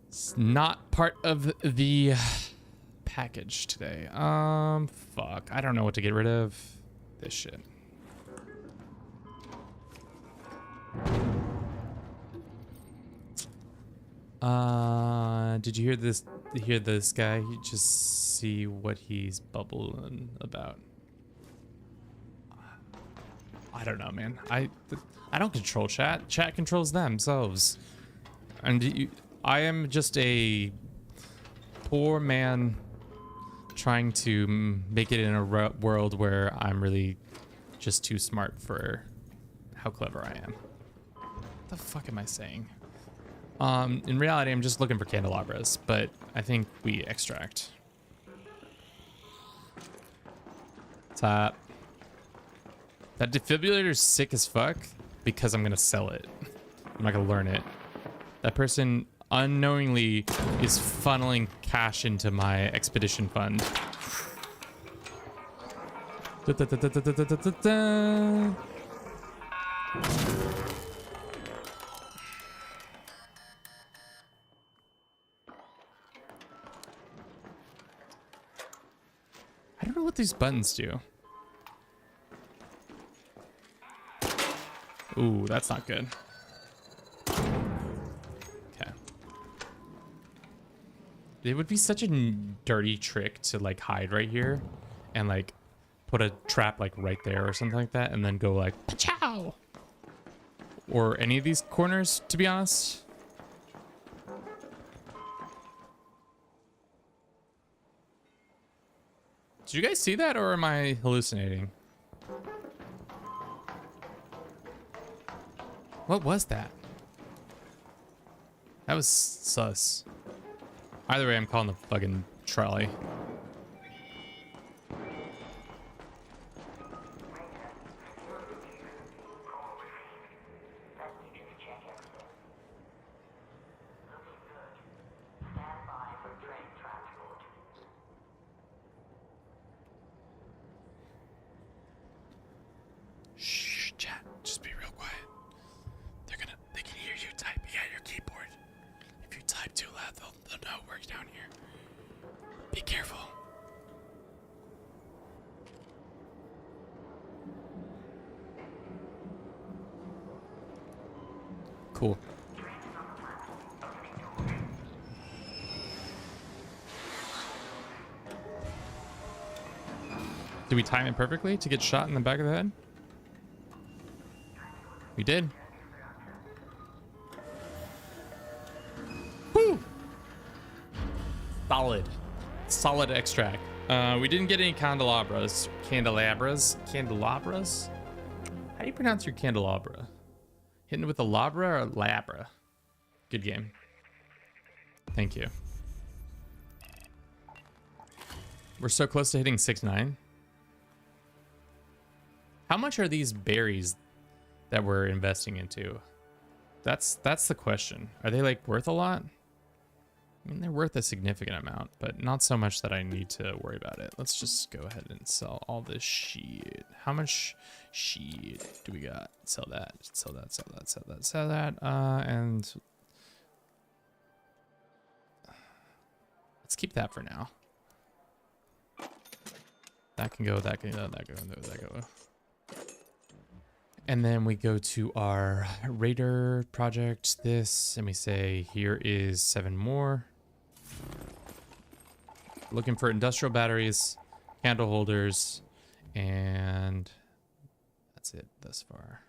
It's not part of the package today. Fuck. I don't know what to get rid of. This shit. Did you hear this? Hear this guy? You just see what he's bubbling about. I don't know, man. I don't control chat. Chat controls themselves. And I am just a poor man trying to make it in a world where I'm really just too smart for how clever I am. What the fuck am I saying? In reality, I'm just looking for candelabras, but I think we extract. Top. That defibrillator is sick as fuck because I'm gonna sell it. I'm not gonna learn it. That person unknowingly is funneling cash into my expedition fund. Da, da, da, da, da, da, da, da, da. I don't know what these buttons do. Ooh, that's not good. Okay. It would be such a dirty trick to like hide right here and like put a trap like right there or something like that and then go like pachow! Or any of these corners, to be honest. Did you guys see that or am I hallucinating? What was that? That was sus. Either way, I'm calling the fucking trolley. Shh, chat. Just be real quiet. They can hear you typing at your keyboard. If you type too loud, they'll know it works down here. Be careful. Cool. Did we time it perfectly to get shot in the back of the head? We did. Woo! Solid. Solid extract. We didn't get any candelabras. Candelabras? How do you pronounce your candelabra? Hitting it with a labra or labra? Good game. Thank you. We're so close to hitting 6-9. How much are these berries that we're investing into? That's the question. Are they like worth a lot? I mean, they're worth a significant amount, but not so much that I need to worry about it. Let's just go ahead and sell all this shit. How much shit do we got? Sell that, sell that, sell that, sell that, sell that. And let's keep that for now. That can go, that can go, that can go, that can go. And then we go to our Raider project, this, and we say, here is 7 more. Looking for industrial batteries, candle holders, and that's it thus far.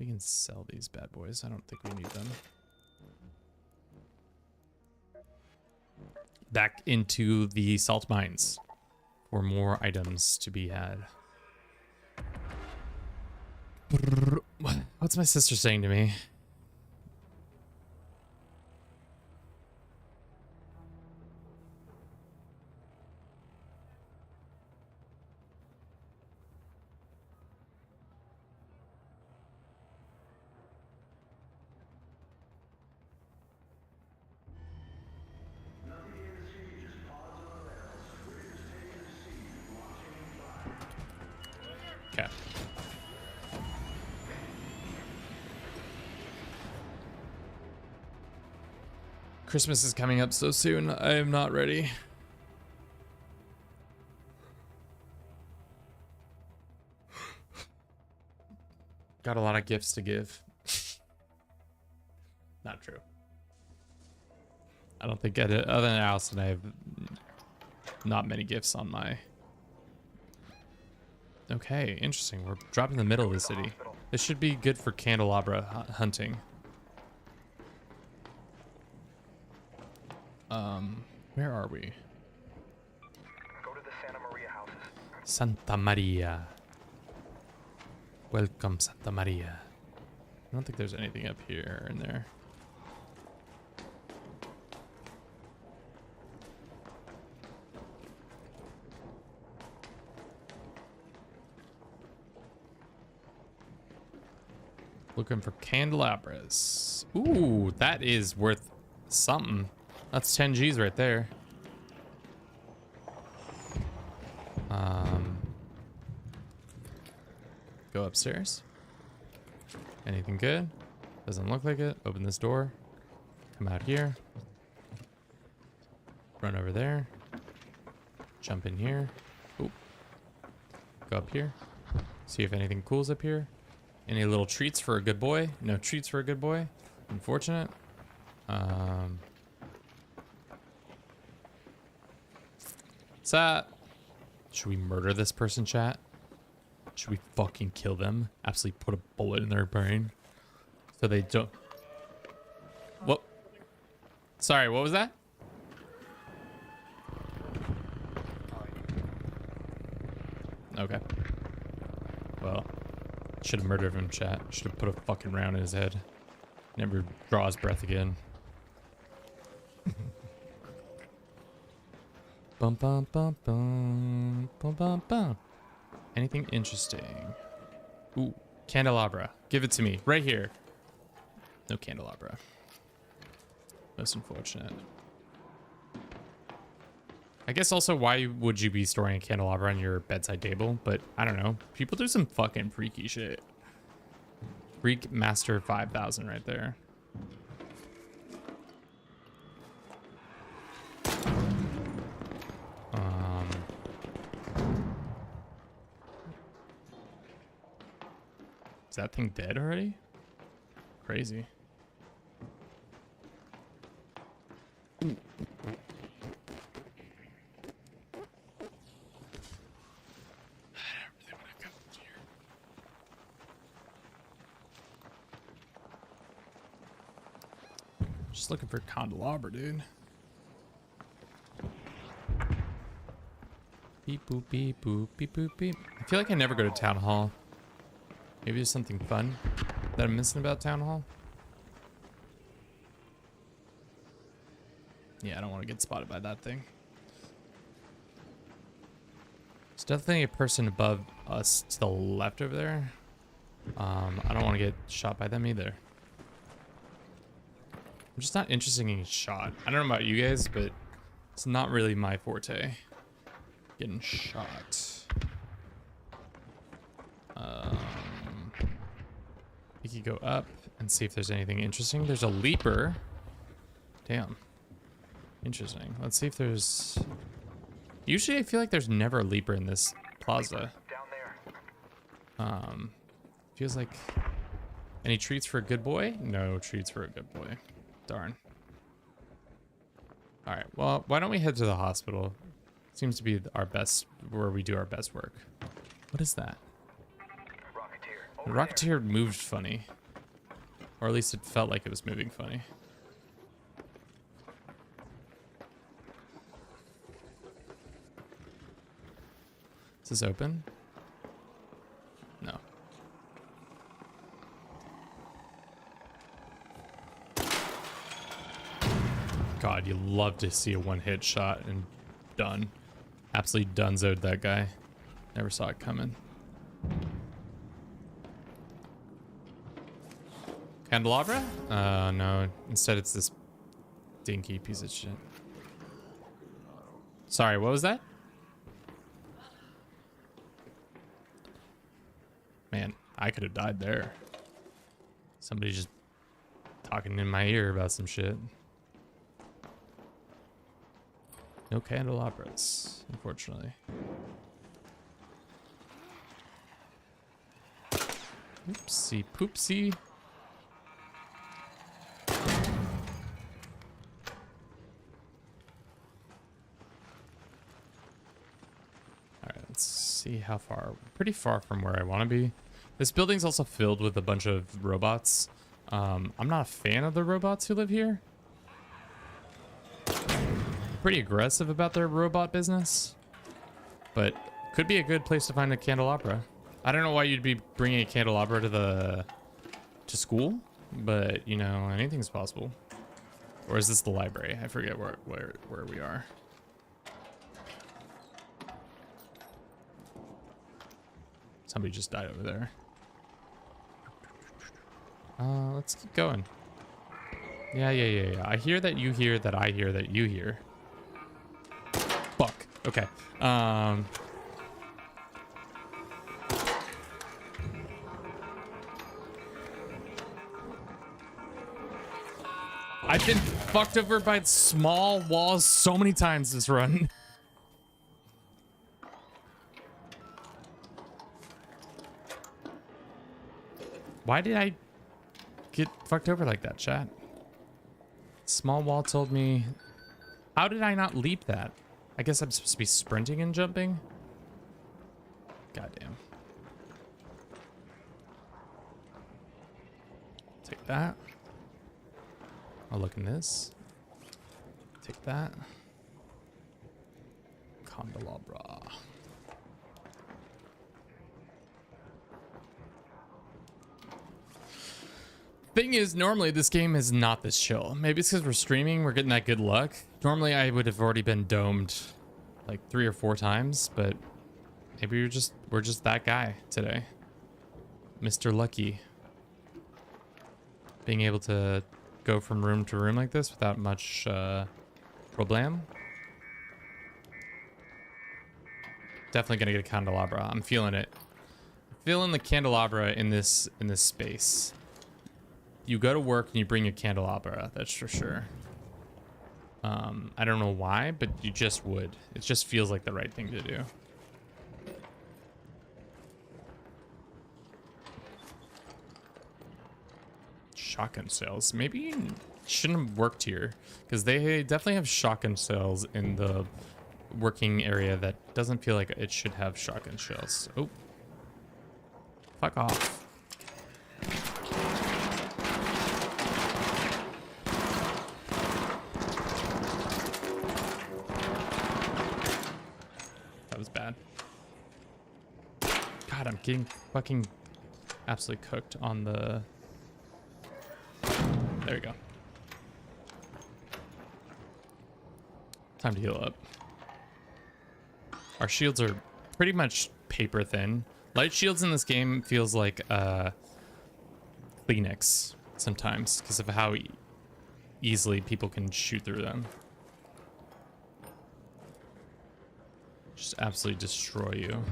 We can sell these bad boys. I don't think we need them. Back into the salt mines for more items to be had. What's my sister saying to me? Okay. Christmas is coming up so soon. I am not ready. Got a lot of gifts to give. Not true. I don't think other than Allison, I have not many gifts on my... Okay, interesting. We're dropping in the middle of the city. This should be good for candelabra hunting. Where are we? Go to the Santa Maria houses. Santa Maria. Welcome, Santa Maria. I don't think there's anything up here in there. Looking for candelabras. Ooh, that is worth something. That's 10 G's right there. Go upstairs. Anything good? Doesn't look like it. Open this door. Come out here. Run over there. Jump in here. Oop. Go up here. See if anything cool's up here. Any little treats for a good boy? No treats for a good boy. Unfortunate. What's that? Should we murder this person, chat? Should we fucking kill them? Absolutely put a bullet in their brain. So they don't... What? Sorry, what was that? Okay. Well, should have murdered him, chat. Should have put a fucking round in his head. Never draw his breath again. Bum bum bum bum bum bum bum. Anything interesting? Ooh, candelabra. Give it to me right here. No candelabra. Most unfortunate. I guess also, why would you be storing a candelabra on your bedside table? But I don't know. People do some fucking freaky shit. Freak Master 5000 right there. Is that thing dead already? Crazy. Just looking for candelabra, dude. Beep boop beep boop beep boop beep. I feel like I never go to town hall. Maybe there's something fun that I'm missing about town hall. Yeah, I don't want to get spotted by that thing. There's definitely a person above us to the left over there. I don't want to get shot by them either. I'm just not interested in getting shot. I don't know about you guys, but it's not really my forte. Getting shot. We could go up and see if there's anything interesting. There's a leaper. Damn. Interesting. Let's see if there's... Usually I feel like there's never a leaper in this plaza. Down there. Feels like... Any treats for a good boy? No treats for a good boy. Darn. Alright, well, why don't we head to the hospital? Seems to be our best, where we do our best work. What is that? Rocketeer. The Over Rocketeer moved funny. Or at least it felt like it was moving funny. Is this open? No. God, you love to see a one-hit shot and done. Absolutely dunzoed that guy. Never saw it coming. Candelabra? No. Instead, it's this dinky piece of shit. Sorry, what was that? Man, I could have died there. Somebody just talking in my ear about some shit. No candelabras, unfortunately. Oopsie poopsie. Alright, let's see how far. Pretty far from where I want to be. This building's also filled with a bunch of robots. I'm not a fan of the robots who live here. Pretty aggressive about their robot business, but could be a good place to find a candelabra. I don't know why you'd be bringing a candelabra to school, but you know, anything's possible. Or is this the library? I forget where we are. Somebody just died over there. Let's keep going. Yeah. I hear that you hear that I hear that you hear. Fuck. Okay. I've been fucked over by small walls so many times this run. Why did I get fucked over like that, chat? Small wall told me... How did I not leap that? I guess I'm supposed to be sprinting and jumping? Goddamn. Take that. I'll look in this. Take that. Candelabra. Thing is, normally this game is not this chill. Maybe it's because we're streaming, we're getting that good luck. Normally I would have already been domed like 3 or 4 times, but maybe we're just that guy today. Mr. Lucky. Being able to go from room to room like this without much problem. Definitely gonna get a candelabra. I'm feeling it. Feeling the candelabra in this space. You go to work and you bring a candelabra, that's for sure. I don't know why, but you just would. It just feels like the right thing to do. Shotgun sales. Maybe you shouldn't have worked here, because they definitely have shotgun shells in the working area that doesn't feel like it should have shotgun shells. Oh. Fuck off. That was bad. getting fucking absolutely cooked on the... There we go. Time to heal up. Our shields are pretty much paper thin. Light shields in this game feels like Kleenex sometimes because of how easily people can shoot through them. Just absolutely destroy you.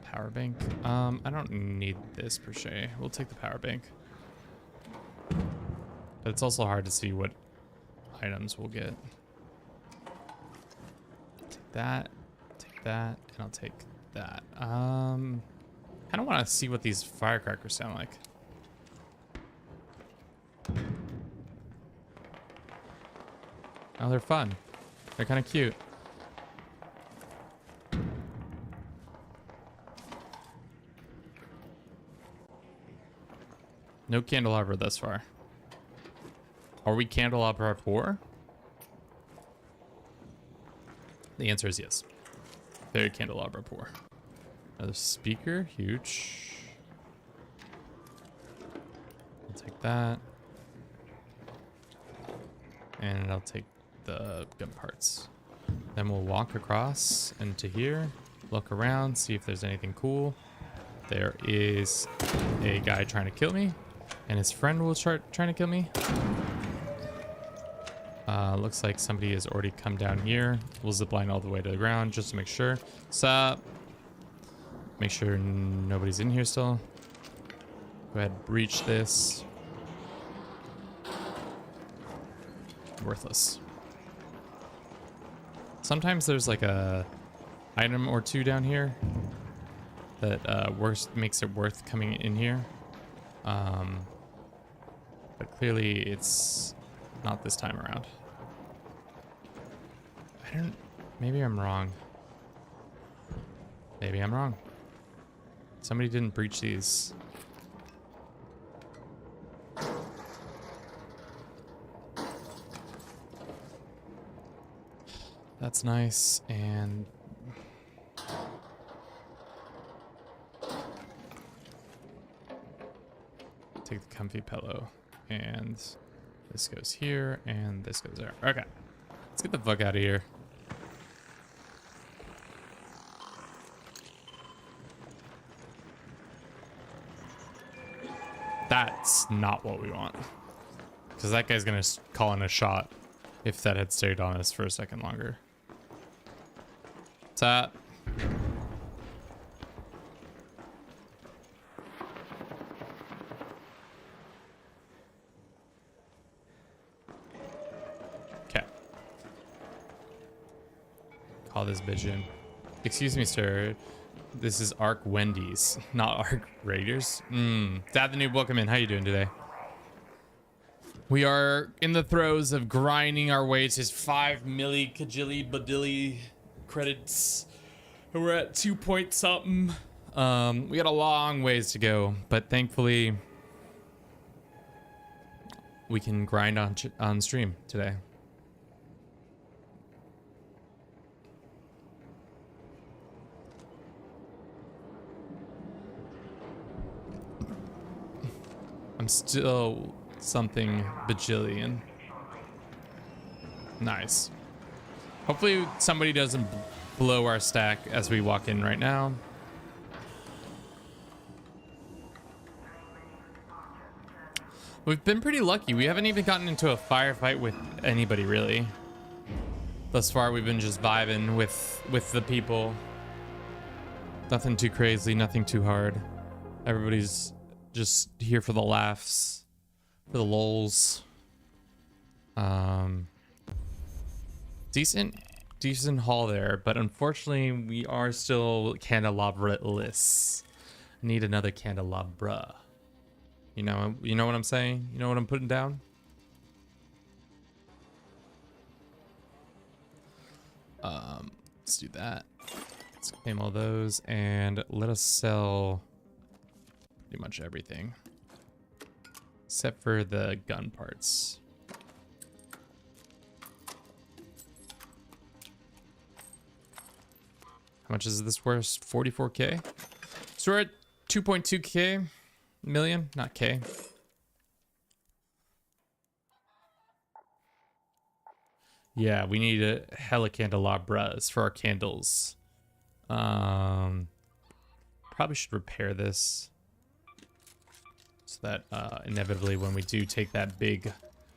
Power bank. I don't need this per se. We'll take the power bank. But it's also hard to see what items we'll get. Take that, and I'll take that. Kind of want to see what these firecrackers sound like. Oh, they're fun. They're kind of cute. No candelabra thus far. Are we candelabra poor? The answer is yes. Very candelabra poor. Another speaker, huge. I'll take that. And I'll take the gun parts. Then we'll walk across into here, look around, see if there's anything cool. There is a guy trying to kill me, and his friend will start trying to kill me. Looks like somebody has already come down here. We'll zipline all the way to the ground just to make sure. Sup? Make sure nobody's in here still. Go ahead, breach this. Worthless. Sometimes there's like a item or two down here that makes it worth coming in here. But clearly it's not this time around. Maybe I'm wrong. Maybe I'm wrong. Somebody didn't breach these. That's nice, and take the comfy pillow, and this goes here, and this goes there. Okay, let's get the fuck out of here. That's not what we want, because that guy's gonna call in a shot if that had stayed on us for a second longer. What's that? Okay. Call this bitch in. Excuse me, sir. This is Ark Wendy's, not Ark Raiders. Dad the new Bookman, how you doing today? We are in the throes of grinding our way to 5 milli badilli credits. We're at 2 point something. We got a long ways to go, but thankfully we can grind on stream today. I'm still something bajillion. Nice. Hopefully somebody doesn't blow our stack as we walk in right now. We've been pretty lucky. We haven't even gotten into a firefight with anybody really. Thus far we've been just vibing with the people. Nothing too crazy, nothing too hard. Everybody's just here for the laughs, for the lols. Decent haul there, but unfortunately we are still candelabra-less. Need another candelabra. You know what I'm saying? You know what I'm putting down? Let's do that. Let's claim all those and let us sell pretty much everything except for the gun parts. How much is this worth? 44k. So we're at 2.2k million, not k. Yeah, we need a hella candelabras for our candles. Probably should repair this so that inevitably when we do take that big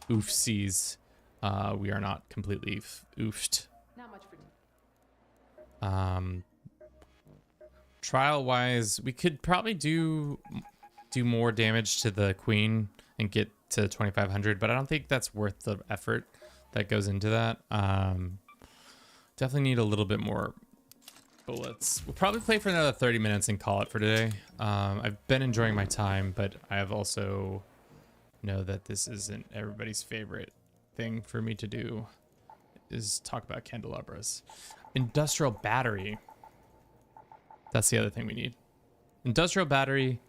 oofsies, we are not completely oofed. Not much for Trial wise, we could probably do more damage to the queen and get to 2500, but I don't think that's worth the effort that goes into that. Definitely need a little bit more bullets. We'll probably play for another 30 minutes and call it for today. I've been enjoying my time, but I have also know that this isn't everybody's favorite thing for me to do, is talk about candelabras. Industrial battery. That's the other thing we need. Industrial battery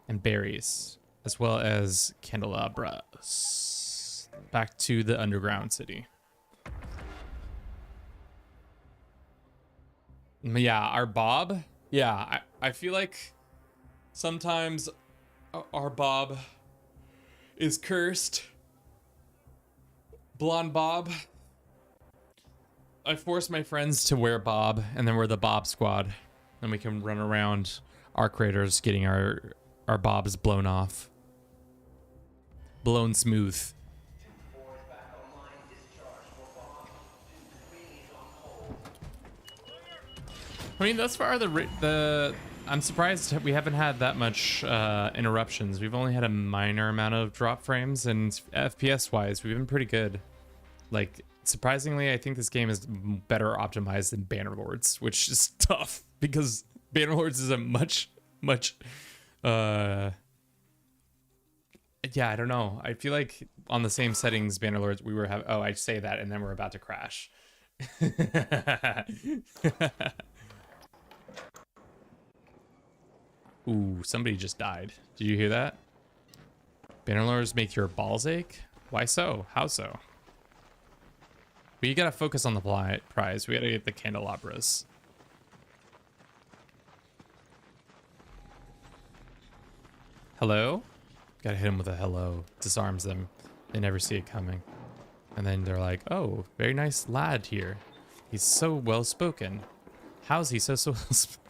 and berries, as well as candelabras. Back to the underground city. Yeah, our Bob. Yeah, I feel like sometimes our Bob is cursed. Blonde Bob. I force my friends to wear Bob, and then we're the Bob squad. And we can run around our craters getting our Bobs blown off. Blown smooth. I mean, thus far, I'm surprised we haven't had that much interruptions. We've only had a minor amount of drop frames, and FPS-wise, we've been pretty good. Like, surprisingly, I think this game is better optimized than Bannerlords, which is tough because Bannerlords is a much, yeah, I don't know. I feel like on the same settings, Bannerlords, we were having, oh, I say that and then we're about to crash. Ooh, somebody just died. Did you hear that? Bannerlords make your balls ache? Why so? How so? We gotta focus on the prize. We gotta get the candelabras. Hello? Gotta hit him with a hello. Disarms them. They never see it coming. And then they're like, oh, very nice lad here. He's so well spoken. How's he so well spoken?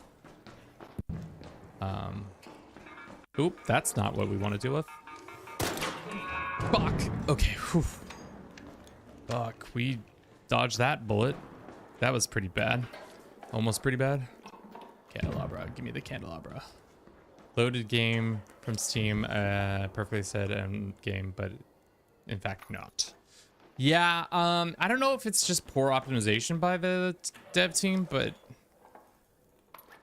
Oop, that's not what we want to deal with. Fuck. Okay. Whew. Fuck. We dodged that bullet. That was pretty bad. Almost pretty bad. Candelabra. Give me the candelabra. Loaded game from Steam. Perfectly said end game, but in fact not. Yeah. I don't know if it's just poor optimization by the dev team, but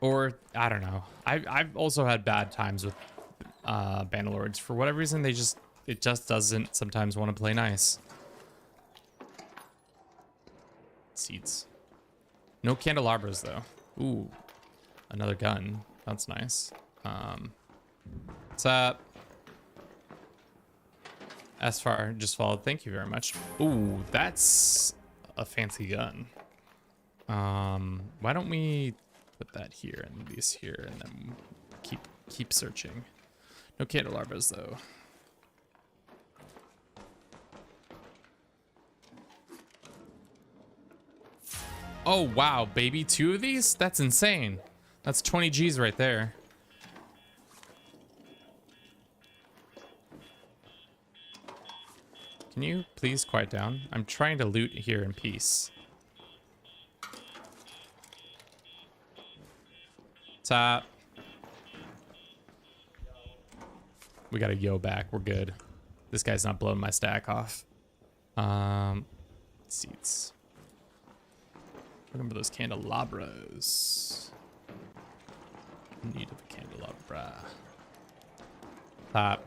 or I don't know. I've also had bad times with Bannerlords. For whatever reason, it just doesn't sometimes want to play nice. Seats. No candelabras though. Ooh, another gun. That's nice. What's up? Asfar just followed. Thank you very much. Ooh, that's a fancy gun. Why don't we put that here and these here, and then keep searching. No candelabras though. Oh wow, baby, 2 of these? That's insane. That's 20 G's right there. Can you please quiet down? I'm trying to loot here in peace. Top. We got a yo back. We're good. This guy's not blowing my stack off. Seats. Remember those candelabras. Need of a candelabra. Top.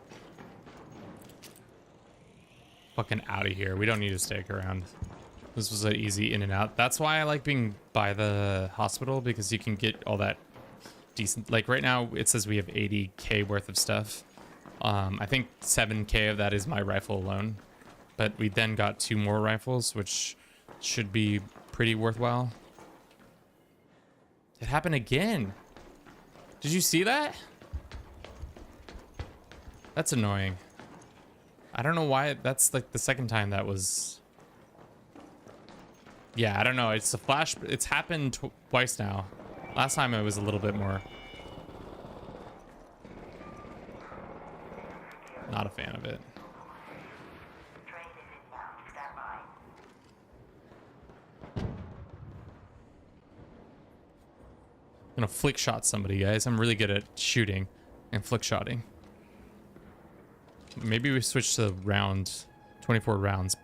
Fucking out of here. We don't need to stick around. This was an easy in and out. That's why I like being by the hospital, because you can get all that decent. Like right now it says we have 80k worth of stuff. I think 7k of that is my rifle alone, but we then got 2 more rifles, which should be pretty worthwhile. It happened again. Did you see that? That's annoying. I don't know why. That's like the second time that was. Yeah, I don't know. It's a flash. It's happened twice now. Last time it was a little bit more. Not a fan of it. I'm gonna flick shot somebody, guys. I'm really good at shooting and flick shotting. Maybe we switch to round 24 rounds.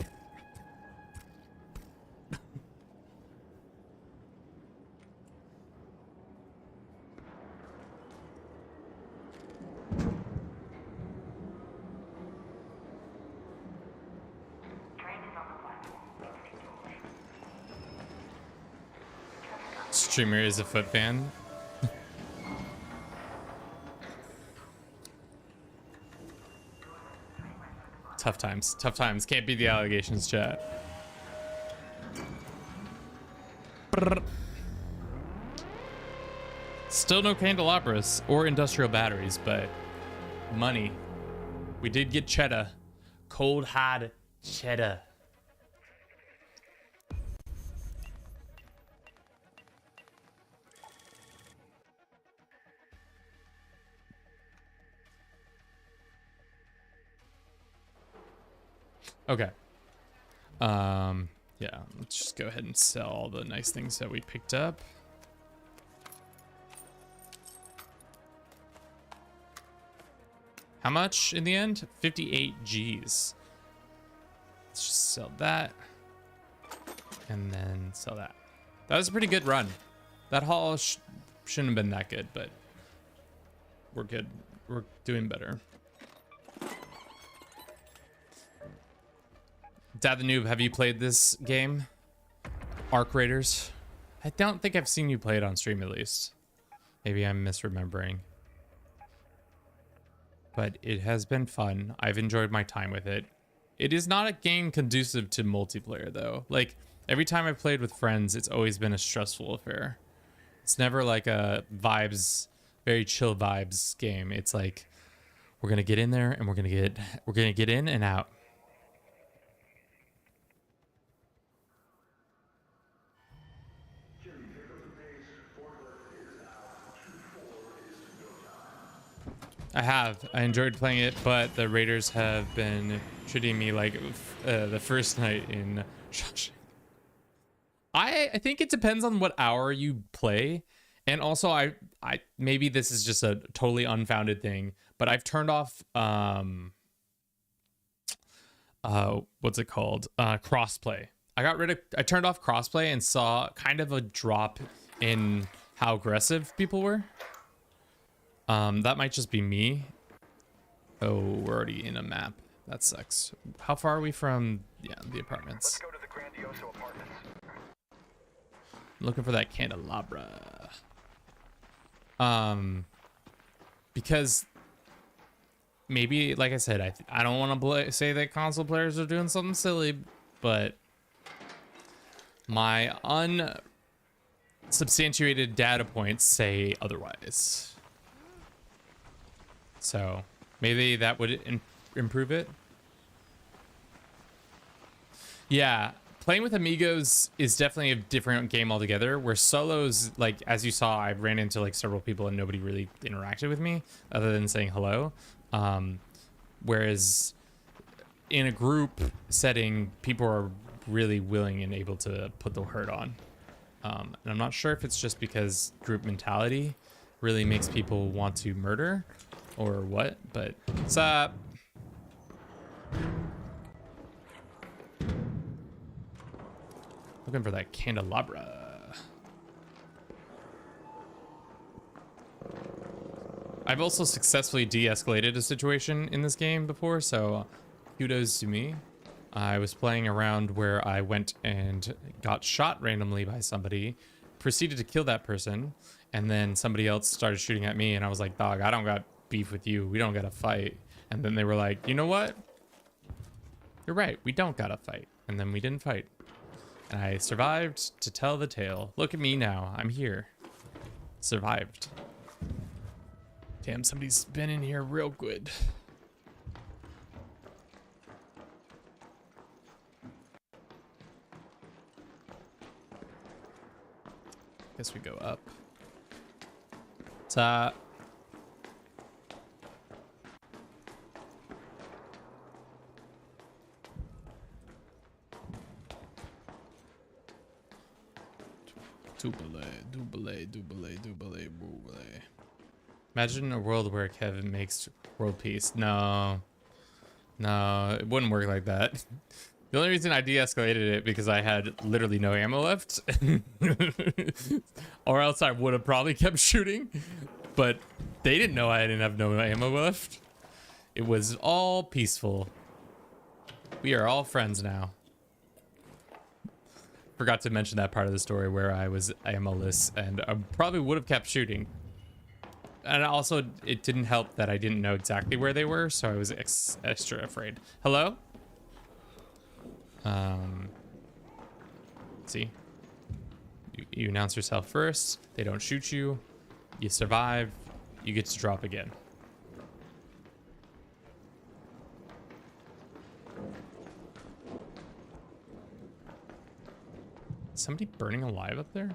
Streamer is a foot fan. Tough times. Tough times. Can't beat the allegations, chat. Brrr. Still no candelabras or industrial batteries, but money. We did get cheddar. Cold hard cheddar. Okay. Yeah, let's just go ahead and sell all the nice things that we picked up. How much in the end? 58 G's. Let's just sell that. And then sell that. That was a pretty good run. That haul shouldn't have been that good, but we're good. We're doing better. Dad the Noob, have you played this game? Arc Raiders? I don't think I've seen you play it on stream at least. Maybe I'm misremembering. But it has been fun. I've enjoyed my time with it. It is not a game conducive to multiplayer though. Like every time I've played with friends, it's always been a stressful affair. It's never like a vibes, very chill vibes game. It's like we're gonna get in there and we're gonna get in and out. I enjoyed playing it, but the Raiders have been treating me like the first night in Shawshank. I think it depends on what hour you play, and also I maybe this is just a totally unfounded thing, but I've turned off what's it called, crossplay. I turned off crossplay and saw kind of a drop in how aggressive people were. That might just be me. Oh, we're already in a map. That sucks. How far are we from, the apartments? Let's go to the Grandioso apartments. I'm looking for that candelabra. Because maybe, like I said, I don't want to say that console players are doing something silly, but my unsubstantiated data points say otherwise. So maybe that would improve it. Yeah, playing with amigos is definitely a different game altogether, where solos, like as you saw, I ran into like several people and nobody really interacted with me other than saying hello. Whereas in a group setting, people are really willing and able to put the hurt on. And I'm not sure if it's just because group mentality really makes people want to murder or what, but what's up? Looking for that candelabra. I've also successfully de-escalated a situation in this game before, so kudos to me. I was playing around where I went and got shot randomly by somebody, proceeded to kill that person, and then somebody else started shooting at me, and I was like, dog, I don't got beef with you. We don't gotta fight. And then they were like, you know what? You're right. We don't gotta fight. And then we didn't fight. And I survived to tell the tale. Look at me now. I'm here. Survived. Damn, somebody's been in here real good. Guess we go up. Top. Dubale. Imagine a world where Kevin makes world peace. No, it wouldn't work like that. The only reason I de-escalated it because I had literally no ammo left, or else I would have probably kept shooting. But they didn't know I didn't have no ammo left. It was all peaceful. We are all friends now. Forgot to mention that part of the story where I was ammo-less and I probably would have kept shooting. And also, it didn't help that I didn't know exactly where they were, so I was extra afraid. Hello? See? You announce yourself first. They don't shoot you. You survive. You get to drop again. Is somebody burning alive up there?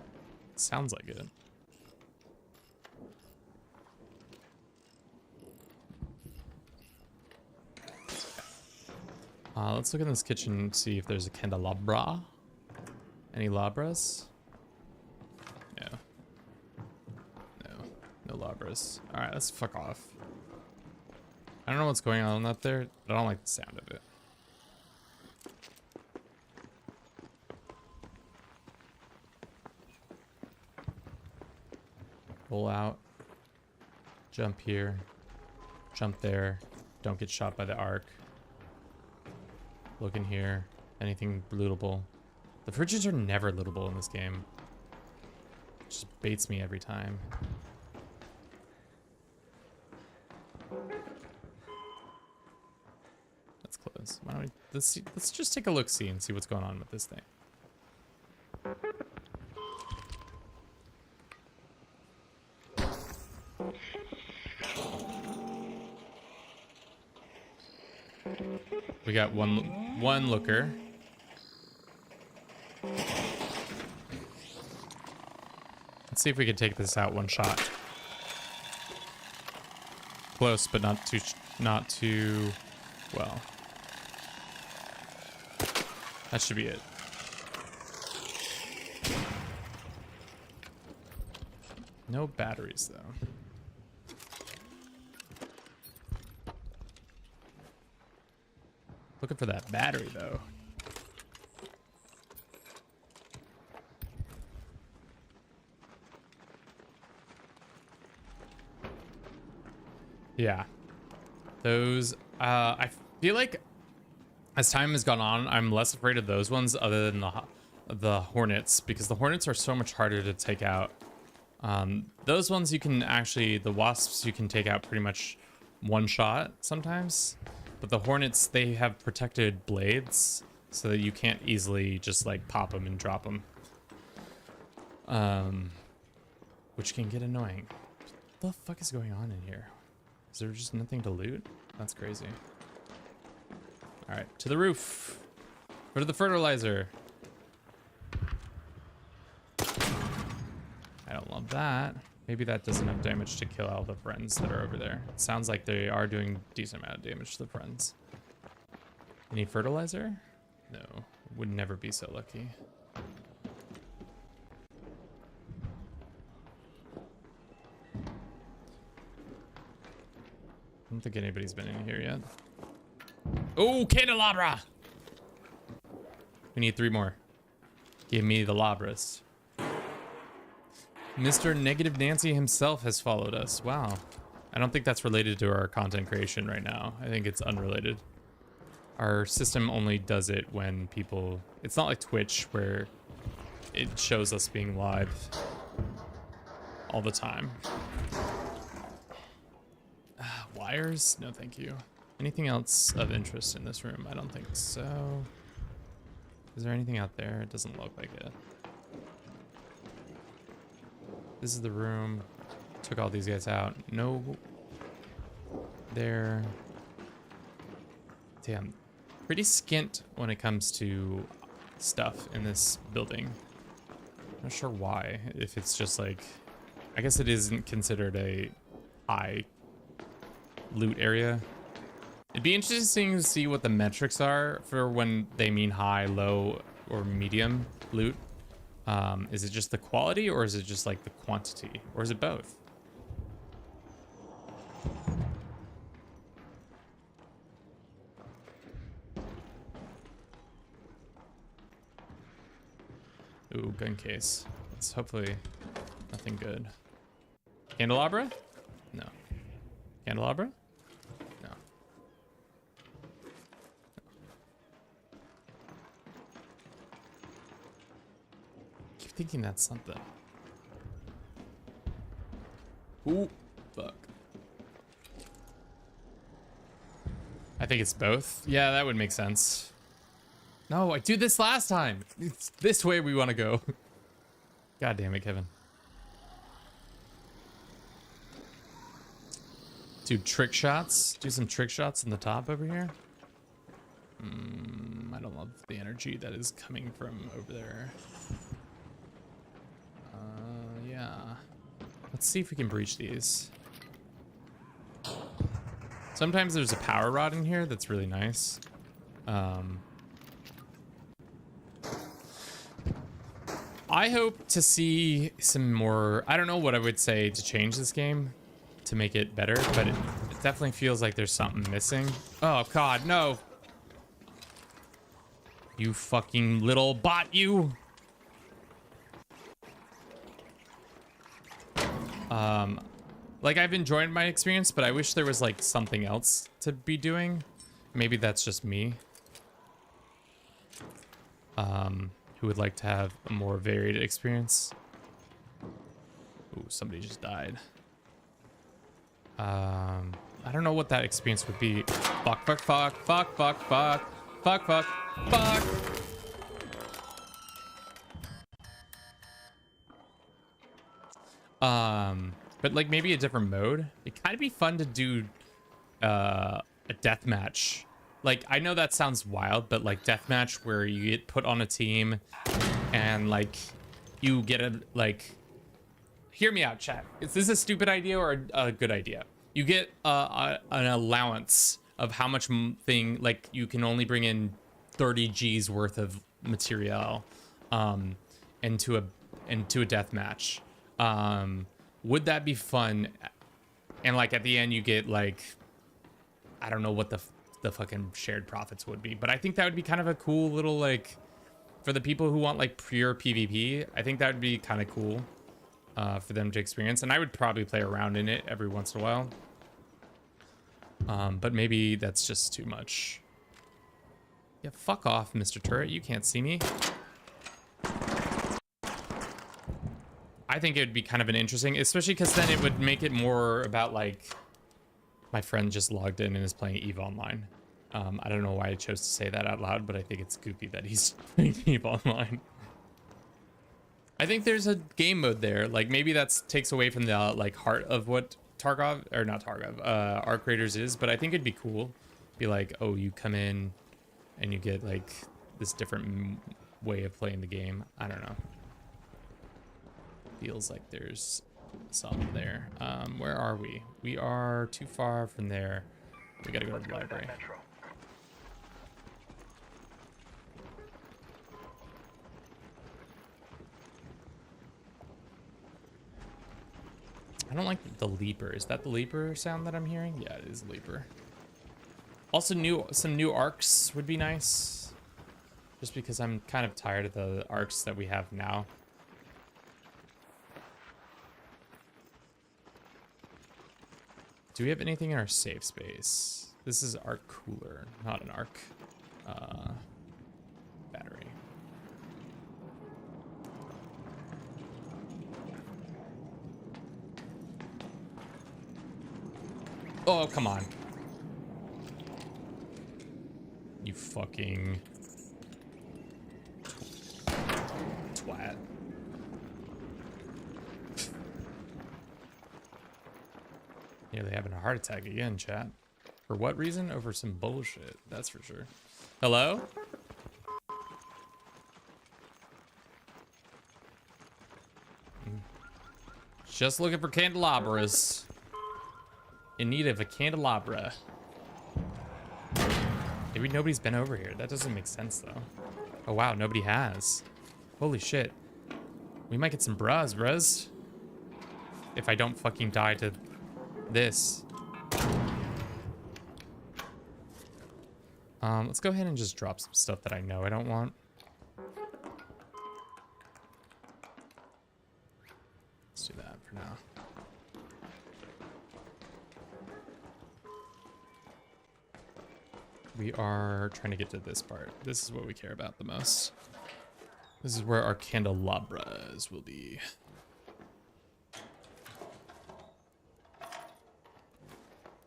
Sounds like it. Let's look in this kitchen and see if there's a candelabra. Any labras? No. No labras. Alright, let's fuck off. I don't know what's going on up there, but I don't like the sound of it. Roll out. Jump here. Jump there. Don't get shot by the arc. Look in here. Anything lootable. The fridges are never lootable in this game. It just baits me every time. That's close. Why don't we let's just take a look-see and see what's going on with this thing. We got one looker. Let's see if we can take this out one shot. Close, but not too well. That should be it. No batteries though. Looking for that battery though. Yeah. Those, I feel like as time has gone on, I'm less afraid of those ones other than the Hornets, because the Hornets are so much harder to take out. Those ones you can actually, the Wasps you can take out pretty much one shot sometimes. But the Hornets, they have protected blades so that you can't easily just like pop them and drop them. Which can get annoying. What the fuck is going on in here? Is there just nothing to loot? That's crazy. All right, to the roof. Go to the fertilizer. I don't love that. Maybe that does enough damage to kill all the friends that are over there. It sounds like they are doing a decent amount of damage to the friends. Any fertilizer? No, would never be so lucky. I don't think anybody's been in here yet. Oh, candelabra! We need 3 more. Give me the labras. Mr. Negative Nancy himself has followed us. Wow. I don't think that's related to our content creation right now. I think it's unrelated. Our system only does it when people... It's not like Twitch where it shows us being live all the time. Wires? No, thank you. Anything else of interest in this room? I don't think so. Is there anything out there? It doesn't look like it. This is the room. Took all these guys out. No. There. Damn. Pretty skint when it comes to stuff in this building. Not sure why. If it's just like, I guess it isn't considered a high loot area. It'd be interesting to see what the metrics are for when they mean high, low, or medium loot. Is it just the quality, or is it just like the quantity, or is it both? Ooh, gun case. It's hopefully nothing good. Candelabra? No. Candelabra? No. Keep thinking that's something. Ooh, fuck. I think it's both. Yeah, that would make sense. No, I did this last time. It's this way we want to go. God damn it, Kevin. Do trick shots. Do some trick shots in the top over here. I don't love the energy that is coming from over there. Yeah. Let's see if we can breach these. Sometimes there's a power rod in here that's really nice. I hope to see some more. I don't know what I would say to change this game to make it better, but it definitely feels like there's something missing. Oh god, no. You fucking little bot, you. Like, I've enjoyed my experience, but I wish there was like something else to be doing. Maybe that's just me. Who would like to have a more varied experience. Ooh, somebody just died. I don't know what that experience would be. Fuck, fuck, fuck, fuck, fuck, fuck, fuck, fuck, fuck. But like maybe a different mode. It'd kind of be fun to do a deathmatch. Like, I know that sounds wild, but like deathmatch where you get put on a team and like you get a, like, hear me out, chat. Is this a stupid idea or a good idea? You get an allowance of how much thing, like you can only bring in 30 G's worth of material into a deathmatch. Would that be fun? And like at the end you get like, I don't know what the fucking shared profits would be, but I think that would be kind of a cool little, like, for the people who want like pure PvP, I think that would be kind of cool for them to experience, and I would probably play around in it every once in a while. But maybe that's just too much. Yeah, fuck off, Mr. Turret, you can't see me. I think it would be kind of an interesting, especially because then it would make it more about like, my friend just logged in and is playing EVE Online. I don't know why I chose to say that out loud, but I think it's goofy that he's playing EVE Online. I think there's a game mode there. Like maybe that takes away from the like heart of what Tarkov, or not Tarkov, Arc Raiders is, but I think it'd be cool. Be like, oh, you come in and you get like this different way of playing the game. I don't know. Feels like there's some there. Where are we? We are too far from there. We gotta go to the library. I don't like the leaper. Is that the leaper sound that I'm hearing? Yeah, it is leaper. Also, some new arcs would be nice. Just because I'm kind of tired of the arcs that we have now. Do we have anything in our safe space? This is our cooler, not an arc. Battery. Oh, come on. You fucking twat. Nearly having a heart attack again, chat. For what reason? Over some bullshit, that's for sure. Hello? Just looking for candelabras. In need of a candelabra. Maybe nobody's been over here. That doesn't make sense, though. Oh, wow, nobody has. Holy shit. We might get some bras. If I don't fucking die to this. Let's go ahead and just drop some stuff that I know I don't want. Let's do that for now. We are trying to get to this part. This is what we care about the most. This is where our candelabras will be.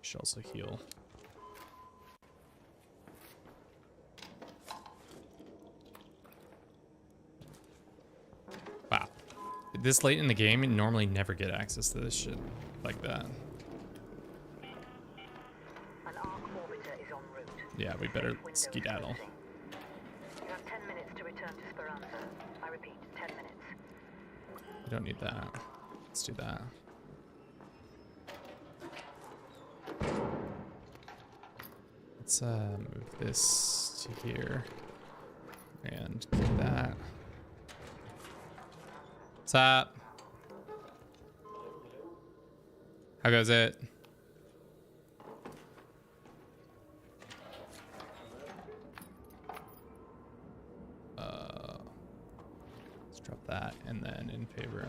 Should also heal. Wow. This late in the game, you normally never get access to this shit like that. An arc orbiter is en route. Yeah, we better Window skedaddle. closing. You have 10 minutes to return to Speranza. I repeat, 10 minutes. We don't need that. Let's do that. Let's move this to here and get that. What's up? How goes it? Let's drop that and then in favor.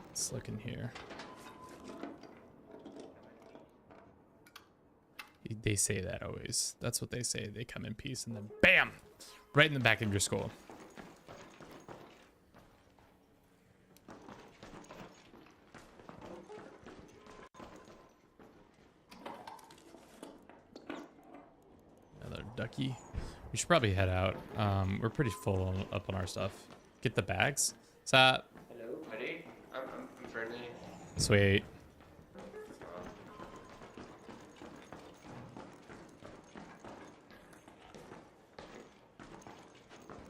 Let's look in here. They say that always. That's what they say. They come in peace and then BAM! Right in the back of your skull. Another ducky. We should probably head out. We're pretty full up on our stuff. Get the bags. What's up? Hello, buddy. I'm friendly. Sweet.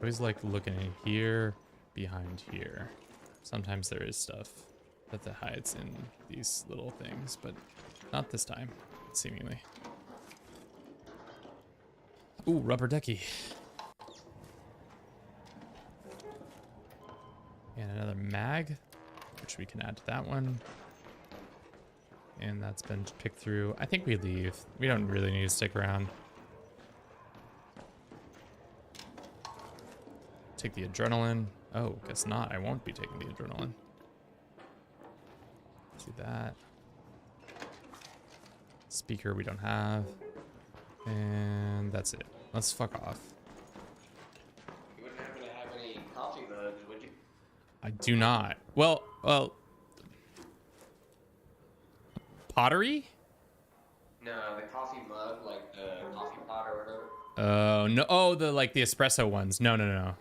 Always like looking in here, behind here. Sometimes there is stuff that hides in these little things, but not this time, seemingly. Ooh, rubber ducky. And another mag, which we can add to that one. And that's been picked through. I think we leave. We don't really need to stick around. Take the adrenaline. Oh, guess not. I won't be taking the adrenaline. Do that. Speaker we don't have. And that's it. Let's fuck off. You wouldn't happen to have any coffee mugs, would you? I do not. Well, pottery? No, the coffee mug, like the coffee pot or whatever. Oh, no. Oh, the espresso ones. No. Yeah.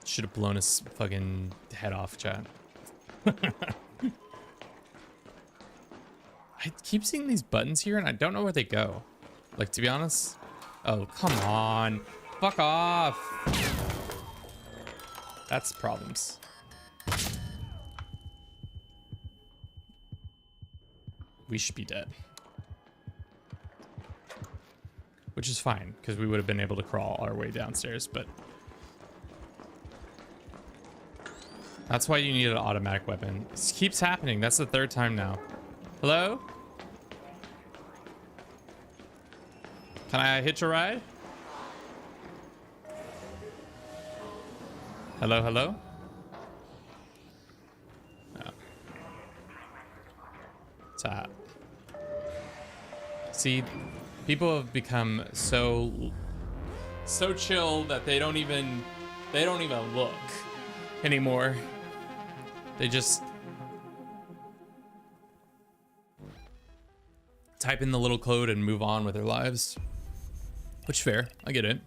Should have blown his fucking head off, chat. I keep seeing these buttons here and I don't know where they go. Like, to be honest. Oh, come on. Fuck off. That's problems. We should be dead. Which is fine, because we would have been able to crawl our way downstairs, but... That's why you need an automatic weapon. This keeps happening. That's the third time now. Hello? Can I hitch a ride? Hello, hello? No. Tap. See, people have become so chill that they don't even look anymore. They just type in the little code and move on with their lives. Which fair, I get it.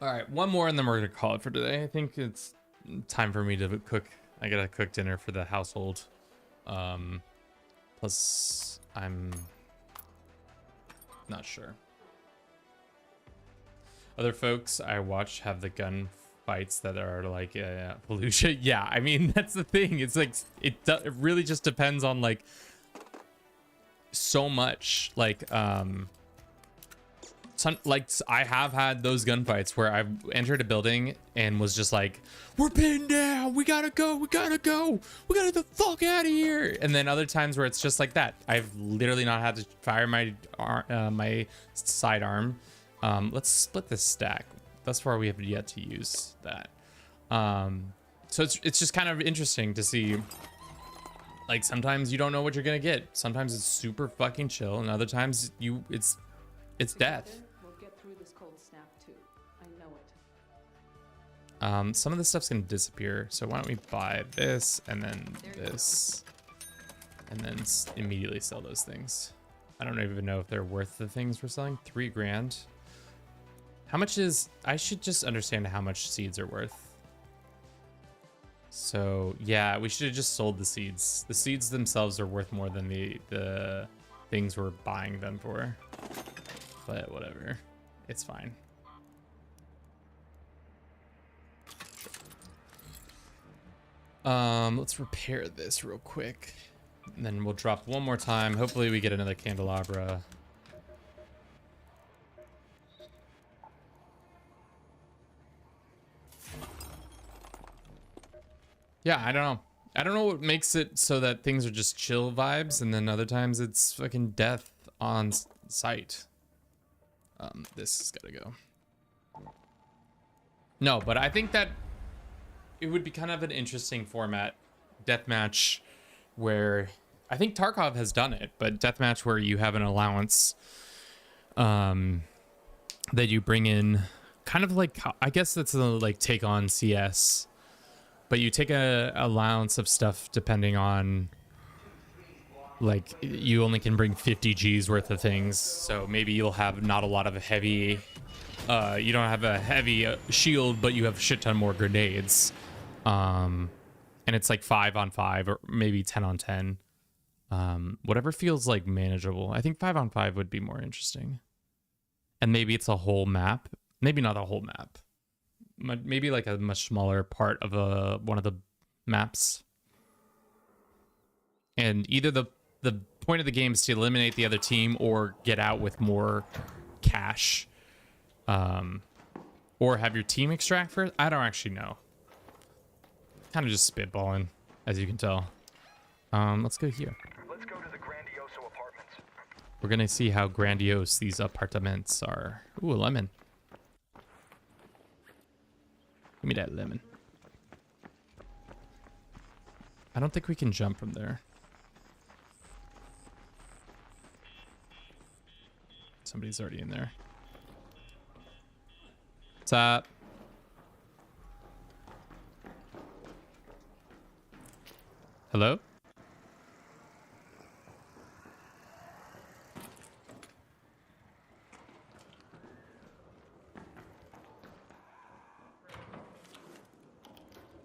All right, one more and then we're gonna call it for today. I think it's time for me to cook. I gotta cook dinner for the household. Plus I'm not sure. Other folks I watch have the gun fights that are like Fallujah. Yeah, I mean that's the thing. It's like it really just depends on like so much. Like I have had those gunfights where I've entered a building and was just like, we're pinned down, we gotta go, we gotta go, we gotta get the fuck out of here. And then other times where it's just like that. I've literally not had to fire my my sidearm. Let's split this stack. Thus far we have yet to use that. So it's just kind of interesting to see. Like sometimes you don't know what you're gonna get. Sometimes it's super fucking chill, and other times it's death. We'll get through this cold snap too. I know it. Some of this stuff's gonna disappear, so why don't we buy this and then this, and then immediately sell those things. I don't even know if they're worth the things we're selling. 3 grand. How much is? I should just understand how much seeds are worth. So yeah, we should have just sold the seeds. The seeds themselves are worth more than the things we're buying them for. But whatever, it's fine. Let's repair this real quick, and then we'll drop one more time. Hopefully we get another candelabra. Yeah, I don't know. I don't know what makes it so that things are just chill vibes, and then other times it's fucking death on sight. This has got to go. No, but I think that it would be kind of an interesting format, deathmatch, where I think Tarkov has done it, but deathmatch where you have an allowance that you bring in, kind of like, I guess that's a like take on CS, but you take a allowance of stuff depending on, like, you only can bring 50 G's worth of things, so maybe you'll have not a lot of heavy, you don't have a heavy shield, but you have a shit ton more grenades, and it's like 5 on 5 or maybe 10 on 10, whatever feels like manageable. I think 5 on 5 would be more interesting, and maybe it's a whole map, maybe not a whole map, maybe like a much smaller part of one of the maps, and either the point of the game is to eliminate the other team or get out with more cash, or have your team extract first. I don't actually know. Kind of just spitballing, as you can tell. Let's go here. Let's go to the Grandioso apartments. We're gonna see how grandiose these apartments are. Ooh, a lemon. Give me that lemon. I don't think we can jump from there. Somebody's already in there. What's up? Hello?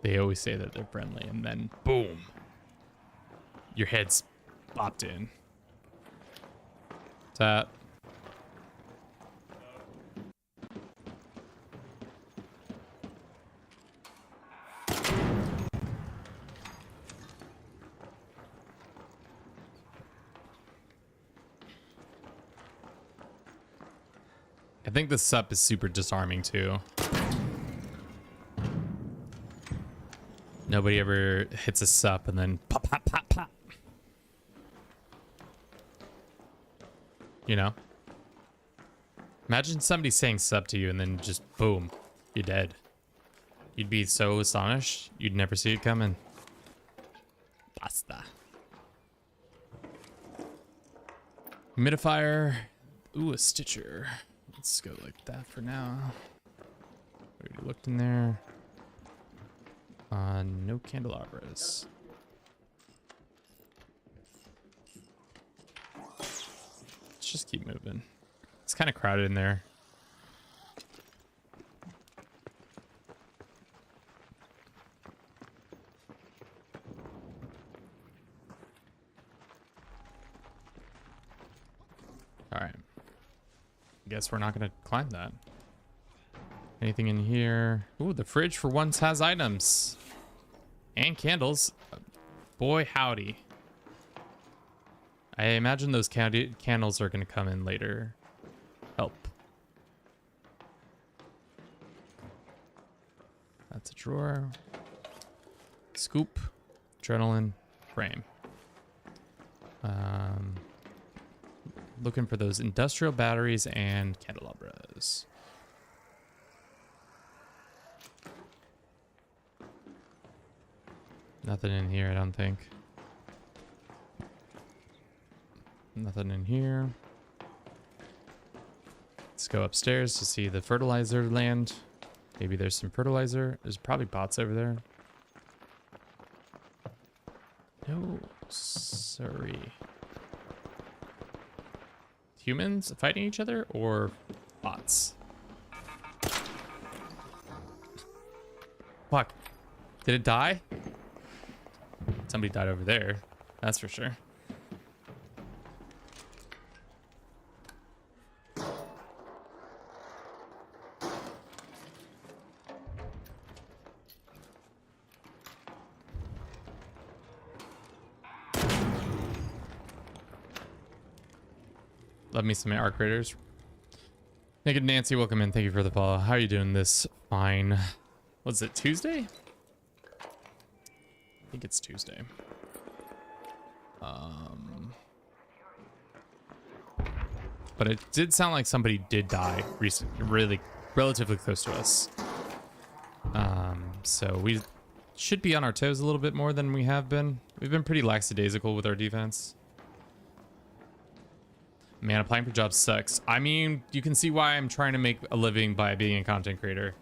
They always say that they're friendly, and then boom, your head's popped in. What's up? I think the sup is super disarming too. Nobody ever hits a sup and then pop, pop, pop, pop. You know? Imagine somebody saying sup to you and then just boom, you're dead. You'd be so astonished, you'd never see it coming. Basta. Humidifier. Ooh, a Stitcher. Let's go like that for now. Already looked in there. No candelabras. Let's just keep moving. It's kind of crowded in there. Guess we're not gonna climb that. Anything in here? Ooh, the fridge for once has items. And candles. Boy, howdy. I imagine those candles are gonna come in later. Help. That's a drawer. Scoop. Adrenaline. Frame. Looking for those industrial batteries and candelabras. Nothing in here, I don't think. Nothing in here. Let's go upstairs to see the fertilizer land. Maybe there's some fertilizer. There's probably bots over there. No, sorry. Humans fighting each other or bots? Fuck. Did it die? Somebody died over there. That's for sure. Love me some arc raiders. Naked Nancy, welcome in. Thank you for the follow. How are you doing this fine? Was it Tuesday? I think it's Tuesday. But it did sound like somebody did die recently, relatively close to us. So we should be on our toes a little bit more than we have been. We've been pretty lackadaisical with our defense. Man, applying for jobs sucks. I mean, you can see why I'm trying to make a living by being a content creator.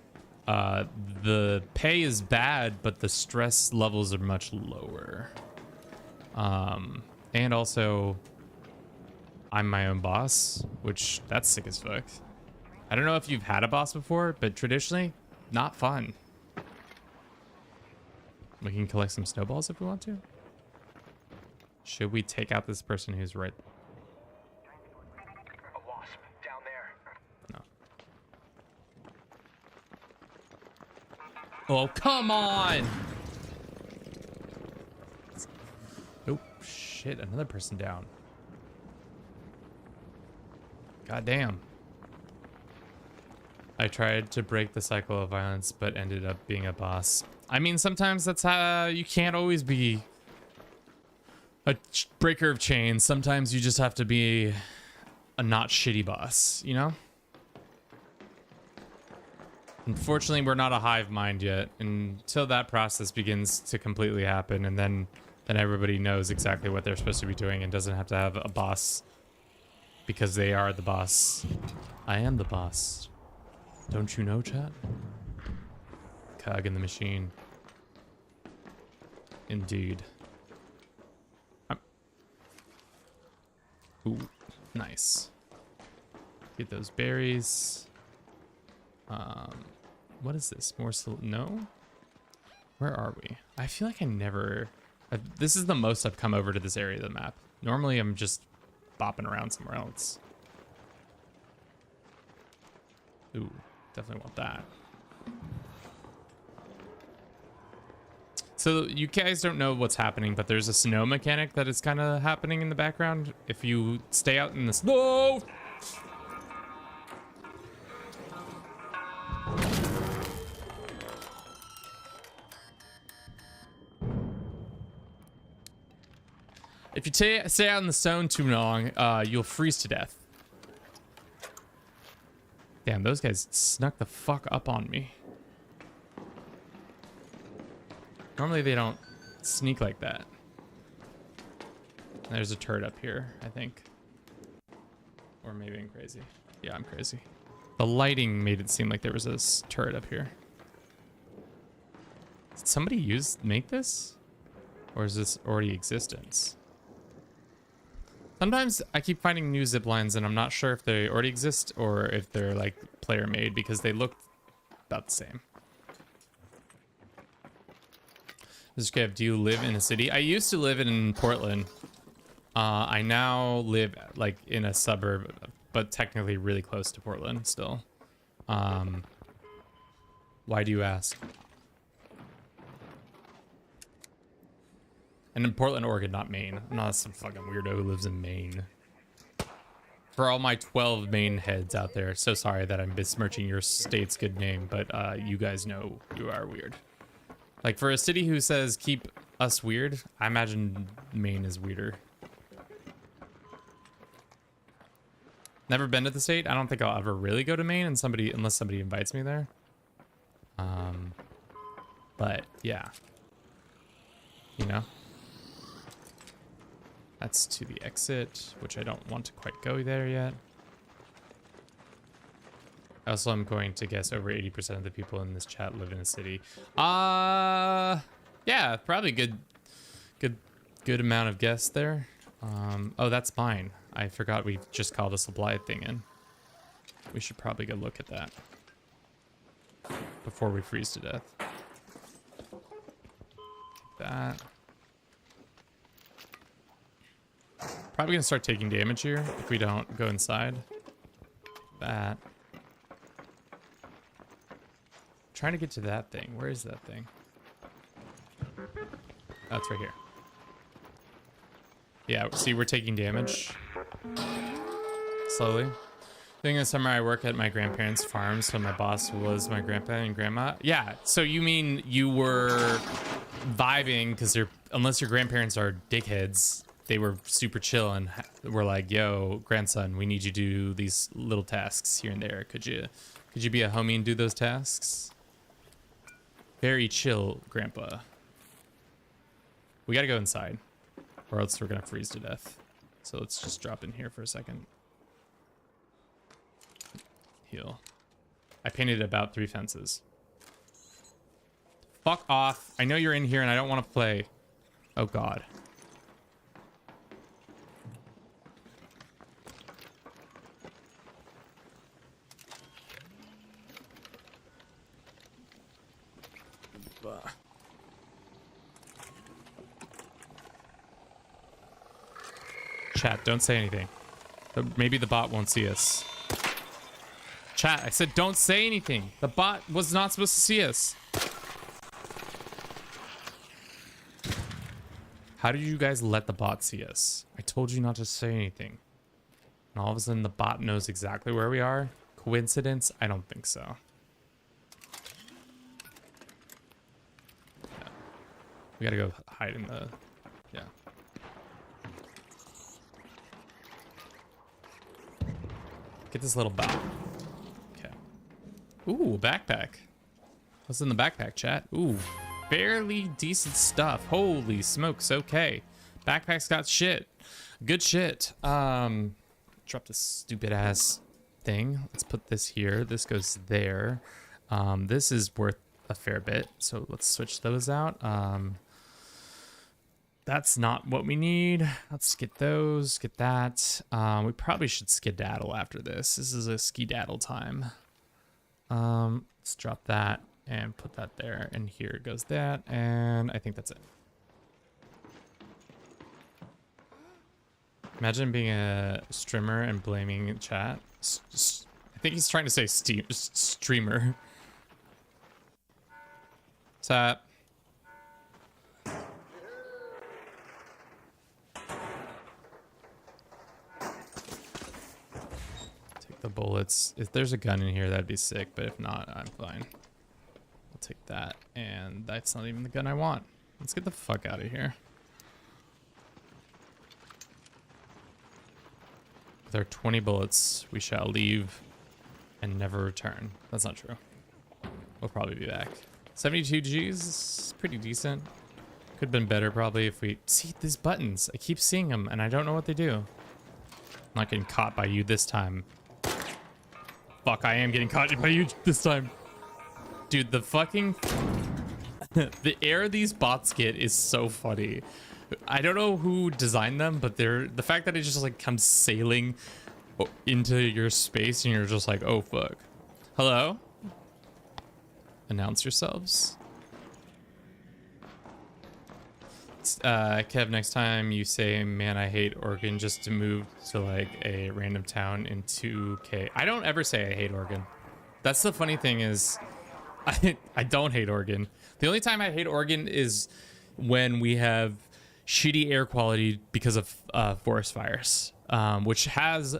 The pay is bad, but the stress levels are much lower. And also, I'm my own boss, which that's sick as fuck. I don't know if you've had a boss before, but traditionally, not fun. We can collect some snowballs if we want to. Should we take out this person who's right? A wasp down there. No. Oh, come on! Oh, shit. Another person down. God damn. I tried to break the cycle of violence, but ended up being a boss. I mean, sometimes that's how you can't always be a breaker of chains. Sometimes you just have to be a not shitty boss, you know? Unfortunately, we're not a hive mind yet. Until that process begins to completely happen, and then everybody knows exactly what they're supposed to be doing and doesn't have to have a boss because they are the boss. I am the boss. Don't you know, chat? Cog in the machine. Indeed. Ooh, nice. Get those berries. What is this? More no? Where are we? I feel like I never... this is the most I've come over to this area of the map. Normally I'm just bopping around somewhere else. Ooh, definitely want that. So you guys don't know what's happening, but there's a snow mechanic that is kind of happening in the background. If you stay out in the snow... If you stay out in the zone too long, you'll freeze to death. Damn, those guys snuck the fuck up on me. Normally they don't sneak like that. There's a turret up here, I think. Or maybe I'm crazy. Yeah, I'm crazy. The lighting made it seem like there was a turret up here. Did somebody make this? Or is this already existence? Sometimes I keep finding new zip lines and I'm not sure if they already exist or if they're like player made because they look about the same. This is Kev, do you live in a city? I used to live in Portland. I now live like in a suburb but technically really close to Portland still. Why do you ask? And in Portland, Oregon, not Maine. I'm not some fucking weirdo who lives in Maine. For all my 12 Maine heads out there, so sorry that I'm besmirching your state's good name, but you guys know you are weird. Like, for a city who says keep us weird, I imagine Maine is weirder. Never been to the state. I don't think I'll ever really go to Maine unless somebody invites me there. But yeah, you know, that's to the exit, which I don't want to quite go there yet. Also, I'm going to guess over 80% of the people in this chat live in a city. Yeah, probably good amount of guess there. Oh, that's mine. I forgot we just called a supply thing in. We should probably go look at that before we freeze to death. Take that. Probably gonna start taking damage here if we don't go inside. That. Trying to get to that thing. Where is that thing? Oh, it's right here. Yeah, see, we're taking damage. Slowly. During the summer, I work at my grandparents' farm, so my boss was my grandpa and grandma. Yeah, so you mean you were vibing because unless your grandparents are dickheads, they were super chill and were like, "Yo, grandson, we need you to do these little tasks here and there. Could you be a homie and do those tasks?" Very chill, grandpa. We gotta go inside, or else we're gonna freeze to death. So let's just drop in here for a second. Heal. I painted about 3 fences. Fuck off. I know you're in here and I don't want to play. Oh god. Chat, don't say anything. Maybe the bot won't see us. Chat, I said don't say anything. The bot was not supposed to see us. How did you guys let the bot see us? I told you not to say anything. And all of a sudden the bot knows exactly where we are. Coincidence? I don't think so. Yeah. We gotta go hide in the... Yeah. Get this little bot. Ooh, backpack. What's in the backpack, chat? Ooh, fairly decent stuff. Holy smokes, okay. Backpack's got shit. Good shit. Drop this stupid ass thing. Let's put this here. This goes there. This is worth a fair bit, so let's switch those out. That's not what we need. Let's get those, get that. We probably should skedaddle after this. This is a skedaddle time. Let's drop that and put that there, and here goes that, and I think that's it. Imagine being a streamer and blaming chat. I think he's trying to say streamer. What's up? The bullets. If there's a gun in here, that'd be sick, but if not, I'm fine. I'll take that, and that's not even the gun I want. Let's get the fuck out of here. With our 20 bullets, we shall leave and never return. That's not true. We'll probably be back. 72 Gs is pretty decent. Could have been better probably if we... See, these buttons. I keep seeing them, and I don't know what they do. I'm not getting caught by you this time. Fuck, I am getting caught by you this time. Dude, the fucking... the air these bots get is so funny. I don't know who designed them, but the fact that it just like comes sailing into your space and you're just like, oh fuck. Hello? Announce yourselves. Kev, next time you say, man, I hate Oregon, just to move to like a random town in 2K. I don't ever say I hate Oregon. That's the funny thing is I don't hate Oregon. The only time I hate Oregon is when we have shitty air quality because of forest fires, which has,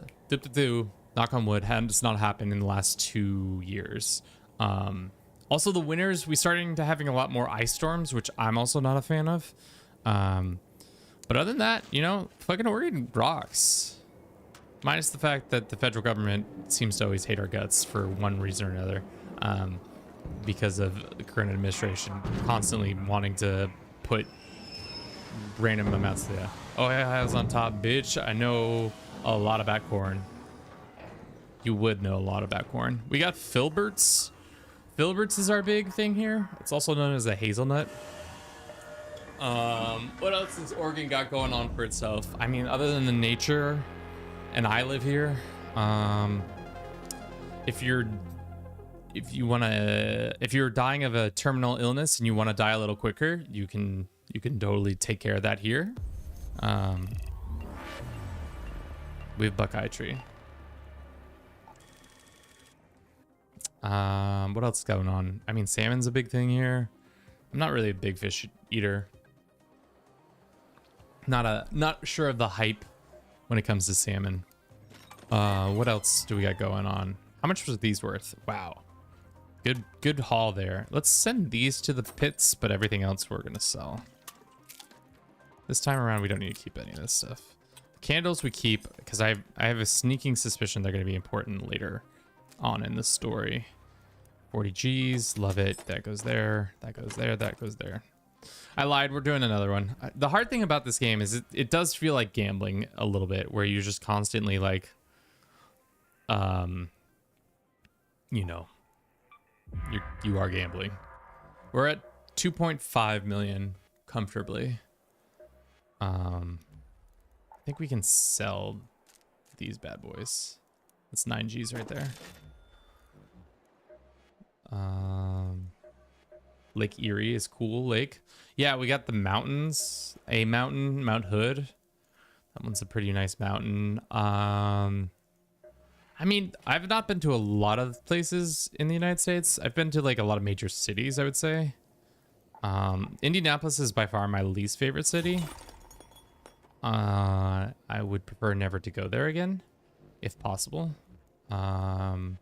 knock on wood, has not happened in the last 2 years. Also, the winters, we starting to having a lot more ice storms, which I'm also not a fan of. But other than that, you know, fucking Oregon rocks. Minus the fact that the federal government seems to always hate our guts for one reason or another. Because of the current administration constantly wanting to put random amounts of oh yeah, I was on top, bitch. I know a lot about corn. You would know a lot about corn. We got filberts. Filberts is our big thing here. It's also known as a hazelnut. What else has Oregon got going on for itself? I mean, other than the nature, and I live here. If you're dying of a terminal illness and you want to die a little quicker, you can totally take care of that here. We have Buckeye Tree. What else is going on? I mean, salmon's a big thing here. I'm not really a big fish eater. Not sure of the hype when it comes to salmon. What else do we got going on? How much was these worth? Wow. Good haul there. Let's send these to the pits, but everything else we're gonna sell. This time around, we don't need to keep any of this stuff. Candles we keep because I have a sneaking suspicion they're gonna be important later on in the story. 40 G's, love it. That goes there, that goes there, that goes there. I lied, we're doing another one. The hard thing about this game is it does feel like gambling a little bit, where you're just constantly like, you know, you are gambling. We're at 2.5 million comfortably. I think we can sell these bad boys. That's 9 G's right there. Lake Erie is cool lake. Yeah, we got the mountains. A mountain, Mount Hood. That one's a pretty nice mountain. I mean, I've not been to a lot of places in the United States. I've been to like a lot of major cities, I would say. Indianapolis is by far my least favorite city. I would prefer never to go there again, if possible. Damn.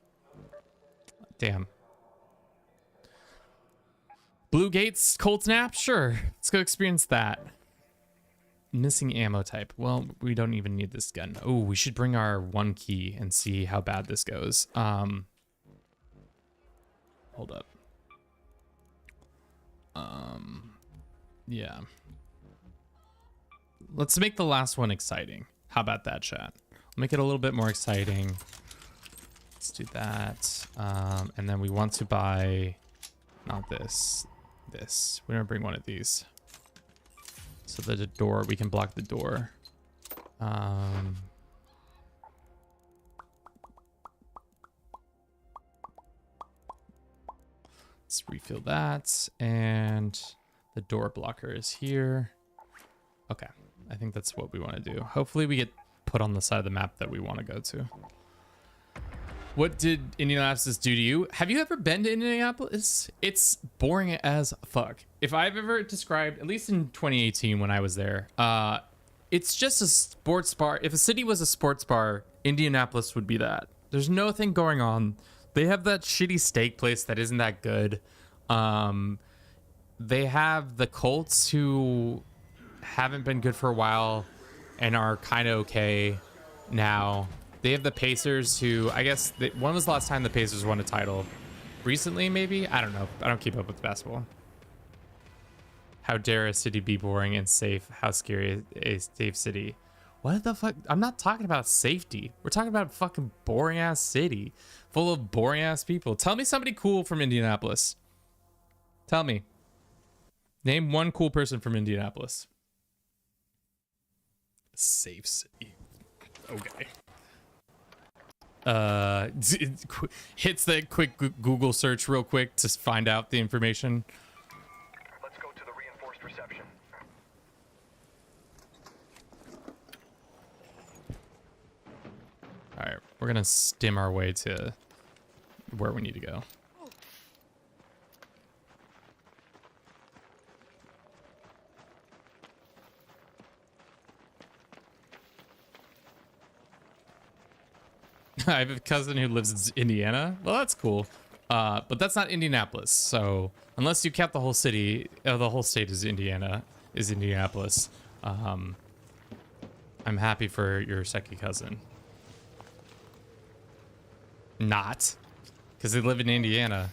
Blue Gates, Cold Snap? Sure. Let's go experience that. Missing ammo type. Well, we don't even need this gun. Oh, we should bring our 1 key and see how bad this goes. Hold up. Yeah. Let's make the last one exciting. How about that, chat? Make it a little bit more exciting. Let's do that. And then we want to buy, not this, this. We're gonna bring one of these. So that the door, we can block the door. Let's refill that. And the door blocker is here. Okay, I think that's what we want to do. Hopefully we get put on the side of the map that we want to go to. What did Indianapolis do to you? Have you ever been to Indianapolis? It's boring as fuck. If I've ever described, at least in 2018 when I was there, it's just a sports bar. If a city was a sports bar, Indianapolis would be that. There's nothing going on. They have that shitty steak place that isn't that good. They have the Colts, who haven't been good for a while and are kind of okay now. They have the Pacers, who I guess when was the last time the Pacers won a title? Recently, maybe? I don't know. I don't keep up with basketball. How dare a city be boring and safe? How scary a safe city? What the fuck? I'm not talking about safety. We're talking about a fucking boring ass city full of boring ass people. Tell me somebody cool from Indianapolis. Tell me. Name one cool person from Indianapolis. Safe city. Okay. Hits that quick Google search real quick to find out the information. Let's go to the reinforced reception. We're gonna stim our way to where we need to go. I have a cousin who lives in Indiana. Well, that's cool. But that's not Indianapolis. So unless you count the whole city, the whole state is Indianapolis. I'm happy for your second cousin. Not. Because they live in Indiana.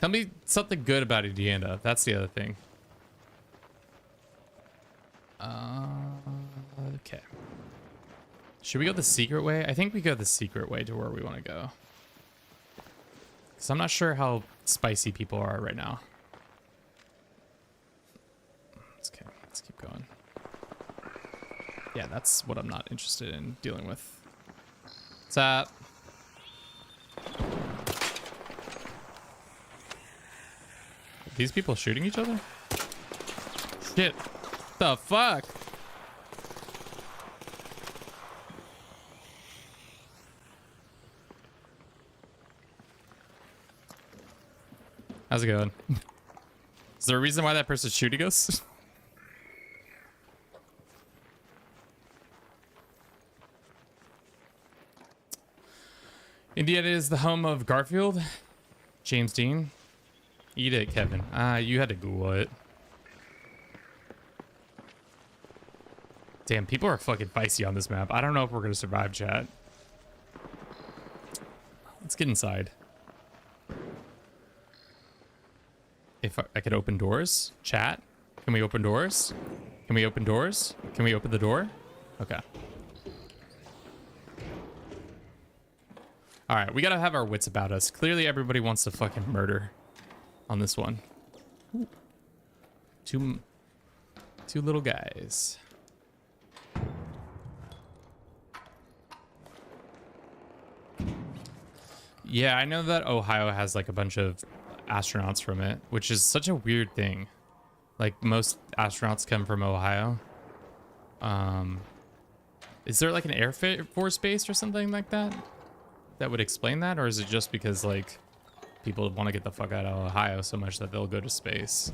Tell me something good about Indiana. That's the other thing. Okay. Should we go the secret way? I think we go the secret way to where we want to go. Because I'm not sure how spicy people are right now. Okay, let's keep going. Yeah, that's what I'm not interested in dealing with. What's up? Are these people shooting each other? Shit. The fuck? How's it going? Is there a reason why that person's shooting us? Indiana is the home of Garfield. James Dean. Eat it, Kevin. You had to Google it. Damn, people are fucking feisty on this map. I don't know if we're gonna survive, chat. Let's get inside. If I could open doors, chat. Can we open doors? Can we open doors? Can we open the door? Okay. All right, we gotta have our wits about us. Clearly, everybody wants to fucking murder on this one. Ooh. Two little guys. Yeah, I know that Ohio has like a bunch of astronauts from it, which is such a weird thing. Like most astronauts come from Ohio. Is there like an Air Force base or something like that that would explain that, or is it just because like people want to get the fuck out of Ohio so much that they'll go to space?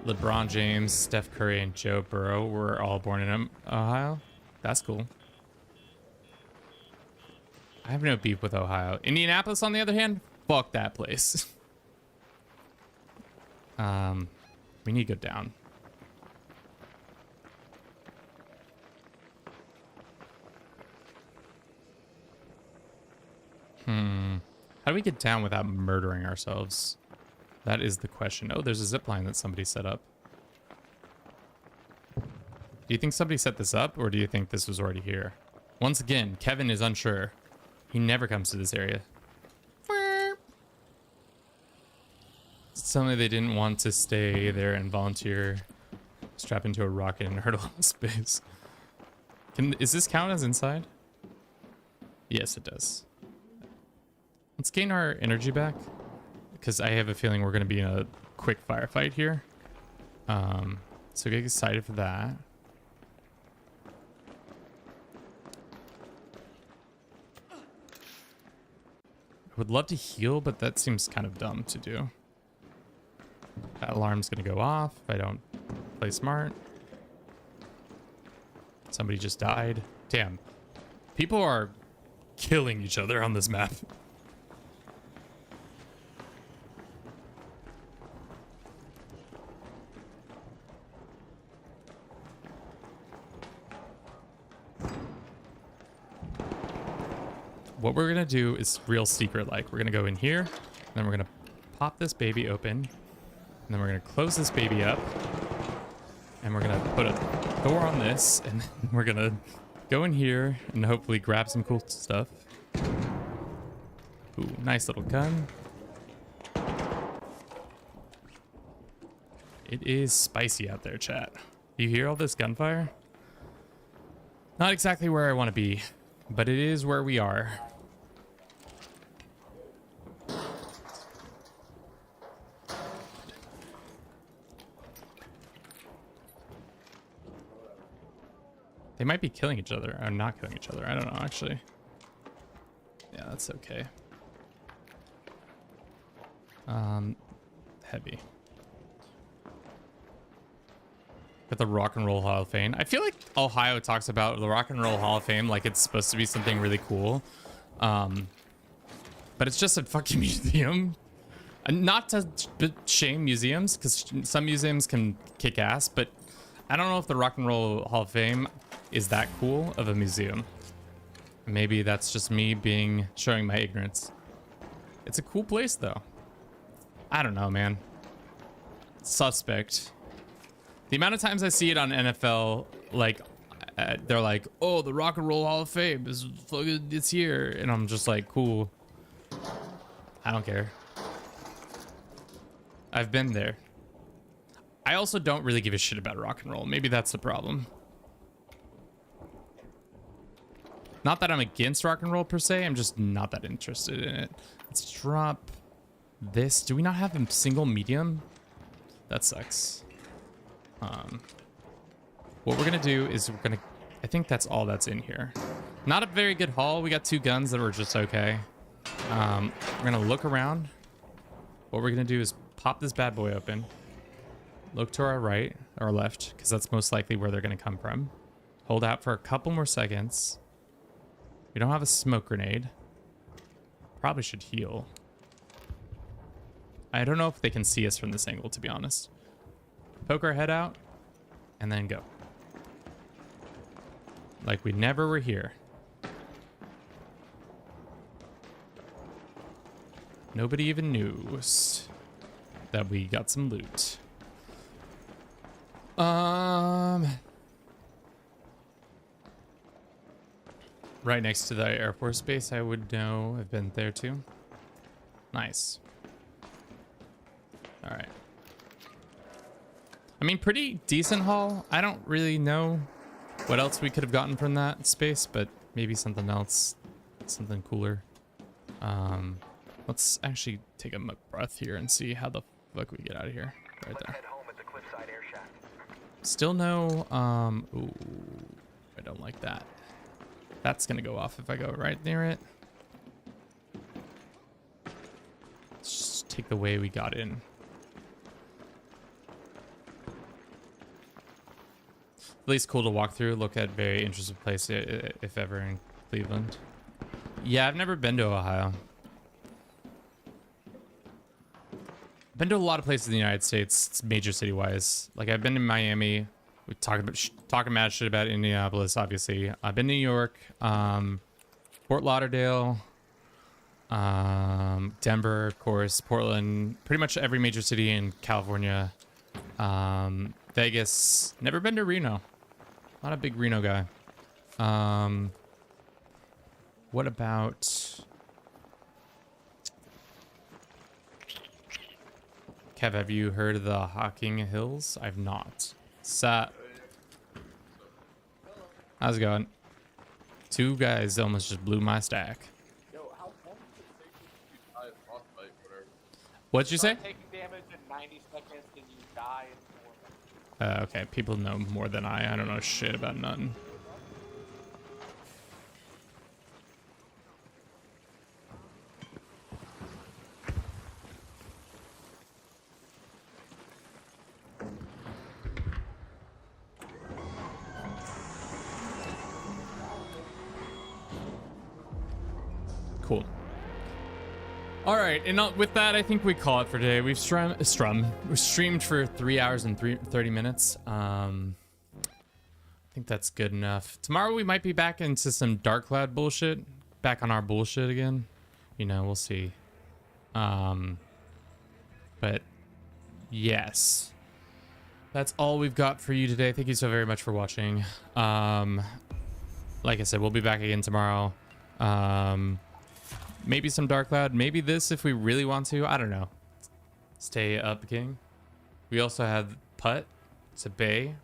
LeBron James, Steph Curry, and Joe Burrow were all born in Ohio. That's cool. I have no beef with Ohio. Indianapolis, on the other hand, fuck that place. We need to go down. How do we get down without murdering ourselves? That is the question. Oh, there's a zip line that somebody set up. Do you think somebody set this up, or do you think this was already here? Once again, Kevin is unsure. He never comes to this area. Suddenly they didn't want to stay there and volunteer. Strap into a rocket and hurdle in space. Is this count as inside? Yes, it does. Let's gain our energy back, because I have a feeling we're going to be in a quick firefight here. So get excited for that. I would love to heal, but that seems kind of dumb to do. That alarm's going to go off if I don't play smart. Somebody just died. Damn. People are killing each other on this map. What we're gonna do is real secret like. We're gonna go in here, and then we're gonna pop this baby open, and then we're gonna close this baby up, and we're gonna put a door on this, and then we're gonna go in here and hopefully grab some cool stuff. Ooh, nice little gun. It is spicy out there, chat. You hear all this gunfire? Not exactly where I want to be, but it is where we are. They might be killing each other or not killing each other. I don't know, actually. Yeah, that's okay. Heavy. Got the Rock and Roll Hall of Fame. I feel like Ohio talks about the Rock and Roll Hall of Fame like it's supposed to be something really cool. But it's just a fucking museum. And not to shame museums, because some museums can kick ass, but I don't know if the Rock and Roll Hall of Fame is that cool of a museum. Maybe that's just me showing my ignorance. It's a cool place though. I don't know, man. Suspect. The amount of times I see it on NFL, like they're like, "Oh, the Rock and Roll Hall of Fame it's here," and I'm just like, "Cool." I don't care. I've been there. I also don't really give a shit about rock and roll. Maybe that's the problem. Not that I'm against rock and roll per se. I'm just not that interested in it. Let's drop this. Do we not have a single medium? That sucks. What we're gonna do is I think that's all that's in here. Not a very good haul. We got 2 guns that were just okay. We're gonna look around. What we're gonna do is pop this bad boy open. Look to our right or left, because that's most likely where they're gonna come from. Hold out for a couple more seconds. We don't have a smoke grenade. Probably should heal. I don't know if they can see us from this angle, to be honest. Poke our head out and then go. Like we never were here. Nobody even knew that we got some loot. Right next to the Air Force Base, I would know. I've been there too. Nice. All right. I mean, pretty decent haul. I don't really know what else we could have gotten from that space, but maybe something else, something cooler. Let's actually take a breath here and see how the fuck we get out of here. Right there. Head home at the Cliffside Air Shaft. Still no, ooh, I don't like that. That's gonna go off if I go right near it. Let's just take the way we got in. At least cool to walk through, look at very interesting place if ever in Cleveland. Yeah, I've never been to Ohio. I've been to a lot of places in the United States, major city-wise. Like I've been in Miami. We talking mad shit about Indianapolis, obviously. I've been to New York, Fort Lauderdale, Denver, of course, Portland, pretty much every major city in California, Vegas. Never been to Reno. Not a big Reno guy. What about... Kev, have you heard of the Hocking Hills? I've not. Sup? How's it going? 2 guys almost just blew my stack. What'd you say? Taking damage in 90 seconds and you die in 4 minutes. Okay, people know more than I. I don't know shit about nothing. Cool. All right, and with that, I think we call it for today. We've streamed for 3 hours and 30 minutes. I think that's good enough. Tomorrow we might be back into some Dark Cloud bullshit. Back on our bullshit again. You know, we'll see. But yes. That's all we've got for you today. Thank you so very much for watching. Like I said, we'll be back again tomorrow. Maybe some Dark Cloud, maybe this if we really want to. I don't know. Stay up, King. We also have Putt. It's a bay.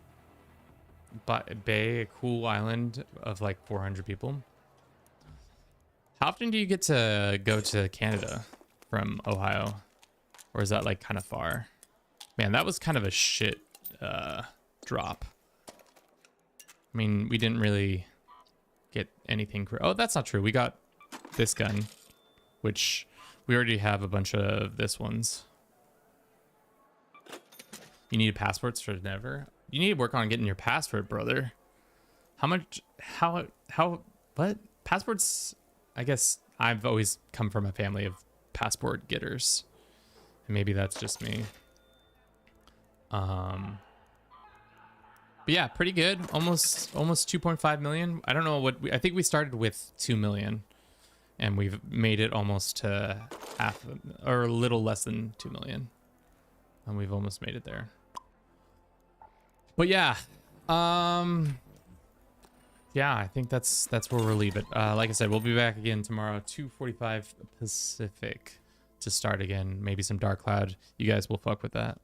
A cool island of like 400 people. How often do you get to go to Canada from Ohio? Or is that like kind of far? Man, that was kind of a shit drop. I mean, we didn't really get anything. Oh, that's not true. We got this gun, which we already have a bunch of this ones. You need passports for never? You need to work on getting your passport, brother. How much, what? Passports, I guess I've always come from a family of passport getters. And maybe that's just me. But yeah, pretty good. Almost 2.5 million. I don't know what, I think we started with 2 million. And we've made it almost to half, or a little less than 2 million. And we've almost made it there. But yeah, yeah, I think that's where we'll leave it. Like I said, we'll be back again tomorrow, 2:45 Pacific, to start again. Maybe some Dark Cloud. You guys will fuck with that.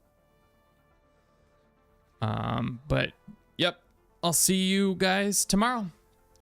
But yep, I'll see you guys tomorrow.